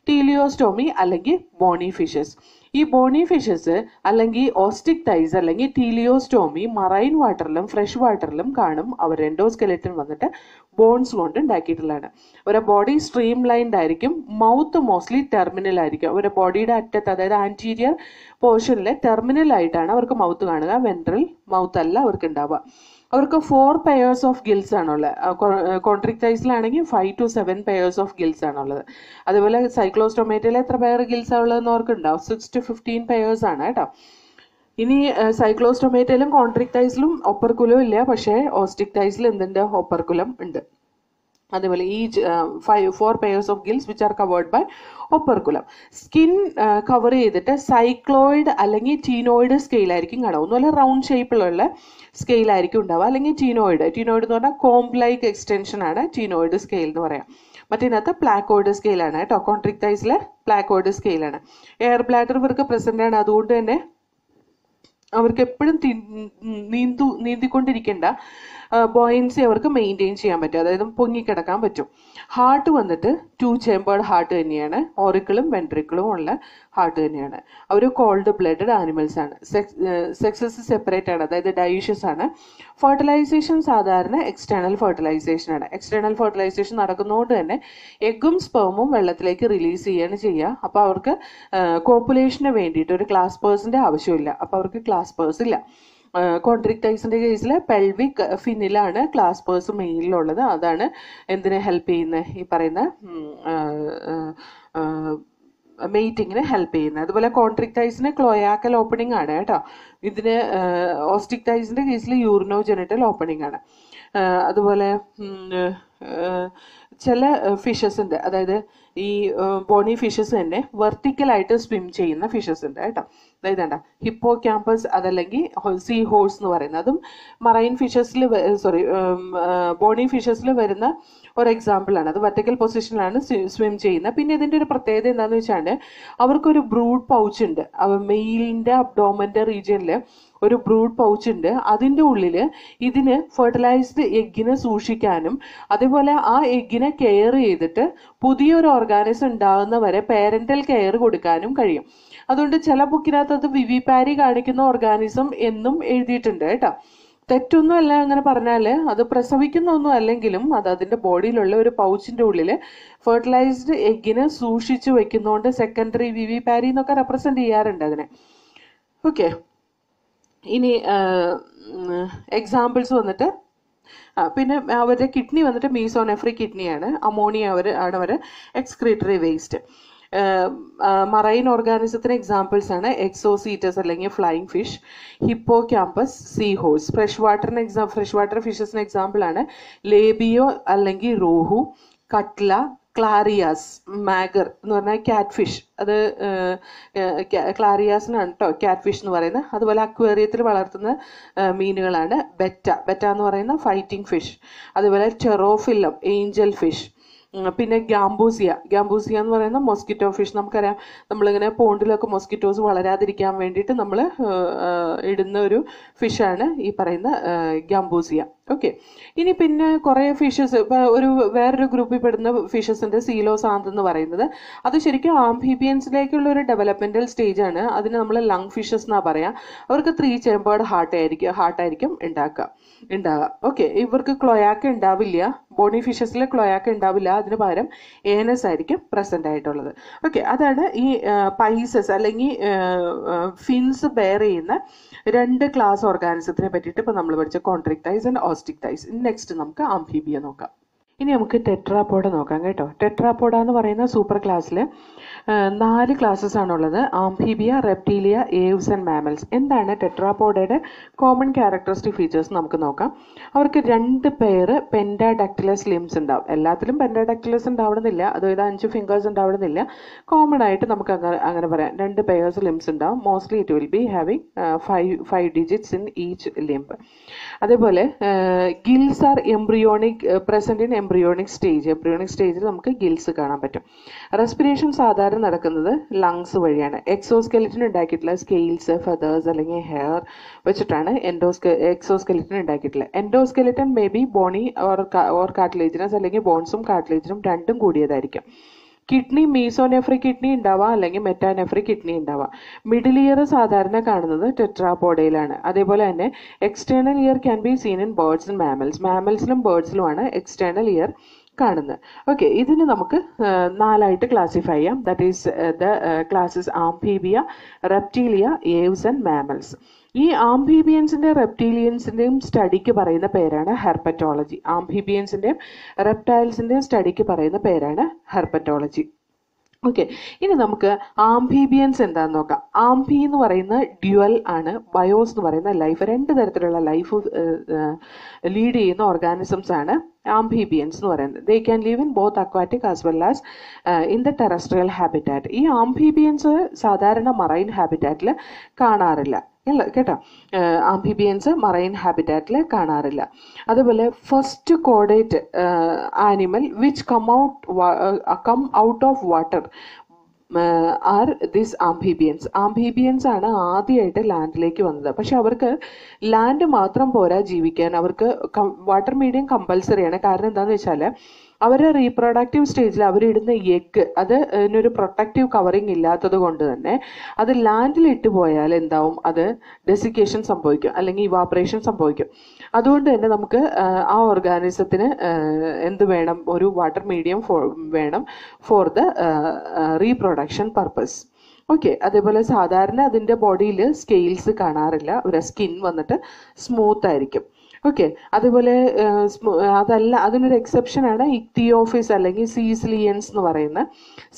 ടീലിയോസ്റ്റോമി അല്ലെങ്കിൽ ബോണി ഫിഷസ്. ഈ ബോണി ഫിഷസ് അല്ലെങ്കിൽ ഓസ്റ്റിക് തൈസ് അല്ലെങ്കിൽ ടീലിയോസ്റ്റോമി മറൈൻ വാട്ടറിലും ഫ്രഷ് വാട്ടറിലും കാണും. അവർ എൻഡോസ്കെലറ്റൻ വന്നിട്ട് ബോൺസ് കൊണ്ട് ഉണ്ടാക്കിയിട്ടുള്ളതാണ്. അവരുടെ ബോഡി സ്ട്രീം ലൈൻഡ് ആയിരിക്കും. മൗത്ത് മോസ്റ്റ്ലി ടെർമിനൽ ആയിരിക്കും. അവരുടെ ബോഡിയുടെ അറ്റത്ത്, അതായത് ആൻറ്റീരിയർ പോർഷനിലെ ടെർമിനൽ ആയിട്ടാണ് അവർക്ക് മൗത്ത് കാണുക. വെൻട്രൽ മൗത്ത് അല്ല അവർക്ക് ഉണ്ടാവുക. അവർക്ക് 4 pairs ഓഫ് ഗിൽസ് ആണുള്ളത്. കോൺട്രിക്ടൈസിലാണെങ്കിൽ 5 to 7 pairs ഓഫ് ഗിൽസ് ആണുള്ളത്. അതുപോലെ സൈക്ലോസ്റ്റോമേറ്റയിൽ എത്ര പെയർ ഗിൽസ് ഉള്ളതെന്ന് ഓർക്കുന്നുണ്ടാവും? 6 to 15 pairs ആണ് കേട്ടോ. ഇനി സൈക്ലോസ്റ്റോമേറ്റയിലും കോൺട്രിക്ടൈസിലും ഒപ്പർക്കുലം ഇല്ല, പക്ഷേ ഓസ്റ്റിക് തൈസിൽ എന്തുണ്ട്? ഒപ്പർക്കുലം ഉണ്ട്. അതേപോലെ ഈ 4 pairs of gills which are covered by operculum. Skin cover ചെയ്തിട്ട് സൈക്ലോയിഡ് അല്ലെങ്കിൽ ടീനോയിഡ് സ്കെയിലായിരിക്കും കാണുക. ഒന്നുമല്ല റൗണ്ട് ഷേപ്പിലുള്ള സ്കെയിലായിരിക്കും ഉണ്ടാവുക. അല്ലെങ്കിൽ ടീനോയിഡ് എന്ന് പറഞ്ഞാൽ കോംബ് ലൈക്ക് എക്സ്റ്റൻഷൻ ആണ് ടീനോയിഡ് സ്കെയിൽ എന്ന് പറയാം. മറ്റേതിനകത്ത് പ്ലാക്കോയിഡ് സ്കെയിലാണ് കേട്ടോ. കോൺട്രിക്ടൈസിലെ പ്ലാക്കോയിഡ് സ്കെയിലാണ്. എയർ ബ്ലാഡർ ഇവർക്ക് പ്രസന്റ് ആണ്. അതുകൊണ്ട് തന്നെ അവർക്ക് എപ്പോഴും നീന്തിക്കൊണ്ടിരിക്കേണ്ട ബോയൻസി അവർക്ക് മെയിൻറ്റെയിൻ ചെയ്യാൻ പറ്റും. അതായത് പൊങ്ങിക്കിടക്കാൻ പറ്റും. ഹാർട്ട് വന്നിട്ട് 2 ചേമ്പേർഡ് ഹാർട്ട് തന്നെയാണ്. ഓറിക്കിളും വെൻട്രിക്കിളും ഉള്ള ഹാർട്ട് തന്നെയാണ്. അവർ കോൾഡ് ബ്ലഡഡ് ആനിമൽസ് ആണ്. സെക്സസ് സെപ്പറേറ്റ് ആണ്, അതായത് ഡൈഷ്യസ് ആണ്. ഫെർട്ടിലൈസേഷൻ സാധാരണ എക്സ്റ്റേണൽ ഫെർട്ടിലൈസേഷൻ ആണ്. എക്സ്റ്റേണൽ ഫെർട്ടിലൈസേഷൻ നടക്കുന്നതുകൊണ്ട് തന്നെ എഗ്ഗും സ്പെർമും വെള്ളത്തിലേക്ക് റിലീസ് ചെയ്യാണ് ചെയ്യുക. അപ്പോൾ അവർക്ക് കോപ്പുലേഷന് വേണ്ടിയിട്ട് ഒരു ക്ലാസ്പേഴ്സിൻ്റെ ആവശ്യമില്ല. അപ്പോൾ അവർക്ക് ക്ലാസ്പേഴ്സ് ഇല്ല. കോൺട്രിക്ടൈസിൻ്റെ കേസിൽ പെൽവിക് ഫിന്നിലാണ് ക്ലാസ്പേഴ്സ് മെയിനിലുള്ളത്. അതാണ് എന്തിനെ ഹെൽപ്പ് ചെയ്യുന്നത്? ഈ പറയുന്ന മെയ്റ്റിങ്ങിന് ഹെൽപ്പ് ചെയ്യുന്നത്. അതുപോലെ കോൺട്രിക്ടൈസിന് ക്ലോയാക്കൽ ഓപ്പണിംഗ് ആണ് കേട്ടോ. ഇതിന് ഓസ്റ്റിക്ടൈസിൻ്റെ കേസിൽ യൂറിനോജെനിറ്റൽ ഓപ്പണിംഗ് ആണ്. അതുപോലെ ചില ഫിഷസ് ഉണ്ട്, അതായത് ഈ ബോണി ഫിഷസ് തന്നെ വെർട്ടിക്കലായിട്ട് സ്വിം ചെയ്യുന്ന ഫിഷസ് ഉണ്ട് കേട്ടോ. അതായത് എന്താ ഹിപ്പോ ക്യാമ്പസ്, അതല്ലെങ്കിൽ സീ ഹോഴ്സ് എന്ന് പറയുന്നത്, അതും മറൈൻ ഫിഷസിൽ ബോണി ഫിഷസിൽ വരുന്ന ഒരു എക്സാമ്പിളാണ്. അത് വെർട്ടിക്കൽ പൊസിഷനിലാണ് സ്വിം ചെയ്യുന്നത്. പിന്നെ ഇതിൻ്റെ ഒരു പ്രത്യേകത എന്താണെന്ന് വെച്ചാൽ അവർക്കൊരു ബ്രൂഡ് പൗച്ച് ഉണ്ട്. മെയിലിൻ്റെ അബ്ഡോമൻ്റെ റീജിയനിൽ ഒരു ബ്രൂഡ് പൗച്ച് ഉണ്ട്. അതിൻ്റെ ഉള്ളിൽ ഇതിന് ഫെർട്ടിലൈസ്ഡ് എഗ്ഗിനെ സൂക്ഷിക്കാനും അതേപോലെ ആ എഗ്ഗിനെ കെയർ ചെയ്തിട്ട് പുതിയൊരു ഓർഗാനിസം ഉണ്ടാകുന്നവരെ പേരൻ്റൽ കെയർ കൊടുക്കാനും കഴിയും. അതുകൊണ്ട് ചില ബുക്കിനകത്ത് അത് വിവിപാരി കാണിക്കുന്ന ഓർഗാനിസം എന്നും എഴുതിയിട്ടുണ്ട് കേട്ടോ. തെറ്റൊന്നും അല്ല അങ്ങനെ പറഞ്ഞാൽ, അത് പ്രസവിക്കുന്നൊന്നും അല്ലെങ്കിലും അത് അതിൻ്റെ ബോഡിയിലുള്ള ഒരു പൗച്ചിൻ്റെ ഉള്ളിൽ ഫെർട്ടിലൈസ്ഡ് എഗ്ഗിനെ സൂക്ഷിച്ചു വെക്കുന്നതുകൊണ്ട് സെക്കൻഡറി വിവിപാരി എന്നൊക്കെ റെപ്രസെൻ്റ് ചെയ്യാറുണ്ട് അതിനെ. ഓക്കെ, ഇനി എക്സാമ്പിൾസ് വന്നിട്ട് പിന്നെ അവരുടെ കിഡ്നി വന്നിട്ട് മീസോനെഫ്രിക് കിഡ്നിയാണ്. അമോണിയ അവർ എക്സ്ക്രീറ്ററി വേസ്റ്റ്. മറൈൻ ഓർഗാനിസത്തിന് എക്സാമ്പിൾസ് ആണ് എക്സോസീറ്റസ് അല്ലെങ്കിൽ flying fish, hippocampus, sea horse. Fresh water ഫിഷസിന് എക്സാമ്പിൾ ആണ് ലേബിയോ അല്ലെങ്കിൽ റോഹു, കട്ട്ല, ക്ലാരിയാസ്, മാഗർ എന്ന് പറഞ്ഞാൽ ക്യാറ്റ് ഫിഷ്. അത് ക്ലാരിയാസിനാണ് കേട്ടോ ക്യാറ്റ് ഫിഷ് എന്ന് പറയുന്നത്. അതുപോലെ അക്വേറിയത്തിൽ വളർത്തുന്ന മീനുകളാണ് ബെറ്റ എന്ന് പറയുന്ന ഫൈറ്റിംഗ് ഫിഷ്. അതുപോലെ ടെറോഫില്ലം, ഏഞ്ചൽ ഫിഷ്. പിന്നെ ഗാംബൂസിയ എന്ന് പറയുന്ന മൊസ്കിറ്റോ ഫിഷ്. നമുക്കറിയാം, നമ്മളിങ്ങനെ പോണ്ടിലൊക്കെ മൊസ്കിറ്റോസ് വളരാതിരിക്കാൻ വേണ്ടിയിട്ട് നമ്മൾ ഇടുന്ന ഒരു ഫിഷാണ് ഈ പറയുന്ന ഗാംബൂസിയ. ഓക്കെ, ഇനി പിന്നെ കുറേ ഫിഷസ്, വേറൊരു ഗ്രൂപ്പിൽ പെടുന്ന ഫിഷസ് ഉണ്ട് സീലോസാന്ത് എന്ന് പറയുന്നത്. അത് ശരിക്കും ആംഫീബിയൻസിലേക്കുള്ള ഒരു ഡെവലപ്മെൻറ്റൽ സ്റ്റേജ് ആണ്. അതിന് നമ്മൾ ലങ് ഫിഷസ് എന്നാണ് പറയുക. അവർക്ക് 3 ചേമ്പേർഡ് ഹാർട്ടായിരിക്കും ഉണ്ടാവുക. ഓക്കെ, ഇവർക്ക് ക്ലോയാക്ക ഉണ്ടാവില്ല. ബോണി ഫിഷസിൽ ക്ലോയാക്ക ഉണ്ടാവില്ല. അതിന് പകരം ഏനസ് ആയിരിക്കും പ്രസൻ്റ് ആയിട്ടുള്ളത്. ഓക്കെ, അതാണ് ഈ പൈസസ് അല്ലെങ്കിൽ ഫിൻസ് ബെയർ ചെയ്യുന്ന 2 ക്ലാസ് ഓർഗാനിസത്തിനെ പറ്റിയിട്ട് ഇപ്പോൾ നമ്മൾ പഠിച്ച കോൺട്രിക്ടൈസ് ആൻഡ് ഓസ്റ്റിക്ടൈസ്. നെക്സ്റ്റ് നമുക്ക് ആംഫീബിയ നോക്കാം. ഇനി നമുക്ക് ടെട്രാപോഡ നോക്കാം കേട്ടോ. ടെട്രാപോഡ എന്ന് പറയുന്ന സൂപ്പർ ക്ലാസ്സിൽ 4 ക്ലാസ്സസ് ആണുള്ളത്: amphibia, reptilia, aves and mammals. എന്താണ് ടെട്രാപോഡയുടെ കോമൺ ക്യാരക്ടറിസ്റ്റിക് ഫീച്ചേഴ്സ് നമുക്ക് നോക്കാം. അവർക്ക് 2 പെയർ പെൻഡാഡാക്ടിലസ് ലിംസ് ഉണ്ടാവും. എല്ലാത്തിലും പെൻഡാഡാക്ടിലസ് ഉണ്ടാവണമെന്നില്ല, അതായത് 5 ഫിംഗേഴ്സ് ഉണ്ടാവണമെന്നില്ല. കോമൺ ആയിട്ട് നമുക്ക് അങ്ങനെ പറയാം, 2 പെയർസ് ലിംസ് ഉണ്ടാവും. Mostly it will be having 5 digits in each limb. അതേപോലെ gills are embryonic, present in embryonic സ്റ്റേജിൽ നമുക്ക് ഗിൽസ് കാണാൻ പറ്റും. റെസ്പിറേഷൻ സാധാരണ നടക്കുന്നത് ലങ്സ് വഴിയാണ്. എക്സോസ്കെലിറ്റൻ ഉണ്ടാക്കിയിട്ടുള്ള സ്കെയിൽസ്, ഫെതേഴ്സ് അല്ലെങ്കിൽ ഹെയർ വെച്ചിട്ടാണ് എക്സോസ്കെലിറ്റൻ ഉണ്ടാക്കിയിട്ടുള്ളത്. Endoskeleton may be bony or cartilaginous, അല്ലെങ്കിൽ ബോൺസും കാർട്ടിലേജിനും രണ്ടും കൂടിയതായിരിക്കും. കിഡ്നി മീസോനെഫ്രിക് കിഡ്നി ഉണ്ടാവാം, അല്ലെങ്കിൽ മെറ്റാനെഫ്രിക് കിഡ്നി ഉണ്ടാവാം. മിഡിൽ ഇയർ സാധാരണ കാണുന്നത് ടെട്രാപോഡയിലാണ്. അതേപോലെ തന്നെ external ear can be seen in birds and മാമൽസിലും ബേർഡ്സിലുമാണ് എക്സ്റ്റേണൽ ഇയർ കാണുന്നത്. ഓക്കെ, ഇതിന് നമുക്ക് 4ആയിട്ട് ക്ലാസിഫൈ ചെയ്യാം. That is the classes amphibia, reptilia, aves and mammals. ഈ ആംഫീബിയൻസിൻ്റെ റെപ്റ്റീലിയൻസിൻ്റെയും സ്റ്റഡിക്ക് പറയുന്ന പേരാണ് ഹെർപ്പറ്റോളജി. ആംഫീബിയൻസിൻ്റെയും റെപ്റ്റൈൽസിൻ്റെയും സ്റ്റഡിക്ക് പറയുന്ന പേരാണ് ഹെർപ്പറ്റോളജി. ഓക്കെ, ഇനി നമുക്ക് ആംഫീബിയൻസ് എന്താണെന്ന് നോക്കാം. ആംഫി എന്ന് പറയുന്ന ഡ്യുവൽ ആണ്, ബയോസ് എന്ന് പറയുന്ന ലൈഫ്. 2 തരത്തിലുള്ള ലൈഫ് ലീഡ് ചെയ്യുന്ന ഓർഗാനിസംസ് ആണ് ആംഫീബിയൻസ് എന്ന് പറയുന്നത്. They can live in both aquatic as well as in the terrestrial habitat. ഈ ആംഫീബിയൻസ് സാധാരണ മറൈൻ ഹാബിറ്റാറ്റിൽ കാണാറില്ല കേട്ടോ. ആംഫീബിയൻസ് മറൈൻ ഹാബിറ്റാറ്റിൽ കാണാറില്ല. അതുപോലെ ഫസ്റ്റ് കോഡേറ്റ് animal which come out of water are this amphibians ആണ് ആദ്യമായിട്ട് ലാൻഡിലേക്ക് വന്നത്. പക്ഷെ അവർക്ക് ലാൻഡ് മാത്രം പോരാ ജീവിക്കാൻ, അവർക്ക് വാട്ടർ മീഡിയം കമ്പൽസറിയാണ്. കാരണം എന്താണെന്ന് വെച്ചാൽ അവരുടെ റീപ്രൊഡക്റ്റീവ് സ്റ്റേജിൽ അവരിടുന്ന എഗ്ഗ് അത് ഇതിനൊരു പ്രൊട്ടക്റ്റീവ് കവറിങ് ഇല്ലാത്തത് കൊണ്ട് തന്നെ അത് ലാൻഡിലിട്ട് പോയാൽ എന്താവും, അത് ഡെസിക്കേഷൻ സംഭവിക്കും അല്ലെങ്കിൽ ഇവാപറേഷൻ സംഭവിക്കും. അതുകൊണ്ട് തന്നെ നമുക്ക് ആ ഓർഗാനിസത്തിന് എന്ത് വേണം, ഒരു വാട്ടർ മീഡിയം വേണം for the reproduction purpose. Okay, അതേപോലെ സാധാരണ അതിൻ്റെ ബോഡിയിൽ സ്കെയിൽസ് കാണാറില്ല. ഒരു സ്കിൻ വന്നിട്ട് സ്മൂത്ത് ആയിരിക്കും. ഓക്കെ. അതുപോലെ അതല്ല, അതിനൊരു എക്സെപ്ഷനാണ് ഇക്തിയോഫിസ് അല്ലെങ്കിൽ സീസിലിയൻസ് എന്ന് പറയുന്ന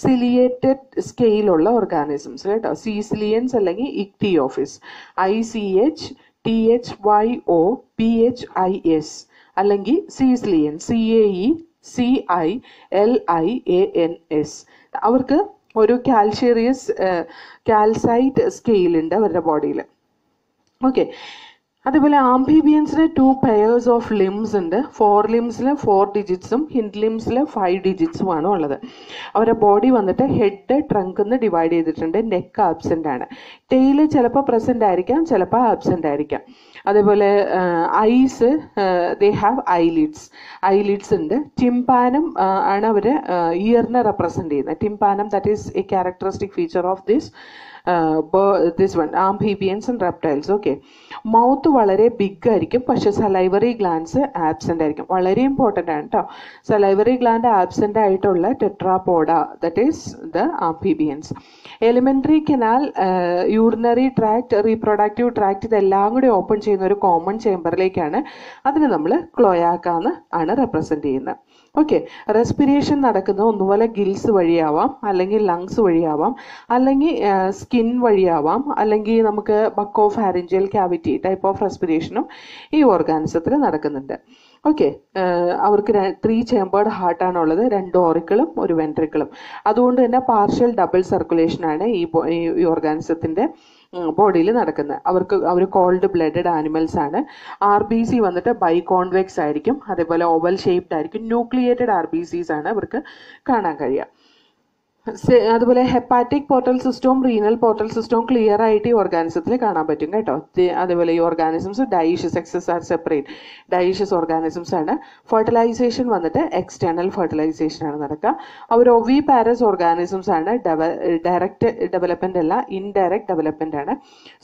സിലിയേറ്റഡ് സ്കെയിലുള്ള ഓർഗാനിസംസ് കേട്ടോ. സീസിലിയൻസ് അല്ലെങ്കിൽ ഇക്തിയോഫിസ്, ICHTHYOPHIS അല്ലെങ്കിൽ സീസിലിയൻ, CAECILIANS. അവർക്ക് ഒരു കാൽസൈറ്റ് സ്കെയിൽ ഉണ്ട് അവരുടെ ബോഡിയിൽ. ഓക്കെ. അതുപോലെ ആംഫീബിയൻസിന് 2 pairs ഓഫ് ലിംസ് ഉണ്ട്. ഫോർ ലിംസിൽ 4 ഡിജിറ്റ്സും ഹിൻഡ് ലിംസിൽ 5 ഡിജിറ്റ്സുമാണ് ഉള്ളത്. അവരുടെ ബോഡി വന്നിട്ട് ഹെഡ് ട്രങ്ക് എന്ന് ഡിവൈഡ് ചെയ്തിട്ടുണ്ട്. നെക്ക് ആബ്സെൻ്റ് ആണ്. ടെയില് ചിലപ്പോൾ പ്രസൻ്റ് ആയിരിക്കാം, ചിലപ്പോൾ ആബ്സെൻ്റ് ആയിരിക്കാം. അതേപോലെ ഐസ്, ദേ ഹാവ് ഐലിഡ്സ് ഉണ്ട്. ടിംപാനം ആണ് അവർ ഇയറിനെ റെപ്രസെൻ്റ് ചെയ്യുന്നത്. Tympanum, that is a characteristic feature of this one amphibians and reptiles. Okay. Mouth വളരെ ബിഗ് ആയിരിക്കും, പക്ഷെ സലൈവറി ഗ്ലാൻഡ്സ് ആബ്സെൻ്റ് ആയിരിക്കും. വളരെ ഇമ്പോർട്ടൻ്റ് ആണ് കേട്ടോ. സലൈവറി ഗ്ലാൻഡ് ആബ്സെൻ്റ് ആയിട്ടുള്ള tetrapoda, that is the amphibians. Alimentary canal, urinary tract, reproductive tract, ഇതെല്ലാം കൂടി ഓപ്പൺ ചെയ്യുന്ന ഒരു കോമൺ ചേംബറിലേക്കാണ്. അതിന് നമ്മൾ ക്ലോയാക്കാന്ന് ആണ് റെപ്രസെൻ്റ് ചെയ്യുന്നത്. ഓക്കെ. റെസ്പിറേഷൻ നടക്കുന്നത് ഒന്നുപോലെ ഗിൽസ് വഴിയാവാം, അല്ലെങ്കിൽ ലങ്സ് വഴിയാവാം, അല്ലെങ്കിൽ സ്കിൻ വഴിയാവാം, അല്ലെങ്കിൽ നമുക്ക് ബക്കോ ഫാരിഞ്ചിയൽ ക്യാവിറ്റി ടൈപ്പ് ഓഫ് റെസ്പിറേഷനും ഈ ഓർഗാനിസത്തിൽ നടക്കുന്നുണ്ട്. ഓക്കെ. അവർക്ക് 3 ചേമ്പേർഡ് ഹാർട്ടാണുള്ളത്, 2 ഓറിക്കിളും 1 വെൻട്രിക്കിളും. അതുകൊണ്ട് തന്നെ പാർഷ്യൽ ഡബിൾ സർക്കുലേഷനാണ് ഈ ഓർഗാനിസത്തിൻ്റെ ബോഡിയിൽ നടക്കുന്നത്. അവർ കോൾഡ് ബ്ലഡഡ് ആനിമൽസ് ആണ്. RBC വന്നിട്ട് ബൈകോൺവെക്സ് ആയിരിക്കും, അതേപോലെ ഓവൽ ഷേപ്ഡ് ആയിരിക്കും. ന്യൂക്ലിയേറ്റഡ് RBCs ആണ് അവർക്ക് കാണാൻ കഴിയുക. അതുപോലെ ഹെപ്പാറ്റിക് പോർട്ടൽ സിസ്റ്റവും റീനൽ പോർട്ടൽ സിസ്റ്റവും ക്ലിയർ ആയിട്ട് ഈ ഓർഗാനിസത്തിൽ കാണാൻ പറ്റും കേട്ടോ. അതേപോലെ ഈ organisms dioecious, sexes are separate dioecious organisms ആണ്. ഫെർട്ടിലൈസേഷൻ വന്നിട്ട് എക്സ്റ്റേണൽ ഫെർട്ടിലൈസേഷൻ ആണ് നടക്കുക. അവർ ഒവി പാരസ് ഓർഗാനിസംസ് ആണ്. ഡയറക്റ്റ് ഡെവലപ്മെന്റ് അല്ല, ഇൻഡയറക്റ്റ് ഡെവലപ്മെന്റ് ആണ്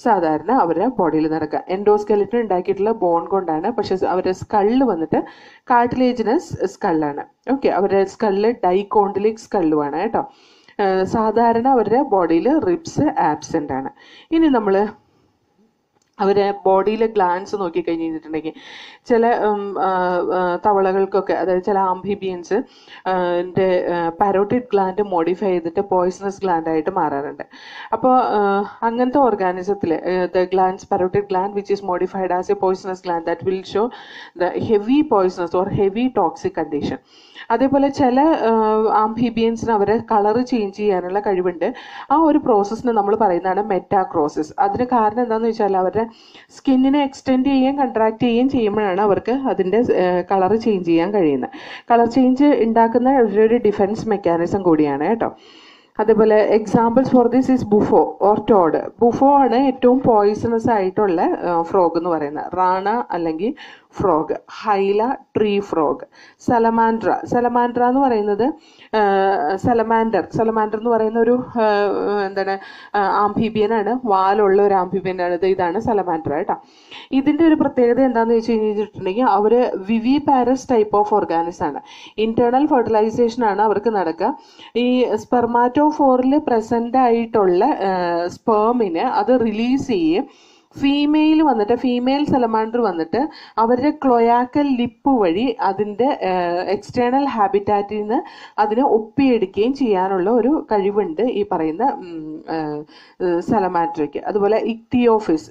സാധാരണ അവരുടെ ബോഡിയിൽ നടക്കുക. എൻഡോസ്കെലിറ്റൻ ഉണ്ടാക്കിയിട്ടുള്ള ബോൺ കൊണ്ടാണ്, പക്ഷെ അവരുടെ സ്കള്ള് വന്നിട്ട് കാർട്ടിലേജിനസ് സ്കള്ളാണ്. ഓക്കെ. അവരുടെ സ്കള്ള് ഡൈകോണ്ടിലിക് സ്കള്ളുമാണ് കേട്ടോ. സാധാരണ അവരുടെ ബോഡിയിൽ റിബ്സ് ആബ്സെൻ്റ് ആണ്. ഇനി നമ്മൾ അവരെ ബോഡിയിലെ ഗ്ലാൻഡ്സ് നോക്കിക്കഴിഞ്ഞിട്ടുണ്ടെങ്കിൽ ചില തവളകൾക്കൊക്കെ, അതായത് ചില ആംഫീബിയൻസ് പാരോട്ടിഡ് ഗ്ലാൻഡ് മോഡിഫൈ ചെയ്തിട്ട് പോയ്സണസ് ഗ്ലാൻഡ് ആയിട്ട് മാറാറുണ്ട്. അപ്പോൾ അങ്ങനത്തെ ഓർഗാനിസത്തിൽ the glands, parotid gland which is modified as a poisonous gland, that will show the heavy poisonous or heavy toxic condition. അതേപോലെ ചില ആംഫീബിയൻസിന് അവരെ കളർ ചേഞ്ച് ചെയ്യാനുള്ള കഴിവുണ്ട്. ആ ഒരു പ്രോസസ്സിന് നമ്മൾ പറയുന്നതാണ് മെറ്റാക്രോസിസ്. അതിന് കാരണം എന്താണെന്ന് വെച്ചാൽ അവരുടെ സ്കിന്നിനെ എക്സ്റ്റെൻഡ് ചെയ്യുകയും കൺട്രാക്ട് ചെയ്യുകയും ചെയ്യുമ്പോഴാണ് അവർക്ക് അതിൻ്റെ കളർ ചേഞ്ച് ചെയ്യാൻ കഴിയുന്നത്. കളർ ചേഞ്ച് ഉണ്ടാക്കുന്ന ഒരു ഡിഫെൻസ് മെക്കാനിസം കൂടിയാണ് കേട്ടോ. അതേപോലെ examples for this is bufo or toad. Bufo ആണ് ഏറ്റവും പോയിസണസ് ആയിട്ടുള്ള ഫ്രോഗ് എന്ന് പറയുന്നത്. റാണ അല്ലെങ്കിൽ frog, hyla tree frog, salamandra എന്ന് പറയുന്നത് സലമാൻഡർ എന്ന് പറയുന്ന ഒരു എന്താണ് ആംഫീബിയനാണ്, വാലുള്ള ഒരു ആംഫീബിയനാണ്. ഇതാണ് സലമാൻഡ്ര കേട്ടോ. ഇതിൻ്റെ ഒരു പ്രത്യേകത എന്താണെന്ന് വെച്ച് കഴിഞ്ഞിട്ടുണ്ടെങ്കിൽ അവർ വിവി പാരസ് ടൈപ്പ് ഓഫ് ഓർഗാനിസ് ആണ്. ഇന്റേണൽ ഫെർട്ടിലൈസേഷൻ ആണ് അവർക്ക് നടക്കുക. ഈ സ്പെർമാറ്റോഫോറിൽ പ്രസന്റ് ആയിട്ടുള്ള സ്പേമിന് അത് റിലീസ് ചെയ്യും. ഫീമെയിൽ സലമാൻഡർ വന്നിട്ട് അവരുടെ ക്ലോയാക്കൽ ലിപ്പ് വഴി അതിൻ്റെ എക്സ്റ്റേണൽ ഹാബിറ്റാറ്റിൽ നിന്ന് അതിനെ ഒപ്പിയെടുക്കുകയും ചെയ്യാനുള്ള ഒരു കഴിവുണ്ട് ഈ പറയുന്ന സലമാൻഡ്രയ്ക്ക്. അതുപോലെ ഇക്തിയോഫിസ്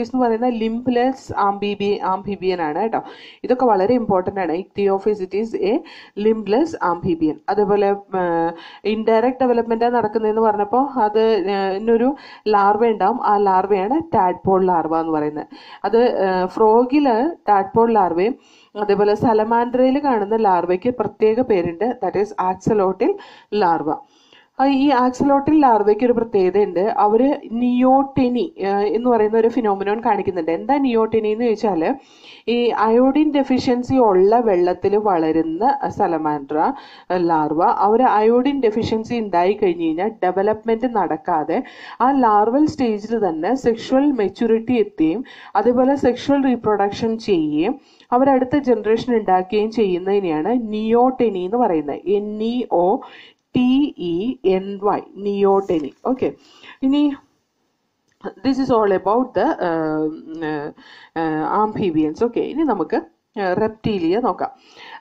എന്ന് പറയുന്ന ലിംബ്ലെസ് ആംഫീബിയൻ ആണ് കേട്ടോ. ഇതൊക്കെ വളരെ ഇമ്പോർട്ടൻ്റ് ആണ്. Ichthyophis, it is a limbless amphibian. അതേപോലെ ഇൻഡയറക്റ്റ് ഡെവലപ്മെൻറ്റാണ് നടക്കുന്നതെന്ന് പറഞ്ഞപ്പോൾ അത് ഇന്നൊരു ലാർവ ഉണ്ടാവും. ആ ലാർവയാണ് ടാഡ്പോൾ ലാർവ എന്ന് പറയുന്നത്. അത് ഫ്രോഗിൽ ടാഡ്പോൾ ലാർവയും അതേപോലെ സലമാൻഡ്രയിൽ കാണുന്ന ലാർവയ്ക്ക് പ്രത്യേക പേരുണ്ട്, ദാറ്റ് ഈസ് ആക്സലോട്ടിൽ ലാർവ. ഈ ആക്സലോട്ടിൽ ലാർവയ്ക്ക് ഒരു പ്രത്യേകതയുണ്ട്. അവർ നിയോടെനി എന്ന് പറയുന്ന ഒരു ഫിനോമിനോൺ കാണിക്കുന്നുണ്ട്. എന്താ നിയോടെനി എന്ന് ചോദിച്ചാൽ, ഈ അയോഡിൻ ഡെഫിഷ്യൻസി ഉള്ള വെള്ളത്തിൽ വളരുന്ന സലമാൻഡ്ര ലാർവ അവർ അയോഡിൻ ഡെഫിഷ്യൻസി ഉണ്ടായി കഴിഞ്ഞ് കഴിഞ്ഞാൽ ഡെവലപ്മെൻറ്റ് നടക്കാതെ ആ ലാർവൽ സ്റ്റേജിൽ തന്നെ സെക്ഷുവൽ മെച്യൂരിറ്റി എത്തുകയും അതേപോലെ സെക്ഷുവൽ റീപ്രൊഡക്ഷൻ ചെയ്യുകയും അവരടുത്ത ജനറേഷൻ ഉണ്ടാക്കുകയും ചെയ്യുന്നതിനെയാണ് നിയോടെനി എന്ന് പറയുന്നത്. NEOTENY, നിയോടെനി. ഓക്കെ. ഇനി this is all about the amphibians. Okay, ഇനി നമുക്ക് റെപ്റ്റീലിയ നോക്കാം.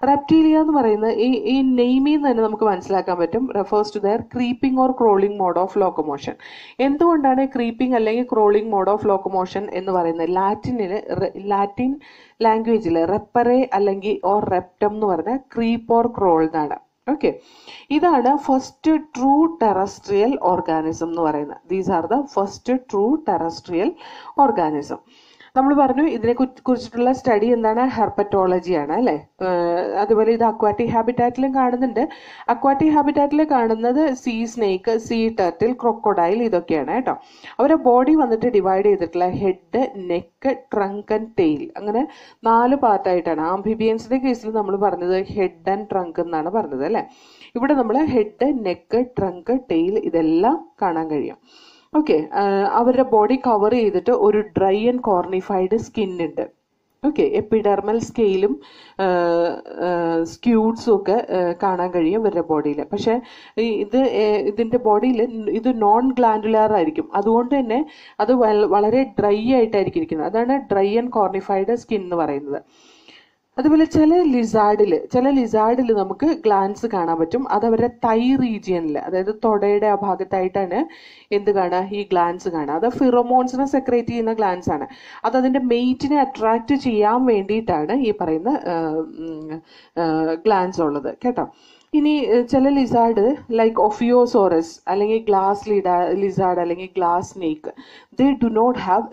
റെപ്റ്റീലിയ എന്ന് പറയുന്നത് ഈ നെയിമിൽ നിന്ന് തന്നെ നമുക്ക് മനസ്സിലാക്കാൻ പറ്റും, refers to their creeping or crawling mode of locomotion. എന്തുകൊണ്ടാണ് ക്രീപ്പിംഗ് അല്ലെങ്കിൽ ക്രോളിംഗ് മോഡ് ഓഫ് ലോക്കോമോഷൻ എന്ന് പറയുന്നത്? ലാറ്റിൻ ലാംഗ്വേജിൽ റെപ്പറെ അല്ലെങ്കിൽ ഓർ റെപ്റ്റം എന്ന് പറഞ്ഞാൽ ക്രീപ്പ് ഓർ ക്രോൾ എന്നാണ്. ഓക്കെ, ഇതാണ് ഫസ്റ്റ് ട്രൂ ടെറസ്ട്രിയൽ ഓർഗാനിസം എന്ന് പറയുന്നത്. These are the first true terrestrial organism. നമ്മൾ പറഞ്ഞു ഇതിനെ കുറിച്ചിട്ടുള്ള സ്റ്റഡി എന്താണ്? ഹെർപ്പറ്റോളജിയാണ് അല്ലേ. അതുപോലെ ഇത് അക്വാറ്റിക് ഹാബിറ്റാറ്റിലും കാണുന്നുണ്ട്. അക്വാറ്റിക് ഹാബിറ്റാറ്റിൽ കാണുന്നത് sea snake, sea turtle, crocodile, ഇതൊക്കെയാണ് കേട്ടോ. അവരുടെ ബോഡി വന്നിട്ട് ഡിവൈഡ് ചെയ്തിട്ടുള്ള head, neck, trunk and tail, അങ്ങനെ 4 പാർട്ടായിട്ടാണ്. ആംഫിബിയൻസിന്റെ കേസിൽ നമ്മൾ പറഞ്ഞത് ഹെഡ് ആൻഡ് ട്രങ്ക് എന്നാണ് പറഞ്ഞത് അല്ലേ. ഇവിടെ നമ്മൾ ഹെഡ്, നെക്ക്, ട്രങ്ക്, ടെയിൽ ഇതെല്ലാം കാണാൻ കഴിയും. ഓക്കെ, അവരുടെ ബോഡി കവർ ചെയ്തിട്ട് ഒരു ഡ്രൈ ആൻഡ് കോർണിഫൈഡ് സ്കിൻ ഉണ്ട്. ഓക്കെ, എപ്പിഡെർമൽ സ്കെയിലും സ്ക്യൂട്സും ഒക്കെ കാണാൻ കഴിയും ഇവരുടെ ബോഡിയിൽ. പക്ഷേ ഇതിൻ്റെ ബോഡിയിൽ ഇത് നോൺ ഗ്ലാൻഡുലാർ ആയിരിക്കും. അതുകൊണ്ട് തന്നെ അത് വളരെ ഡ്രൈ ആയിട്ടായിരിക്കും ഇരിക്കുന്നത്. അതാണ് ഡ്രൈ ആൻഡ് കോർണിഫൈഡ് സ്കിൻ എന്ന് പറയുന്നത്. അതുപോലെ ചില ലിസാർഡിൽ നമുക്ക് ഗ്ലാൻസ് കാണാൻ പറ്റും. അത് അവരുടെ തൈ റീജിയനിൽ, അതായത് തൊടയുടെ ആ ഭാഗത്തായിട്ടാണ് എന്ത് കാണുക? ഈ ഗ്ലാൻസ് കാണുക. അത് ഫിറോമോൺസിനെ സെക്രേറ്റ് ചെയ്യുന്ന ഗ്ലാൻസ് ആണ്. അത് അതിൻ്റെ മെയ്റ്റിനെ അട്രാക്റ്റ് ചെയ്യാൻ വേണ്ടിയിട്ടാണ് ഈ പറയുന്ന ഗ്ലാൻസ് ഉള്ളത് കേട്ടോ. ഇനി ചില ലിസാർഡ് ലൈക്ക് ഒഫിയോസോറസ് അല്ലെങ്കിൽ ഗ്ലാസ് ലിസാർഡ് അല്ലെങ്കിൽ glass snake, they do not have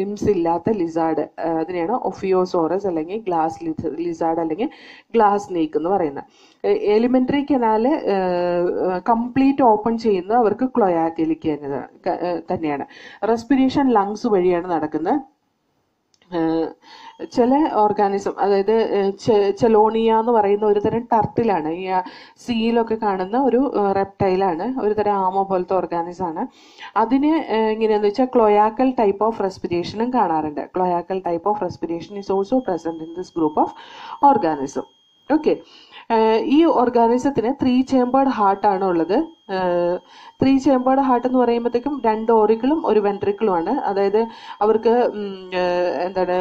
limbs ഇല്ലാത്ത ലിസാർഡ്, അതിനെയാണ് ഒഫിയോസോറസ് അല്ലെങ്കിൽ ഗ്ലാസ് ലിസാർഡ് അല്ലെങ്കിൽ ഗ്ലാസ് സ്നേക്ക് എന്ന് പറയുന്നത്. എലിമെന്ററി കനാല് കംപ്ലീറ്റ് ഓപ്പൺ ചെയ്യുന്നത് അവർക്ക് ക്ലോയാക്കയിലേക്ക് തന്നെയാണ്. റെസ്പിറേഷൻ ലങ്സ് വഴിയാണ് നടക്കുന്നത്. ചില ഓർഗാനിസം, അതായത് ചെലോണിയ എന്ന് പറയുന്ന ഒരു തരം ടർട്ടിലാണ്, ഈ സീയിലൊക്കെ കാണുന്ന ഒരു റെപ്റ്റൈലാണ്, ഒരു തരം ആമ പോലത്തെ ഓർഗാനിസം ആണ്. അതിന് എങ്ങനെയാണെന്ന് വെച്ചാൽ ക്ലോയാക്കൽ ടൈപ്പ് ഓഫ് റെസ്പിറേഷനും കാണാറുണ്ട്. Cloacal type of respiration is also present in this group of organism. Okay, ഈ ഓർഗാനിസത്തിന് 3 ചേമ്പേർഡ് ഹാർട്ടാണ് ഉള്ളത്. 3 ചേമ്പേർഡ് ഹാർട്ട് എന്ന് പറയുമ്പോഴത്തേക്കും 2 ഓറിക്കിളും 1 വെൻട്രിക്കിളുമാണ്. അതായത് അവർക്ക് എന്താണ്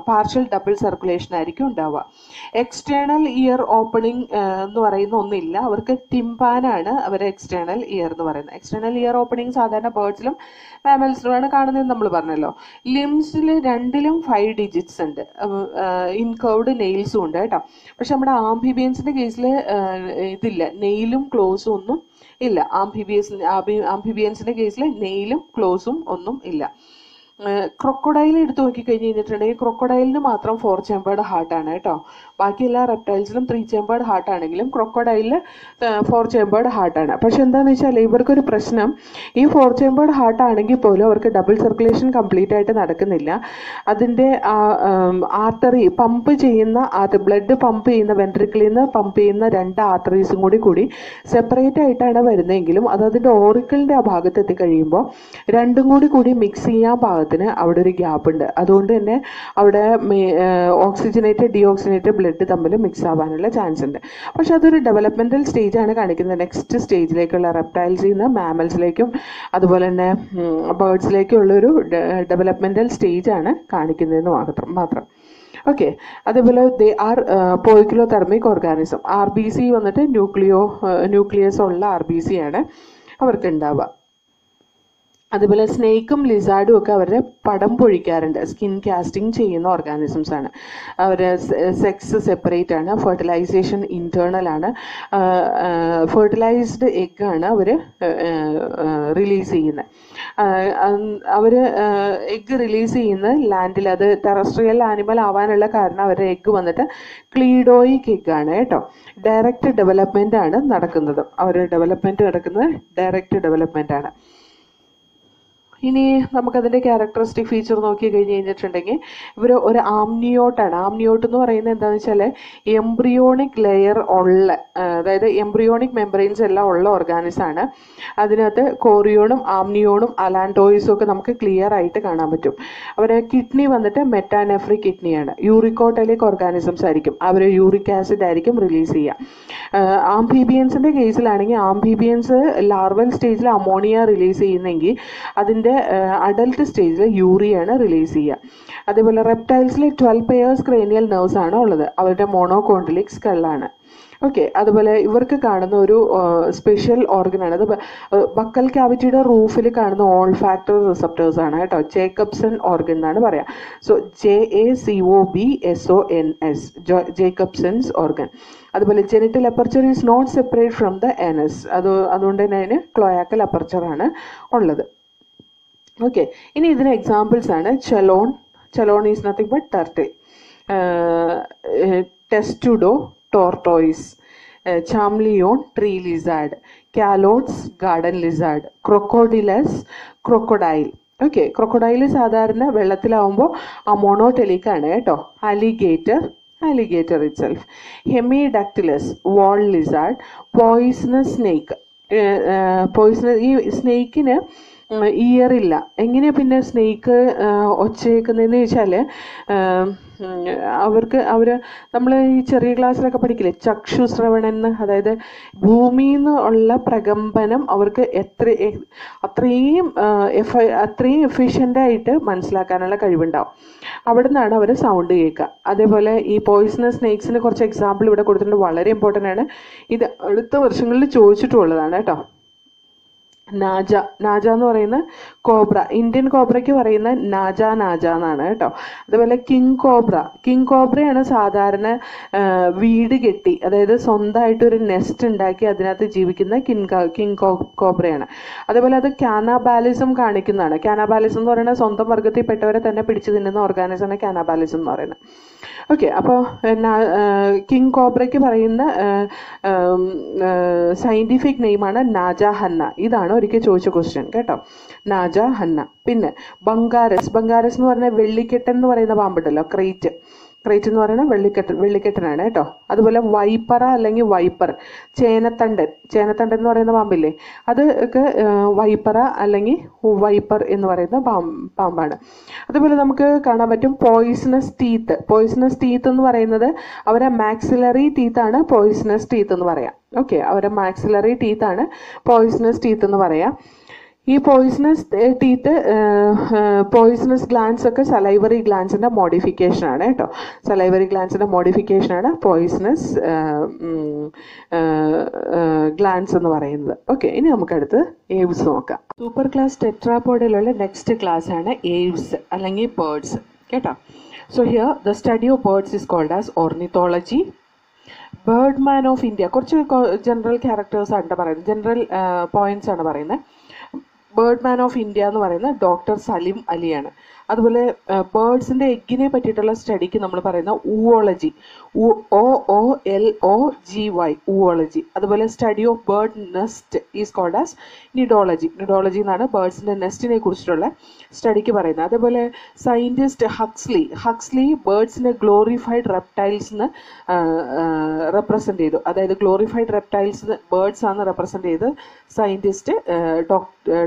പാർഷ്യൽ ഡബിൾ സർക്കുലേഷൻ ആയിരിക്കും ഉണ്ടാവുക. എക്സ്റ്റേണൽ ഇയർ ഓപ്പണിംഗ് എന്ന് പറയുന്ന ഒന്നില്ല. അവർക്ക് ടിംപാനാണ് അവരുടെ എക്സ്റ്റേണൽ ഇയർ എന്ന് പറയുന്നത്. എക്സ്റ്റേണൽ ഇയർ ഓപ്പണിംഗ് സാധാരണ ബേർഡ്സിലും മാമൽസിലുമാണ് കാണുന്നത് നമ്മൾ പറഞ്ഞല്ലോ. ലിംസിൽ 2ലും 5 ഡിജിറ്റ്സ് ഉണ്ട്. ഇൻകർവ്ഡ് നെയിൽസും ഉണ്ട് കേട്ടോ. പക്ഷെ നമ്മുടെ ആംഫിബിയൻസിന്റെ കേസിൽ ഇതില്ല, നെയിലും ക്ലോസും ഒന്നും ഇല്ല. ആംഫിബിയൻസിന്റെ കേസിൽ നെയിലും ക്ലോസും ഒന്നും ഇല്ല. ക്രൊക്കോഡൈൽ എടുത്ത് നോക്കിക്കഴിഞ്ഞിട്ടുണ്ടെങ്കിൽ ക്രൊക്കോഡൈലിന് മാത്രം 4 ചേമ്പേർഡ് ഹാർട്ടാണ് കേട്ടോ. ബാക്കി എല്ലാ റെപ്റ്റൈൽസിലും 3 ചേമ്പേർഡ് ഹാർട്ടാണെങ്കിലും ക്രൊക്കോഡൈലിൽ 4 ചേമ്പേർഡ് ഹാർട്ടാണ്. പക്ഷെ എന്താണെന്ന് വെച്ചാൽ ഇവർക്കൊരു പ്രശ്നം, ഈ 4 ചേമ്പേർഡ് ഹാർട്ടാണെങ്കിൽ പോലും അവർക്ക് ഡബിൾ സർക്കുലേഷൻ കംപ്ലീറ്റ് ആയിട്ട് നടക്കുന്നില്ല. അതിൻ്റെ ആർട്ടറി പമ്പ് ചെയ്യുന്ന, ബ്ലഡ് പമ്പ് ചെയ്യുന്ന, വെൻട്രിക്കിളിൽ നിന്ന് പമ്പ് ചെയ്യുന്ന 2 ആർട്ടറീസും കൂടി സെപ്പറേറ്റ് ആയിട്ടാണ് വരുന്നതെങ്കിലും അത് അതിൻ്റെ ഓറിക്കിളിൻ്റെ ആ ഭാഗത്ത് എത്തിക്കഴിയുമ്പോൾ 2ഉം കൂടി മിക്സ് ചെയ്യാൻ പാകത്തിന് അവിടെ ഒരു ഗ്യാപ്പ് ഉണ്ട്. അതുകൊണ്ട് തന്നെ അവിടെ ഓക്സിജനേറ്റഡ് ഡീഓക്സിജനേറ്റഡ് ബ്ലഡ് തമ്മിൽ മിക്സ് ആവാനുള്ള ചാൻസ് ഉണ്ട്. പക്ഷെ അതൊരു ഡെവലപ്മെന്റൽ സ്റ്റേജാണ് കാണിക്കുന്നത്. നെക്സ്റ്റ് സ്റ്റേജിലേക്കുള്ള റെപ്റ്റൈൽസിൽ നിന്ന് മാമൽസിലേക്കും അതുപോലെ തന്നെ ബേർഡ്സിലേക്കും ഉള്ളൊരു ഡെവലപ്മെന്റൽ സ്റ്റേജാണ് കാണിക്കുന്നതെന്ന് മാത്രം. ഓക്കെ, അതേപോലെ ദേ ആർ പോയിക്കിലോതെർമിക് ഓർഗാനിസം. RBC വന്നിട്ട് ന്യൂക്ലിയസ് ഉള്ള RBC ആണ് അവർക്ക് ഉണ്ടാവുക. അതുപോലെ സ്നേക്കും ലിസാർഡും ഒക്കെ അവരുടെ പടം പൊഴിക്കാറുണ്ട്. സ്കിൻ കാസ്റ്റിംഗ് ചെയ്യുന്ന ഓർഗാനിസംസ് ആണ്. അവരുടെ സെക്സ് സെപ്പറേറ്റ് ആണ്. ഫെർട്ടിലൈസേഷൻ ഇന്റേണൽ ആണ്. ഫെർട്ടിലൈസ്ഡ് എഗ് ആണ് അവർ റിലീസ് ചെയ്യുന്നത്. അവർ എഗ് റിലീസ് ചെയ്യുന്ന ലാൻഡിൽ, അത് ടെറസ്ട്രിയൽ ആനിമൽ ആവാനുള്ള കാരണം അവരുടെ എഗ് വന്നിട്ട് ക്ലീഡോയിക് എഗ് ആണ് കേട്ടോ. ഡയറക്റ്റ് ഡെവലപ്മെന്റ് ആണ് നടക്കുന്നത്. അവരുടെ ഡെവലപ്മെന്റ് നടക്കുന്നത് ഡയറക്റ്റ് ഡെവലപ്മെന്റ് ആണ്. ഇനി നമുക്കതിൻ്റെ ക്യാരക്ടറിസ്റ്റിക് ഫീച്ചർ നോക്കി കഴിഞ്ഞിട്ടുണ്ടെങ്കിൽ ഇവർ ഒരു ആംനിയോട്ടാണ്. ആംനിയോട്ട് എന്ന് പറയുന്നത് എന്താണെന്ന് വെച്ചാൽ എംബ്രിയോണിക് ലെയർ ഉള്ള, അതായത് എംബ്രിയോണിക് മെമ്പറൈൻസ് എല്ലാം ഉള്ള ഓർഗാനിസാണ്. അതിനകത്ത് കോറിയോണും ആംനിയോണും അലാൻഡോയിസും ഒക്കെ നമുക്ക് ക്ലിയർ ആയിട്ട് കാണാൻ പറ്റും. അവരെ കിഡ്നി വന്നിട്ട് മെറ്റാനെഫ്രിക് കിഡ്നിയാണ്. യൂറിക്കോട്ടലിക് ഓർഗാനിസംസ് ആയിരിക്കും. അവർ യൂറിക് ആസിഡ് ആയിരിക്കും റിലീസ് ചെയ്യുക. ആംഫീബിയൻസിൻ്റെ കേസിലാണെങ്കിൽ ആംഫീബിയൻസ് ലാർവൽ സ്റ്റേജിൽ അമോണിയ റിലീസ് ചെയ്യുന്നെങ്കിൽ അതിൻ്റെ അതിൻ്റെ അഡൽട്ട് സ്റ്റേജിൽ യൂറിയാണ് റിലീസ് ചെയ്യുക. അതേപോലെ റെപ്റ്റൈൽസിൽ 12 പെയേഴ്സ് ക്രേനിയൽ നെർവ്സ് ആണ് ഉള്ളത്. അവരുടെ മോണോകോണ്ടിലിക് സ്കള്ളാണ്. ഓക്കെ, അതുപോലെ ഇവർക്ക് കാണുന്ന ഒരു സ്പെഷ്യൽ ഓർഗനാണ് അത് ബക്കൽ ക്യാവിറ്റിയുടെ റൂഫിൽ കാണുന്ന ഓൾഫാക്ടറി റിസപ്റ്റേഴ്സ് ആണ് കേട്ടോ. ജേക്കബ്സൺ ഓർഗൻ എന്നാണ് പറയാം. So JACOBSONS, Jacobson's organ. അതുപോലെ genital aperture is not separate from the anus. അതുകൊണ്ട് തന്നെ അതിന് ക്ലോയാക്കൽ അപ്പർച്ചർ ആണ് ഉള്ളത്. ഓക്കെ, ഇനി ഇതിന് എക്സാമ്പിൾസ് ആണ് chelone is nothing but turtle, testudo tortoise, chameleon tree lizard, calots garden lizard, crocodilus crocodile. Okay, crocodile സാധാരണ വെള്ളത്തിലാവുമ്പോൾ മോണോടെലിക് ആണ് കേട്ടോ. Alligator itself, hemidactylus wall lizard, poisonous snake. ഈ സ്നേക്കിന് ഇയർ ഇല്ല. എങ്ങനെയാണ് പിന്നെ സ്നേക്ക് ഒച്ചയേക്കുന്നതെന്ന് ചോദിച്ചാൽ അവർ നമ്മൾ ഈ ചെറിയ ക്ലാസ്സിലൊക്കെ പഠിക്കില്ലേ ചക്ഷുശ്രവണൻ എന്ന്, അതായത് ഭൂമിയിൽ നിന്ന് ഉള്ള പ്രകമ്പനം അവർക്ക് അത്രയും എഫിഷ്യൻ്റായിട്ട് മനസ്സിലാക്കാനുള്ള കഴിവുണ്ടാവും. അവിടെ നിന്നാണ് അവർ സൗണ്ട് കേൾക്കുക. അതേപോലെ ഈ പോയിസണസ് സ്നേക്സിന് കുറച്ച് എക്സാമ്പിൾ ഇവിടെ കൊടുത്തിട്ടുണ്ട്, വളരെ ഇമ്പോർട്ടൻ്റ് ആണ്. ഇത് അടുത്ത വർഷങ്ങളിൽ ചോദിച്ചിട്ടുള്ളതാണ് കേട്ടോ. നാജ എന്ന് പറയുന്ന കോബ്ര, ഇന്ത്യൻ കോബ്രയ്ക്ക് പറയുന്ന നാജ എന്നാണ് കേട്ടോ. അതുപോലെ കിങ് കോബ്രയാണ് സാധാരണ വീട് കെട്ടി, അതായത് സ്വന്തമായിട്ടൊരു നെസ്റ്റ് ഉണ്ടാക്കി അതിനകത്ത് ജീവിക്കുന്ന കിങ് കോബ്രയാണ്. അതേപോലെ അത് കാനാബാലിസം കാണിക്കുന്നതാണ്. കാനാബാലിസം എന്ന് പറയുന്നത് സ്വന്തം വർഗത്തിൽപ്പെട്ടവരെ തന്നെ പിടിച്ചു തിന്നുന്ന ഓർഗാനിസമാണ് കാനാബാലിസം എന്ന് പറയുന്നത്. ഓക്കെ, അപ്പോൾ കിങ് കോബ്രയ്ക്ക് പറയുന്ന സയൻറ്റിഫിക് നെയിമാണ് നാജ ഹന്ന. ഇതാണ് ഒരിക്കൽ ചോദിച്ച ക്വസ്റ്റ്യൻ കേട്ടോ, നാജ ഹന്ന. പിന്നെ ബംഗാരസ് എന്ന് പറഞ്ഞാൽ വെള്ളിക്കെട്ടൻ എന്ന് പറയുന്ന പാമ്പുണ്ടല്ലോ, ക്രൈറ്റ് എന്ന് പറയുന്നത് വെള്ളിക്കെട്ടനാണ് കേട്ടോ. അതുപോലെ വൈപ്പറ അല്ലെങ്കിൽ വൈപ്പർ, ചേനത്തണ്ടൻ എന്ന് പറയുന്ന പാമ്പില്ലേ, അത് ഒക്കെ വൈപ്പറ അല്ലെങ്കിൽ വൈപ്പർ എന്ന് പറയുന്ന പാമ്പാണ്. അതുപോലെ നമുക്ക് കാണാൻ പറ്റും പോയിസണസ് ടീത്ത് എന്ന് പറയുന്നത് അവരെ മാക്സിലറി ടീത്താണ് പോയിസണസ് ടീത്ത് എന്ന് പറയാം. ഓക്കെ, അവരെ മാക്സിലറി ടീത്താണ് പോയിസണസ് ടീത്ത് എന്ന് പറയാം. ഈ പോയിസണസ് ടീത്ത് പോയിസണസ് ഗ്ലാൻസ് ഒക്കെ സലൈവറി ഗ്ലാൻസിൻ്റെ മോഡിഫിക്കേഷനാണ് കേട്ടോ. സലൈവറി ഗ്ലാൻസിൻ്റെ മോഡിഫിക്കേഷനാണ് പോയിസണസ് ഗ്ലാൻസ് എന്ന് പറയുന്നത്. ഓക്കെ, ഇനി നമുക്കടുത്ത് ഏവ്സ് നോക്കാം. സൂപ്പർ ക്ലാസ് ടെട്രാപോഡിലുള്ള നെക്സ്റ്റ് ക്ലാസ് ആണ് ഏവ്സ് അല്ലെങ്കിൽ ബേർഡ്സ് കേട്ടോ. So here the study of birds is called as ornithology. Birdman of India, കുറച്ച് ജനറൽ ക്യാരക്ടേഴ്സ് ആണ് പറയുന്നത്, ജനറൽ പോയിന്റ്സ് ആണ് പറയുന്നത്. ബേർഡ്മാൻ ഓഫ് ഇന്ത്യ എന്ന് പറയുന്നത് ഡോക്ടർ സലിം അലിയാണ്. അതുപോലെ ബേർഡ്സിൻ്റെ എഗ്ഗിനെ പറ്റിയിട്ടുള്ള സ്റ്റഡിക്ക് നമ്മൾ പറയുന്ന ഊവോളജി, OOLOGY, ഊവോളജി. അതുപോലെ study of bird nest is called as nidology എന്നാണ് ബേർഡ്സിൻ്റെ നെസ്റ്റിനെ കുറിച്ചിട്ടുള്ള സ്റ്റഡിക്ക് പറയുന്നത്. അതേപോലെ സയൻറ്റിസ്റ്റ് ഹക്സ്ലി ബേർഡ്സിൻ്റെ ഗ്ലോറിഫൈഡ് റെപ്റ്റൈൽസിന് റെപ്രസെൻ്റ് ചെയ്തു. അതായത് ഗ്ലോറിഫൈഡ് റെപ്റ്റൈൽസ് ബേർഡ്സ് ആണ് റെപ്രസെൻ്റ് ചെയ്ത് സയൻറ്റിസ്റ്റ്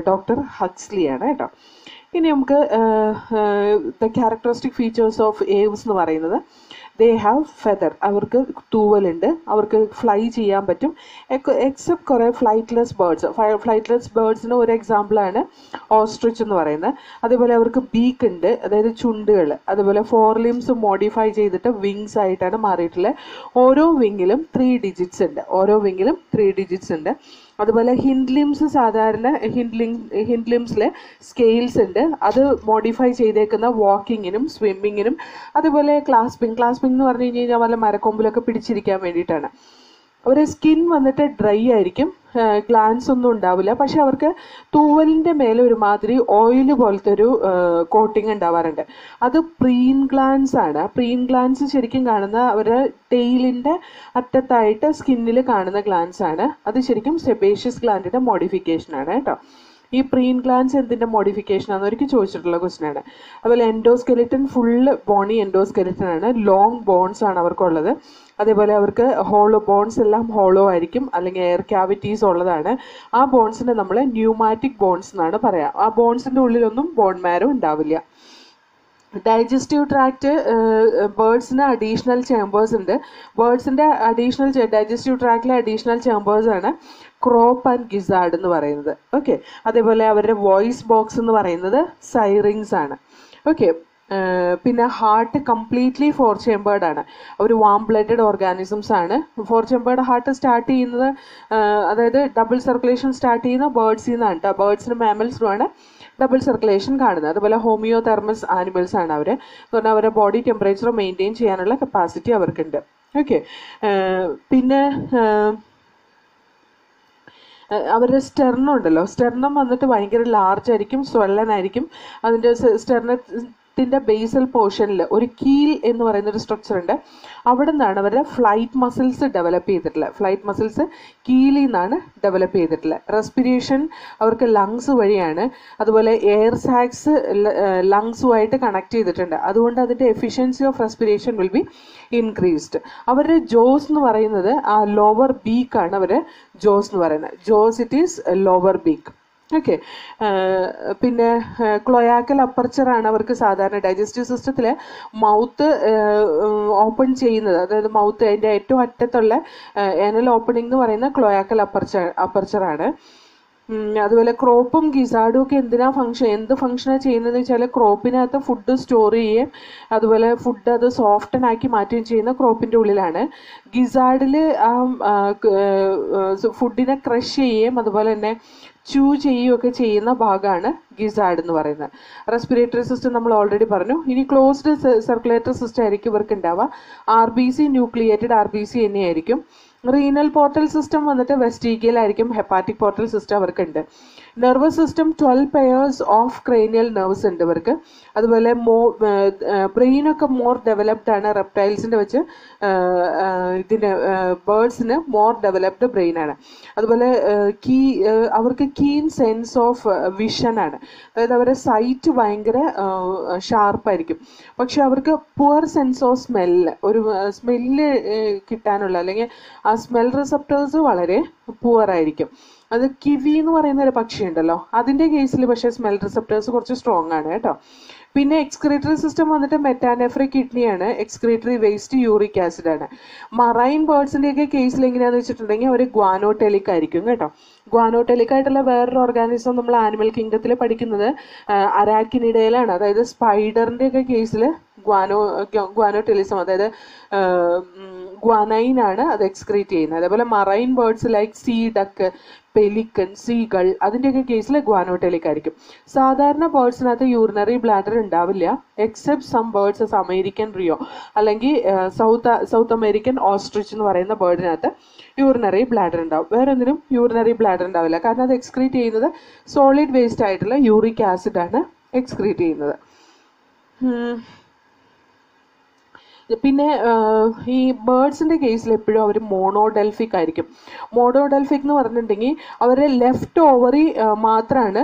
ഡോക്ടർ ഹക്സ്ലിയാണ് കേട്ടോ. ഇനി നമുക്ക് the characteristic features of aves എന്ന് പറയുന്നത്, ദേ ഹാവ് ഫെദർ, അവർക്ക് തൂവലുണ്ട്, അവർക്ക് ഫ്ലൈ ചെയ്യാൻ പറ്റും, എക്സെപ്റ്റ് കുറേ ഫ്ലൈറ്റ്ലെസ് ബേർഡ്സിന് ഒരു എക്സാമ്പിളാണ് ഓസ്ട്രിച്ച് എന്ന് പറയുന്നത്. അതേപോലെ അവർക്ക് ബീക്ക് ഉണ്ട്, അതായത് ചുണ്ടുകൾ. അതുപോലെ 4 limbs മോഡിഫൈ ചെയ്തിട്ട് വിങ്സ് ആയിട്ടാണ് മാറിയിട്ടുള്ളത്. ഓരോ വിങ്ങിലും 3 digits ഉണ്ട്. അതുപോലെ ഹിൻഡ് ലിംസ്, സാധാരണ ഹിൻഡ് ലിംസിൽ സ്കെയിൽസ് ഉണ്ട്, അത് മോഡിഫൈ ചെയ്തേക്കുന്ന വാക്കിങ്ങിനും സ്വിമ്മിങ്ങിനും. അതുപോലെ ക്ലാസ്പിംഗ് എന്ന് പറഞ്ഞു കഴിഞ്ഞാൽ വല്ല മരക്കൊമ്പിലൊക്കെ പിടിച്ചിരിക്കാൻ വേണ്ടിയിട്ടാണ്. അവരുടെ സ്കിൻ വന്നിട്ട് ഡ്രൈ ആയിരിക്കും, ഗ്ലാൻസ് ഒന്നും ഉണ്ടാവില്ല, പക്ഷെ അവർക്ക് തൂവലിൻ്റെ മേലെ ഒരുമാതിരി ഓയിൽ പോലത്തെ ഒരു കോട്ടിങ് ഉണ്ടാവാറുണ്ട്. അത് പ്രീൻ ഗ്ലാൻസ് ആണ്. പ്രീൻ ഗ്ലാൻസ് ശരിക്കും കാണുന്ന അവരുടെ ടെയിലിൻ്റെ അറ്റത്തായിട്ട് സ്കിന്നിൽ കാണുന്ന ഗ്ലാൻസ് ആണ്. അത് ശരിക്കും സെബേഷ്യസ് ഗ്ലാൻഡിൻ്റെ മോഡിഫിക്കേഷനാണ് കേട്ടോ. ഈ പ്രീൻ ഗ്ലാൻസ് എന്തിൻ്റെ മോഡിഫിക്കേഷൻ ആണെന്ന് ഒരിക്കൽ ചോദിച്ചിട്ടുള്ള ക്വസ്റ്റ്യൻ ആണ്. അതുപോലെ എൻഡോസ്കെലിറ്റൻ ഫുള്ള് ബോണി എൻഡോസ്കെലിറ്റൻ ആണ്, ലോങ് ബോൺസ് ആണ് അവർക്കുള്ളത്. അതേപോലെ അവർക്ക് ബോൺസ് എല്ലാം ഹോളോ ആയിരിക്കും, അല്ലെങ്കിൽ എയർ ക്യാവിറ്റീസ് ഉള്ളതാണ്. ആ ബോൺസിനെ നമ്മൾ ന്യൂമാറ്റിക് ബോൺസ് എന്നാണ് പറയാം. ആ ബോൺസിൻ്റെ ഉള്ളിലൊന്നും ബോൺ മാരോ ഉണ്ടാവില്ല. ഡൈജസ്റ്റീവ് ട്രാക്ട്, ബേർഡ്സിന് അഡീഷണൽ ചേമ്പേഴ്സ് ഉണ്ട്. ബേർഡ്സിൻ്റെ ഡൈജസ്റ്റീവ് ട്രാക്റ്റിലെ അഡീഷണൽ ചേമ്പേഴ്സ് ആണ് ക്രോപ്പ് ആൻഡ് ഗിസാർഡ് എന്ന് പറയുന്നത്. ഓക്കെ, അതേപോലെ അവരുടെ വോയിസ് ബോക്സ് എന്ന് പറയുന്നത് സൈറിങ്സ് ആണ്. ഓക്കെ, പിന്നെ ഹാർട്ട് കംപ്ലീറ്റ്ലി 4 ചേമ്പേർഡ് ആണ്. അവർ വാം ബ്ലഡഡ് ഓർഗാനിസംസ് ആണ്. 4 ചേമ്പേർഡ് ഹാർട്ട് സ്റ്റാർട്ട് ചെയ്യുന്നത്, അതായത് ഡബിൾ സർക്കുലേഷൻ സ്റ്റാർട്ട് ചെയ്യുന്ന ബേർഡ്സിൽ നിന്നാണ് കേട്ടോ. ബേർഡ്സിനും മാമൽസിനുമാണ് ഡബിൾ സർക്കുലേഷൻ കാണുന്നത്. അതുപോലെ ഹോമിയോ തെർമസ് ആനിമൽസ് ആണ് അവർ. എന്ന് പറഞ്ഞാൽ അവരുടെ ബോഡി ടെമ്പറേച്ചർ മെയിൻറ്റെയിൻ ചെയ്യാനുള്ള കപ്പാസിറ്റി അവർക്കുണ്ട്. ഓക്കെ, പിന്നെ അവരുടെ സ്റ്റെർണം ഉണ്ടല്ലോ, സ്റ്റെർണം വന്നിട്ട് ഭയങ്കര ലാർജ് ആയിരിക്കും, സ്വെല്ലനായിരിക്കും. അതിൻ്റെ സ്റ്റെർണത്തിൻ്റെ ബേസൽ പോർഷനിൽ ഒരു കീൽ എന്ന് പറയുന്നൊരു സ്ട്രക്ചർ ഉണ്ട്. അവിടെ നിന്നാണ് അവരുടെ ഫ്ലൈറ്റ് മസിൽസ് ഡെവലപ്പ് ചെയ്തിട്ടുള്ളത്. ഫ്ലൈറ്റ് മസിൽസ് കീലിൽ നിന്നാണ് ഡെവലപ്പ് ചെയ്തിട്ടുള്ളത്. റെസ്പിറേഷൻ അവർക്ക് ലങ്സ് വഴിയാണ്. അതുപോലെ എയർ സാക്സ് ലങ്സുമായിട്ട് കണക്ട് ചെയ്തിട്ടുണ്ട്. അതുകൊണ്ട് അതിൻ്റെ efficiency of respiration will be increased. അവരുടെ ജോസ് എന്ന് പറയുന്നത് ആ ലോവർ ബീക്കാണ് അവരുടെ ജോസ് എന്ന് പറയുന്നത്. Jose it is lower beak. Okay, പിന്നെ ക്ലോയാക്കൽ അപ്പർച്ചറാണ് അവർക്ക് സാധാരണ ഡൈജസ്റ്റീവ് സിസ്റ്റത്തിൽ മൗത്ത് ഓപ്പൺ ചെയ്യുന്നത്. അതായത് മൗത്ത് അതിൻ്റെ ഏറ്റവും അറ്റത്തുള്ള എനൽ ഓപ്പണിംഗ് എന്ന് പറയുന്ന ക്ലോയാക്കൽ അപ്പർച്ചറാണ്. അതുപോലെ ക്രോപ്പും ഗിസാർഡും ഒക്കെ എന്ത് ഫംഗ്ഷനാണ് ചെയ്യുന്നതെന്ന് വെച്ചാൽ ക്രോപ്പിനകത്ത് ഫുഡ് സ്റ്റോർ ചെയ്യുകയും അതുപോലെ ഫുഡ് അത് സോഫ്റ്റൻ ആക്കി മാറ്റുകയും ചെയ്യുന്ന ക്രോപ്പിൻ്റെ ഉള്ളിലാണ്. ഗിസാർഡിൽ ഫുഡിനെ ക്രഷ് ചെയ്യുകയും അതുപോലെ തന്നെ ചൂ ചെയ്യുകയൊക്കെ ചെയ്യുന്ന ഭാഗമാണ് ഗിസാർഡ് എന്ന് പറയുന്നത്. റെസ്പിറേറ്ററി സിസ്റ്റം നമ്മൾ ഓൾറെഡി പറഞ്ഞു. ഇനി ക്ലോസ്ഡ് സർക്കുലേറ്ററി സിസ്റ്റം ആയിരിക്കും ഇവർക്ക് ഉണ്ടാവുക. RBC ന്യൂക്ലിയേറ്റഡ് RBC തന്നെയായിരിക്കും. റീനൽ പോർട്ടൽ സിസ്റ്റം വന്നിട്ട് വെസ്റ്റിജിയലായിരിക്കും. ഹെപ്പാറ്റിക് പോർട്ടൽ സിസ്റ്റം അവർക്കുണ്ട്. Nervous system 12 pairs of cranial nerves ഉണ്ട് ഇവർക്ക്. അതുപോലെ ബ്രെയിനൊക്കെ മോർ ഡെവലപ്ഡ് ആണ് റെപ്റ്റൈൽസിൻ്റെ വെച്ച്. ഇതിന് ബേർഡ്സിന് മോർ ഡെവലപ്ഡ് ബ്രെയിൻ ആണ്. അതുപോലെ അവർക്ക് കീൻ സെൻസ് ഓഫ് വിഷൻ ആണ്. അതായത് അവരുടെ സൈറ്റ് ഭയങ്കര ഷാർപ്പായിരിക്കും. പക്ഷെ അവർക്ക് പുവർ സെൻസ് ഓഫ് സ്മെല്ല്, ഒരു സ്മെല്ല് കിട്ടാനുള്ള അല്ലെങ്കിൽ ആ സ്മെൽ റിസപ്റ്റേഴ്സ് വളരെ പുവർ ആയിരിക്കും. അത് കിവി എന്ന് പറയുന്ന ഒരു പക്ഷി ഉണ്ടല്ലോ, അതിൻ്റെ കേസിൽ പക്ഷേ സ്മെൽ റിസപ്റ്റേഴ്സ് കുറച്ച് സ്ട്രോങ് ആണ് കേട്ടോ. പിന്നെ എക്സ്ക്രീറ്ററി സിസ്റ്റം വന്നിട്ട് മെറ്റാനെഫ്രിക് കിഡ്നിയാണ്. എക്സ്ക്രീറ്ററി വേസ്റ്റ് യൂറിക് ആസിഡ് ആണ്. മറൈൻ ബേർഡ്സിൻ്റെയൊക്കെ കേസിൽ എങ്ങനെയാണെന്ന് വെച്ചിട്ടുണ്ടെങ്കിൽ അവർ ഗ്വാനോടെലിക് ആയിരിക്കും കേട്ടോ. ഗ്വാനോടെലിക് ആയിട്ടുള്ള വേറൊരു ഓർഗാനിസം നമ്മൾ ആനിമൽ കിങ്ഡത്തിൽ പഠിക്കുന്നത് അരാക്കിനിഡയിലാണ്. അതായത് സ്പൈഡറിൻ്റെയൊക്കെ കേസിൽ ഗ്വാനോടെലിസം, അതായത് ഗ്വാനൈൻ ആണ് അത് എക്സ്ക്രീറ്റ് ചെയ്യുന്നത്. അതേപോലെ marine birds like sea duck, pelican, seagull, അതിൻ്റെയൊക്കെ കേസിൽ ഗ്വാനോടെലിക് ആയിരിക്കും. സാധാരണ ബേർഡ്സിനകത്ത് യൂറിനറി ബ്ലാഡർ ഉണ്ടാവില്ല, except some birds American rhea അല്ലെങ്കിൽ സൗത്ത് അമേരിക്കൻ ഓസ്ട്രിച്ച് എന്ന് പറയുന്ന ബേർഡിനകത്ത് യൂറിനറി ബ്ലാഡർ ഉണ്ടാവും. വേറെ ഒന്നിനും യൂറിനറി ബ്ലാഡർ ഉണ്ടാവില്ല. കാരണം അത് എക്സ്ക്രീറ്റ് ചെയ്യുന്നത് സോളിഡ് വേസ്റ്റ് ആയിട്ടുള്ള യൂറിക് ആസിഡ് ആണ് എക്സ്ക്രീറ്റ് ചെയ്യുന്നത്. പിന്നെ ഈ ബേർഡ്സിൻ്റെ കേസിൽ എപ്പോഴും അവർ മോണോഡെൽഫിക് ആയിരിക്കും. മോണോഡെൽഫിക് എന്ന് പറഞ്ഞിട്ടുണ്ടെങ്കിൽ അവരുടെ ലെഫ്റ്റ് ഓവറി മാത്രമാണ്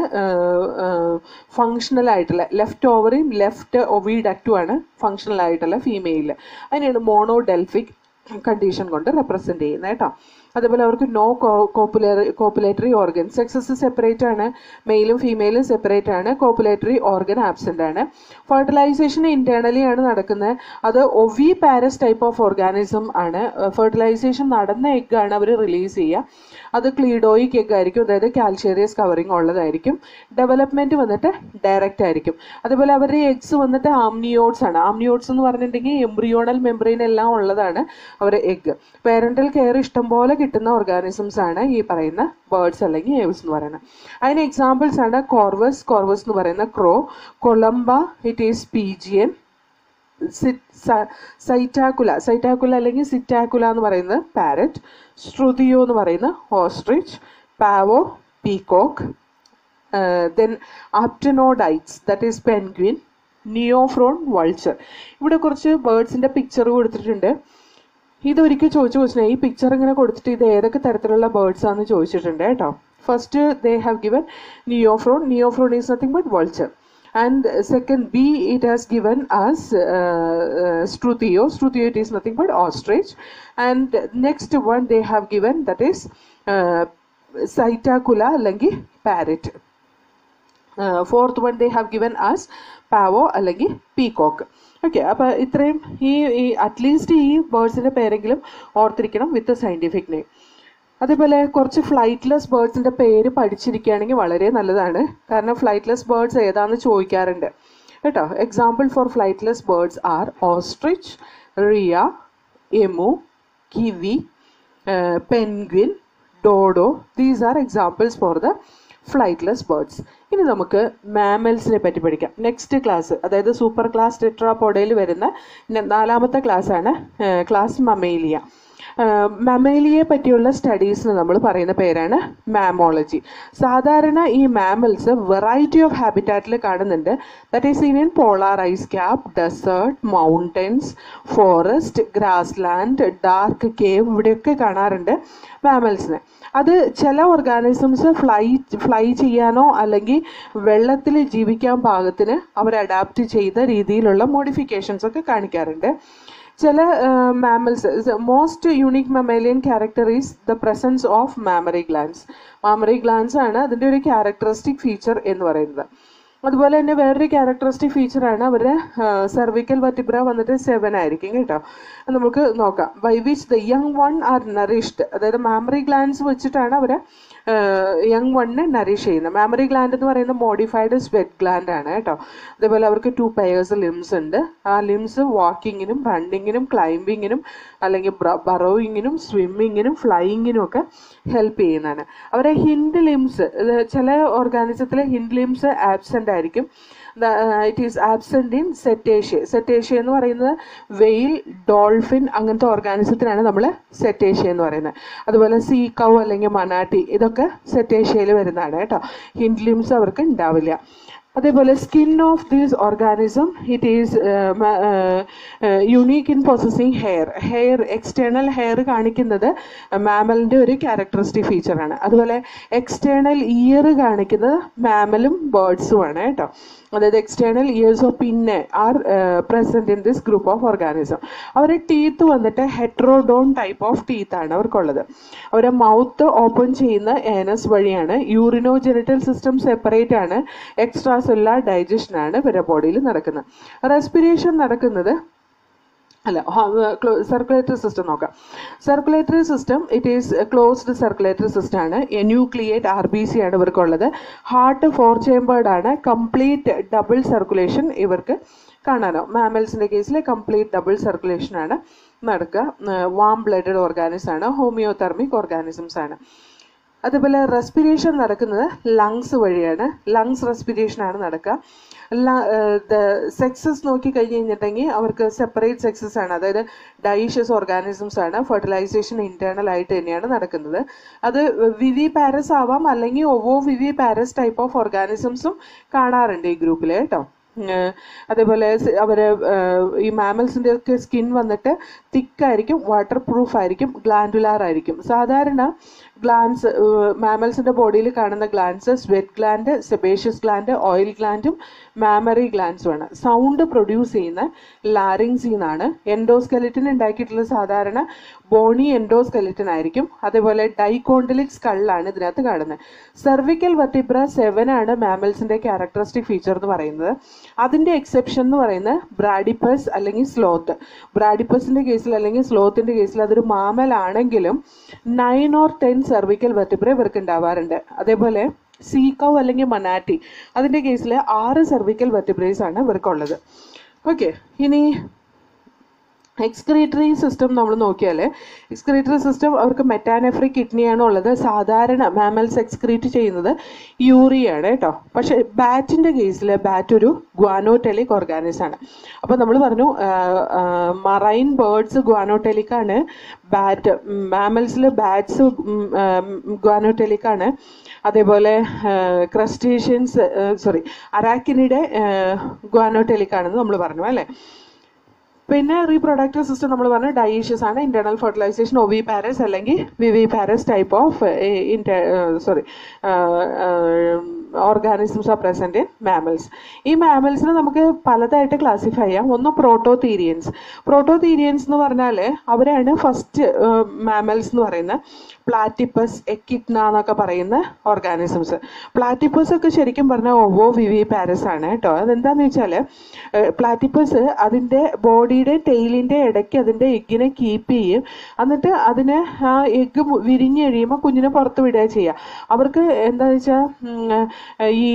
ഫങ്ഷണൽ ആയിട്ടുള്ള, ലെഫ്റ്റ് ഓവറിയും ലെഫ്റ്റ് ഒവിഡക്റ്റുമാണ് ഫങ്ഷണൽ ആയിട്ടുള്ള ഫീമെയിൽ. അതിനെയാണ് മോണോഡെൽഫിക് കണ്ടീഷൻ കൊണ്ട് റെപ്രസെൻ്റ് ചെയ്യുന്നത് കേട്ടോ. അതേപോലെ അവർക്ക് no copulatory organ, sexes separate ആണ്, മെയിലും ഫീമെയിലും സെപ്പറേറ്റ് ആണ്, കോപ്പുലേറ്ററി ഓർഗൻ ആബ്സെൻ്റ് ആണ്. ഫെർട്ടിലൈസേഷൻ ഇന്റേണലി ആണ് നടക്കുന്നത്. അത് oviparous type of organism ആണ്. ഫെർട്ടിലൈസേഷൻ നടന്ന എഗ്ഗാണ് അവർ റിലീസ് ചെയ്യുക. അത് ക്ലീഡോയിക് എഗ് ആയിരിക്കും, അതായത് കാൽഷ്യേറിയസ് കവറിങ് ഉള്ളതായിരിക്കും. ഡെവലപ്മെൻറ്റ് വന്നിട്ട് ഡയറക്റ്റ് ആയിരിക്കും. അതുപോലെ അവരുടെ എഗ്സ് വന്നിട്ട് ആംനിയോട്സ് ആണ്. ആംനിയോട്സ് എന്ന് പറഞ്ഞിട്ടുണ്ടെങ്കിൽ എംബ്രിയോണൽ മെംബ്രെയിൻ എല്ലാം ഉള്ളതാണ് അവരുടെ എഗ്. പേരന്റൽ കെയർ ഇഷ്ടംപോലെ കിട്ടുന്ന ഓർഗാനിസംസ് ആണ് ഈ പറയുന്ന ബേർഡ്സ് അല്ലെങ്കിൽ ഏവ്സ് എന്ന് പറയുന്നത്. അതിന് എക്സാമ്പിൾസ് ആണ് കോർവസ് എന്ന് പറയുന്ന crow, columba it is pigeon, psittacula അല്ലെങ്കിൽ സിറ്റാക്കുല എന്ന് പറയുന്നത് പാരറ്റ്, ശ്രുതിയോ എന്ന് പറയുന്ന ostrich, pavo peacock, then aptenodytes that is penguin, neophron vulture. ഇവിടെ കുറച്ച് ബേർഡ്സിൻ്റെ പിക്ചർ കൊടുത്തിട്ടുണ്ട്. ഇതൊരിക്കൽ ചോദിച്ച ക്വസ്റ്റ്യൻ, ഈ പിക്ചർ ഇങ്ങനെ കൊടുത്തിട്ട് ഇത് ഏതൊക്കെ തരത്തിലുള്ള ബേർഡ്സ് ആണെന്ന് ചോദിച്ചിട്ടുണ്ട് കേട്ടോ. First they have given neophron is nothing but vulture. And second B, it has given us Strutio it is nothing but ostrich. And next one they have given, that is Saitacula allengi parrot. Fourth one they have given us Pavo allengi peacock. Okay, അപ്പോൾ ഇത്രയും ഈ at least ഈ ബേർഡ്സിൻ്റെ പേരെങ്കിലും ഓർത്തിരിക്കണം വിത്ത് scientific name. അതേപോലെ കുറച്ച് flightless ബേർഡ്സിൻ്റെ പേര് പഠിച്ചിരിക്കുകയാണെങ്കിൽ വളരെ നല്ലതാണ്. കാരണം ഫ്ലൈറ്റ്ലെസ് ബേർഡ്സ് ഏതാണെന്ന് ചോദിക്കാറുണ്ട് കേട്ടോ. Example for flightless birds are ostrich, rhea, emu, kiwi, penguin, dodo. These are examples for the flightless birds. ഇനി നമുക്ക് മാമൽസിനെ പറ്റി പഠിക്കാം. നെക്സ്റ്റ് ക്ലാസ്, അതായത് സൂപ്പർ ക്ലാസ് ടെട്രാപോഡയിൽ വരുന്ന 4ാമത്തെ ക്ലാസ്സാണ് ക്ലാസ് മമേലിയ. മമേലിയയെ പറ്റിയുള്ള സ്റ്റഡീസിന് നമ്മൾ പറയുന്ന പേരാണ് മാമോളജി. സാധാരണ ഈ മാമൽസ് വെറൈറ്റി ഓഫ് ഹാബിറ്റാറ്റിൽ കാണുന്നുണ്ട്. That is in polar ice cap, desert, mountains, forest, grassland, dark cave, ഇവിടെയൊക്കെ കാണാറുണ്ട് മാമൽസിനെ. അത് ചില ഓർഗാനിസംസ് ഫ്ലൈ ചെയ്യാനോ അല്ലെങ്കിൽ വെള്ളത്തിൽ ജീവിക്കാൻ പാകത്തിന് അവർ അഡാപ്റ്റ് ചെയ്ത രീതിയിലുള്ള മോഡിഫിക്കേഷൻസ് ഒക്കെ കാണിക്കാറുണ്ട്. ചില mammals, most unique mammalian character is the presence of mammary glands. Mammary glands ആണ് അതിൻ്റെ ഒരു ക്യാരക്ടറിസ്റ്റിക് ഫീച്ചർ എന്ന് പറയുന്നത്. അതുപോലെ തന്നെ വേറൊരു ക്യാരക്ടറിസ്റ്റിക് ഫീച്ചറാണ് അവരുടെ സെർവിക്കൽ വെർട്ടിബ്ര വന്നിട്ട് 7 ആയിരിക്കും കേട്ടോ. നമുക്ക് നോക്കാം. By which the young one are nourished. അതായത് മാമറി ഗ്ലാൻഡ്സ് വെച്ചിട്ടാണ് അവരെ യങ് വണ്ണിനെ നറിഷ് ചെയ്യുന്നത്. മാമറി ഗ്ലാൻഡ് എന്ന് പറയുന്നത് മോഡിഫൈഡ് സ്വെറ്റ് ഗ്ലാൻഡ് ആണ് കേട്ടോ. അതേപോലെ അവർക്ക് 2 pairs ലിംസ് ഉണ്ട്. ആ ലിംസ് വാക്കിങ്ങിനും റണ്ണിങ്ങിനും ക്ലൈംബിങ്ങിനും അല്ലെങ്കിൽ ബറോയിങ്ങിനും സ്വിമ്മിങ്ങിനും ഫ്ലൈയിങ്ങിനും ഒക്കെ ഹെൽപ്പ് ചെയ്യുന്നതാണ്. അവരെ ഹിൻഡ് ലിംസ്, ചില ഓർഗാനിസത്തിലെ ഹിൻഡ് ലിംസ് ആബ്സെൻ്റ് ആയിരിക്കും. It is absent in cetacea. Cetacea എന്ന് പറയുന്നത് വെയിൽ, ഡോൾഫിൻ അങ്ങനത്തെ ഓർഗാനിസത്തിനാണ് നമ്മൾ സെറ്റേഷ്യ എന്ന് പറയുന്നത്. അതുപോലെ സീ കൗ അല്ലെങ്കിൽ മനാട്ടി, ഇതൊക്കെ സെറ്റേഷ്യയിൽ വരുന്നതാണ് കേട്ടോ. ഹിൻഡ് ലിംസ് അവർക്ക് ഉണ്ടാവില്ല. അതേപോലെ skin of these organism it is unique in possessing hair external hair കാണിക്കുന്നത് മാമലിൻ്റെ ഒരു ക്യാരക്ടറിസ്റ്റിക് ഫീച്ചറാണ്. അതുപോലെ എക്സ്റ്റേണൽ ഇയർ കാണിക്കുന്നത് മാമലും ബേർഡ്സുമാണ് കേട്ടോ. അതായത് എക്സ്റ്റേണൽ ഇയേഴ്സ് ഓഫ് പിന്നെ are present in this group of organism. അവരുടെ ടീത്ത് വന്നിട്ട് ഹെട്രോഡോൺ ടൈപ്പ് ഓഫ് ടീത്ത് ആണ് അവർക്കുള്ളത്. അവരുടെ മൗത്ത് ഓപ്പൺ ചെയ്യുന്ന ഏനസ് വഴിയാണ്. യൂറിനോ ജെനിറ്റൽ സിസ്റ്റം സെപ്പറേറ്റ് ആണ്. എക്സ്ട്രാ സെല്ലുലാർ ഡൈജഷൻ ആണ് ഇവരുടെ ബോഡിയിൽ നടക്കുന്നത്. റെസ്പിറേഷൻ നടക്കുന്നത് സർക്കുലേറ്ററി സിസ്റ്റം നോക്കാം. Circulatory system it is closed circulatory system ആണ്. ന്യൂക്ലിയേറ്റ് RBC ആണ് ഇവർക്കുള്ളത്. ഹാർട്ട് 4 ചേമ്പേർഡ് ആണ്. കംപ്ലീറ്റ് ഡബിൾ സർക്കുലേഷൻ ഇവർക്ക് കാണാനോ. മാമൽസിൻ്റെ കേസിൽ കംപ്ലീറ്റ് ഡബിൾ സർക്കുലേഷൻ ആണ് നടക്കുക. വാം ബ്ലഡഡ് ഓർഗാനിസം ആണ്. ഹോമിയോതെർമിക് ഓർഗാനിസംസ് ആണ്. അതുപോലെ റെസ്പിറേഷൻ നടക്കുന്നത് ലങ്സ് വഴിയാണ്. ലങ്സ് റെസ്പിറേഷൻ ആണ് നടക്കുക. സെക്സസ് നോക്കി കഴിഞ്ഞിട്ടുണ്ടെങ്കിൽ അവർക്ക് സെപ്പറേറ്റ് സെക്സസ് ആണ്. അതായത് ഡൈഷ്യസ് ഓർഗാനിസംസ് ആണ്. ഫെർട്ടിലൈസേഷൻ ഇന്റേണൽ ആയിട്ട് തന്നെയാണ് നടക്കുന്നത്. അത് വിവി പാരസ് ആവാം, അല്ലെങ്കിൽ ഒവോ വിവി പാരസ് ടൈപ്പ് ഓഫ് ഓർഗാനിസംസും കാണാറുണ്ട് ഈ ഗ്രൂപ്പിൽ കേട്ടോ. അതേപോലെ അവർ ഈ മാമൽസിൻ്റെ ഒക്കെ സ്കിൻ വന്നിട്ട് തിക്കായിരിക്കും, വാട്ടർ പ്രൂഫ് ആയിരിക്കും, ഗ്ലാൻഡുലാർ ആയിരിക്കും. സാധാരണ ഗ്ലാൻസ് മാമൽസിൻ്റെ ബോഡിയിൽ കാണുന്ന glands sweat gland, sebaceous gland, oil ഗ്ലാൻഡും മാമറി ഗ്ലാൻസുമാണ്. സൗണ്ട് പ്രൊഡ്യൂസ് ചെയ്യുന്ന ലാരിങ്സിൽ നിന്നാണ്. എൻഡോസ്കെലിറ്റൻ ഉണ്ടാക്കിയിട്ടുള്ള സാധാരണ ബോണി എൻഡോസ്കെലിറ്റൻ ആയിരിക്കും. അതേപോലെ ഡൈകോണ്ടിലിക് സ്കള്ളാണ് ഇതിനകത്ത് കാണുന്നത്. സെർവിക്കൽ വെർട്ടിബ്ര 7 ആണ് മാമൽസിൻ്റെ ക്യാരക്ടറിസ്റ്റിക് ഫീച്ചർ എന്ന് പറയുന്നത്. അതിൻ്റെ എക്സെപ്ഷൻ എന്ന് പറയുന്നത് ബ്രാഡിപ്പസ് അല്ലെങ്കിൽ സ്ലോത്ത്. ബ്രാഡിപ്പസിൻ്റെ കേസിൽ അല്ലെങ്കിൽ സ്ലോത്തിൻ്റെ കേസിൽ അതൊരു മാമലാണെങ്കിലും 9 or 10 സെർവിക്കൽ വെർട്ടിബ്ര ഇവർക്ക് ഉണ്ടാവാറുണ്ട്. അതേപോലെ സീ കൗ അല്ലെങ്കിൽ മനാറ്റി, അതിൻ്റെ കേസിൽ 6 സെർവിക്കൽ വെർട്ടിബ്രേസ് ആണ് ഇവർക്കുള്ളത്. ഓക്കെ, ഇനി എക്സ്ക്രീറ്ററി സിസ്റ്റം നമ്മൾ നോക്കിയാൽ എക്സ്ക്രീറ്ററി സിസ്റ്റം അവർക്ക് മെറ്റാനെഫ്രിക് കിഡ്നിയാണ് ഉള്ളത്. സാധാരണ മാമൽസ് എക്സ്ക്രീറ്റ് ചെയ്യുന്നത് യൂറിയാണ് കേട്ടോ. പക്ഷെ ബാറ്റിൻ്റെ കേസിൽ ബാറ്റ് ഒരു ഗ്വാനോടെലിക് ഓർഗാനിസം ആണ്. അപ്പോൾ നമ്മൾ പറഞ്ഞു മറൈൻ ബേർഡ്സ് ഗ്വാനോടെലിക് ആണ്. ബാറ്റ് മാമൽസിൽ ബാറ്റ്സ് ഗ്വാനോടെലിക് ആണ്. അതേപോലെ ക്രസ്റ്റേഷ്യൻസ് അരാക്കിനിയുടെ ഗ്വാനോടെലിക് ആണെന്ന് നമ്മൾ പറഞ്ഞു അല്ലേ. പിന്നെ റീപ്രൊഡക്റ്റീവ് സിസ്റ്റം നമ്മൾ പറഞ്ഞു ഡൈഷ്യസ് ആണ്. ഇന്റേണൽ ഫെർട്ടിലൈസേഷൻ ഒവി പാരസ് അല്ലെങ്കിൽ viviparous type of organisms are present in mammals. ഈ മാമൽസിനെ നമുക്ക് പലതായിട്ട് ക്ലാസിഫൈ ചെയ്യാം. ഒന്ന് പ്രോട്ടോതീരിയൻസ്. പ്രോട്ടോതീരിയൻസ് എന്ന് പറഞ്ഞാൽ അവരാണ് ഫസ്റ്റ് മാമൽസ് എന്ന് പറയുന്നത്. പ്ലാറ്റിപ്പസ്, എക്കിഡ്ന എന്നൊക്കെ പറയുന്ന ഓർഗാനിസംസ്. പ്ലാറ്റിപ്പസ് ഒക്കെ ശരിക്കും പറഞ്ഞാൽ ഒവോ വിവി പാരസ് ആണ് കേട്ടോ. അതെന്താണെന്ന് വെച്ചാൽ പ്ലാറ്റിപ്പസ് അതിൻ്റെ ബോഡിയിൽ ബോഡിയുടെ ടെയിലിൻ്റെ ഇടയ്ക്ക് അതിൻ്റെ എഗ്ഗിനെ കീപ്പ് ചെയ്യും. എന്നിട്ട് അതിനെ ആ എഗ്ഗ് വിരിഞ്ഞ് കഴിയുമ്പോൾ കുഞ്ഞിനെ പുറത്ത് വിടുക ചെയ്യുക. അവർക്ക് എന്താണെന്ന് വെച്ചാൽ ഈ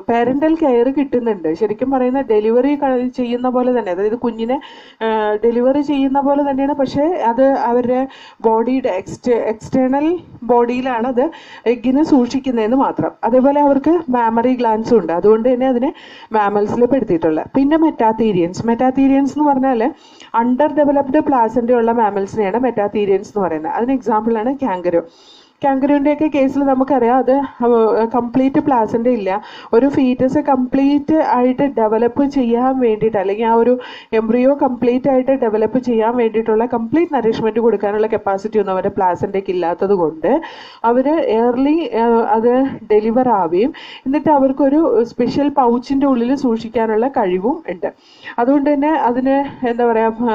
പാരൻ്റൽ കെയർ കിട്ടുന്നുണ്ട്. ശരിക്കും പറയുന്ന ഡെലിവറി ചെയ്യുന്ന പോലെ തന്നെ, അതായത് കുഞ്ഞിനെ ഡെലിവറി ചെയ്യുന്ന പോലെ തന്നെയാണ്. പക്ഷേ അത് അവരുടെ ബോഡിയുടെ എക്സ്റ്റേണൽ ബോഡിയിലാണ് അത് എഗ്ഗിനെ സൂക്ഷിക്കുന്നതെന്ന് മാത്രം. അതേപോലെ അവർക്ക് മാമറി ഗ്ലാൻസും ഉണ്ട്. അതുകൊണ്ട് തന്നെ അതിനെ മാമൽസിൽ പെടുത്തിയിട്ടുള്ളത്. പിന്നെ മെറ്റാതീരിയൻസ് എന്ന് പറഞ്ഞാൽ അണ്ടർ ഡെവലപ്ഡ് പ്ലാസൻ്റ ഉള്ള മാമൽസിനെയാണ് മെറ്റാതീരിയൻസ് എന്ന് പറയുന്നത്. അതിന് എക്സാമ്പിളാണ് കാങ്കരു. കാങ്കറുവിൻ്റെയൊക്കെ കേസിൽ നമുക്കറിയാം അത് കംപ്ലീറ്റ് പ്ലാസൻ്റ ഇല്ല. ഒരു ഫീറ്റസ് കംപ്ലീറ്റ് ആയിട്ട് ഡെവലപ്പ് ചെയ്യാൻ വേണ്ടിയിട്ട്, അല്ലെങ്കിൽ ആ ഒരു എംബ്രിയോ കംപ്ലീറ്റ് ആയിട്ട് ഡെവലപ്പ് ചെയ്യാൻ വേണ്ടിയിട്ടുള്ള കംപ്ലീറ്റ് നറിഷ്മെൻറ്റ് കൊടുക്കാനുള്ള കപ്പാസിറ്റി ഒന്നും അവരുടെ പ്ലാസൻ്റയ്ക്ക് ഇല്ലാത്തത് കൊണ്ട് അവർ എയർലി അത് ഡെലിവർ ആവുകയും എന്നിട്ട് അവർക്കൊരു സ്പെഷ്യൽ പൗച്ചിൻ്റെ ഉള്ളിൽ സൂക്ഷിക്കാനുള്ള കഴിവും ഉണ്ട്. അതുകൊണ്ട് തന്നെ അതിന് എന്താ പറയുക,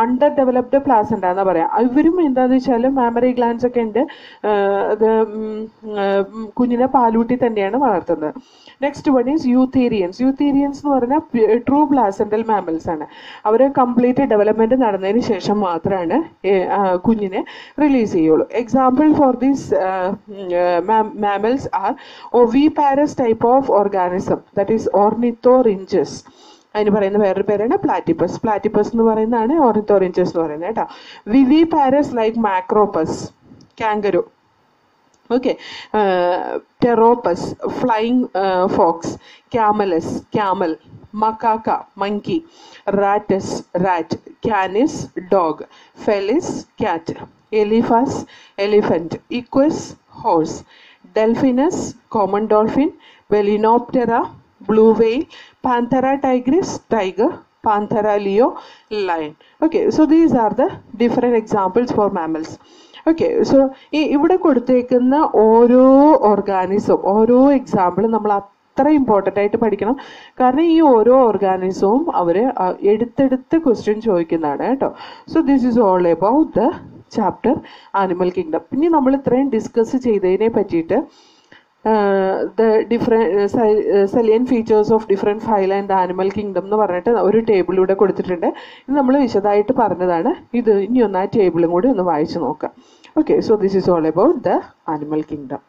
അണ്ടർ ഡെവലപ്ഡ് പ്ലാസൻ്റ എന്ന് പറയാം. ഇവരും എന്താണെന്ന് വെച്ചാൽ മാമറി ഗ്ലാൻസ് ഒക്കെ ഉണ്ട്. അത് കുഞ്ഞിനെ പാലൂട്ടി തന്നെയാണ് വളർത്തുന്നത്. നെക്സ്റ്റ് വൺ ഈസ് യൂത്തേരിയൻസ് എന്ന് പറഞ്ഞാൽ ട്രൂ പ്ലാസൻ്റൽ മാമൽസ് ആണ്. അവർ കംപ്ലീറ്റ് ഡെവലപ്മെൻറ്റ് നടന്നതിന് ശേഷം മാത്രമാണ് കുഞ്ഞിനെ റിലീസ് ചെയ്യുള്ളൂ. Example for these mammals are oviparous type of organism, that is ornithorhynchus. അതിന് പറയുന്ന വേറൊരു പേരാണ് പ്ലാറ്റിപ്പസ് എന്ന് പറയുന്നതാണ് ഓർണിത്തോറിഞ്ചസ് എന്ന് പറയുന്നത് കേട്ടോ. Viviparous like macropus, kangaroo, okay, pteropus, flying fox, camelus, camel, macaca, monkey, ratus, rat, canis, dog, felis, cat, elephas, elephant, equus, horse, delphinus, common dolphin, Balaenoptera, blue whale, Panthera tigris, tiger, Panthera leo, lion. Okay, so these are the different examples for mammals. Okay, so ഇവിടെ കൊടുത്തേക്കുന്ന ഓരോ organism, ഓരോ എക്സാമ്പിളും നമ്മൾ അത്ര important ആയിട്ട് പഠിക്കണം. കാരണം ഈ ഓരോ ഓർഗാനിസവും അവർ എടുത്തെടുത്ത് ക്വസ്റ്റ്യൻ ചോദിക്കുന്നതാണ് കേട്ടോ. So this is all about the chapter animal kingdom. പിന്നെ നമ്മൾ ഇത്രയും ഡിസ്കസ് ചെയ്തതിനെ പറ്റിയിട്ട് the different salient features of different phyla in the animal kingdom എന്ന് പറഞ്ഞിട്ട് ഒരു ടേബിളിലൂടെ കൊടുത്തിട്ടുണ്ട്. ഇത് നമ്മൾ വിശദമായിട്ട് പറഞ്ഞതാണ്. ഇത് ഇനി ഒന്ന് ആ ടേബിളും കൂടി ഒന്ന് വായിച്ചു നോക്കാം. Okay, so this is all about the animal kingdom.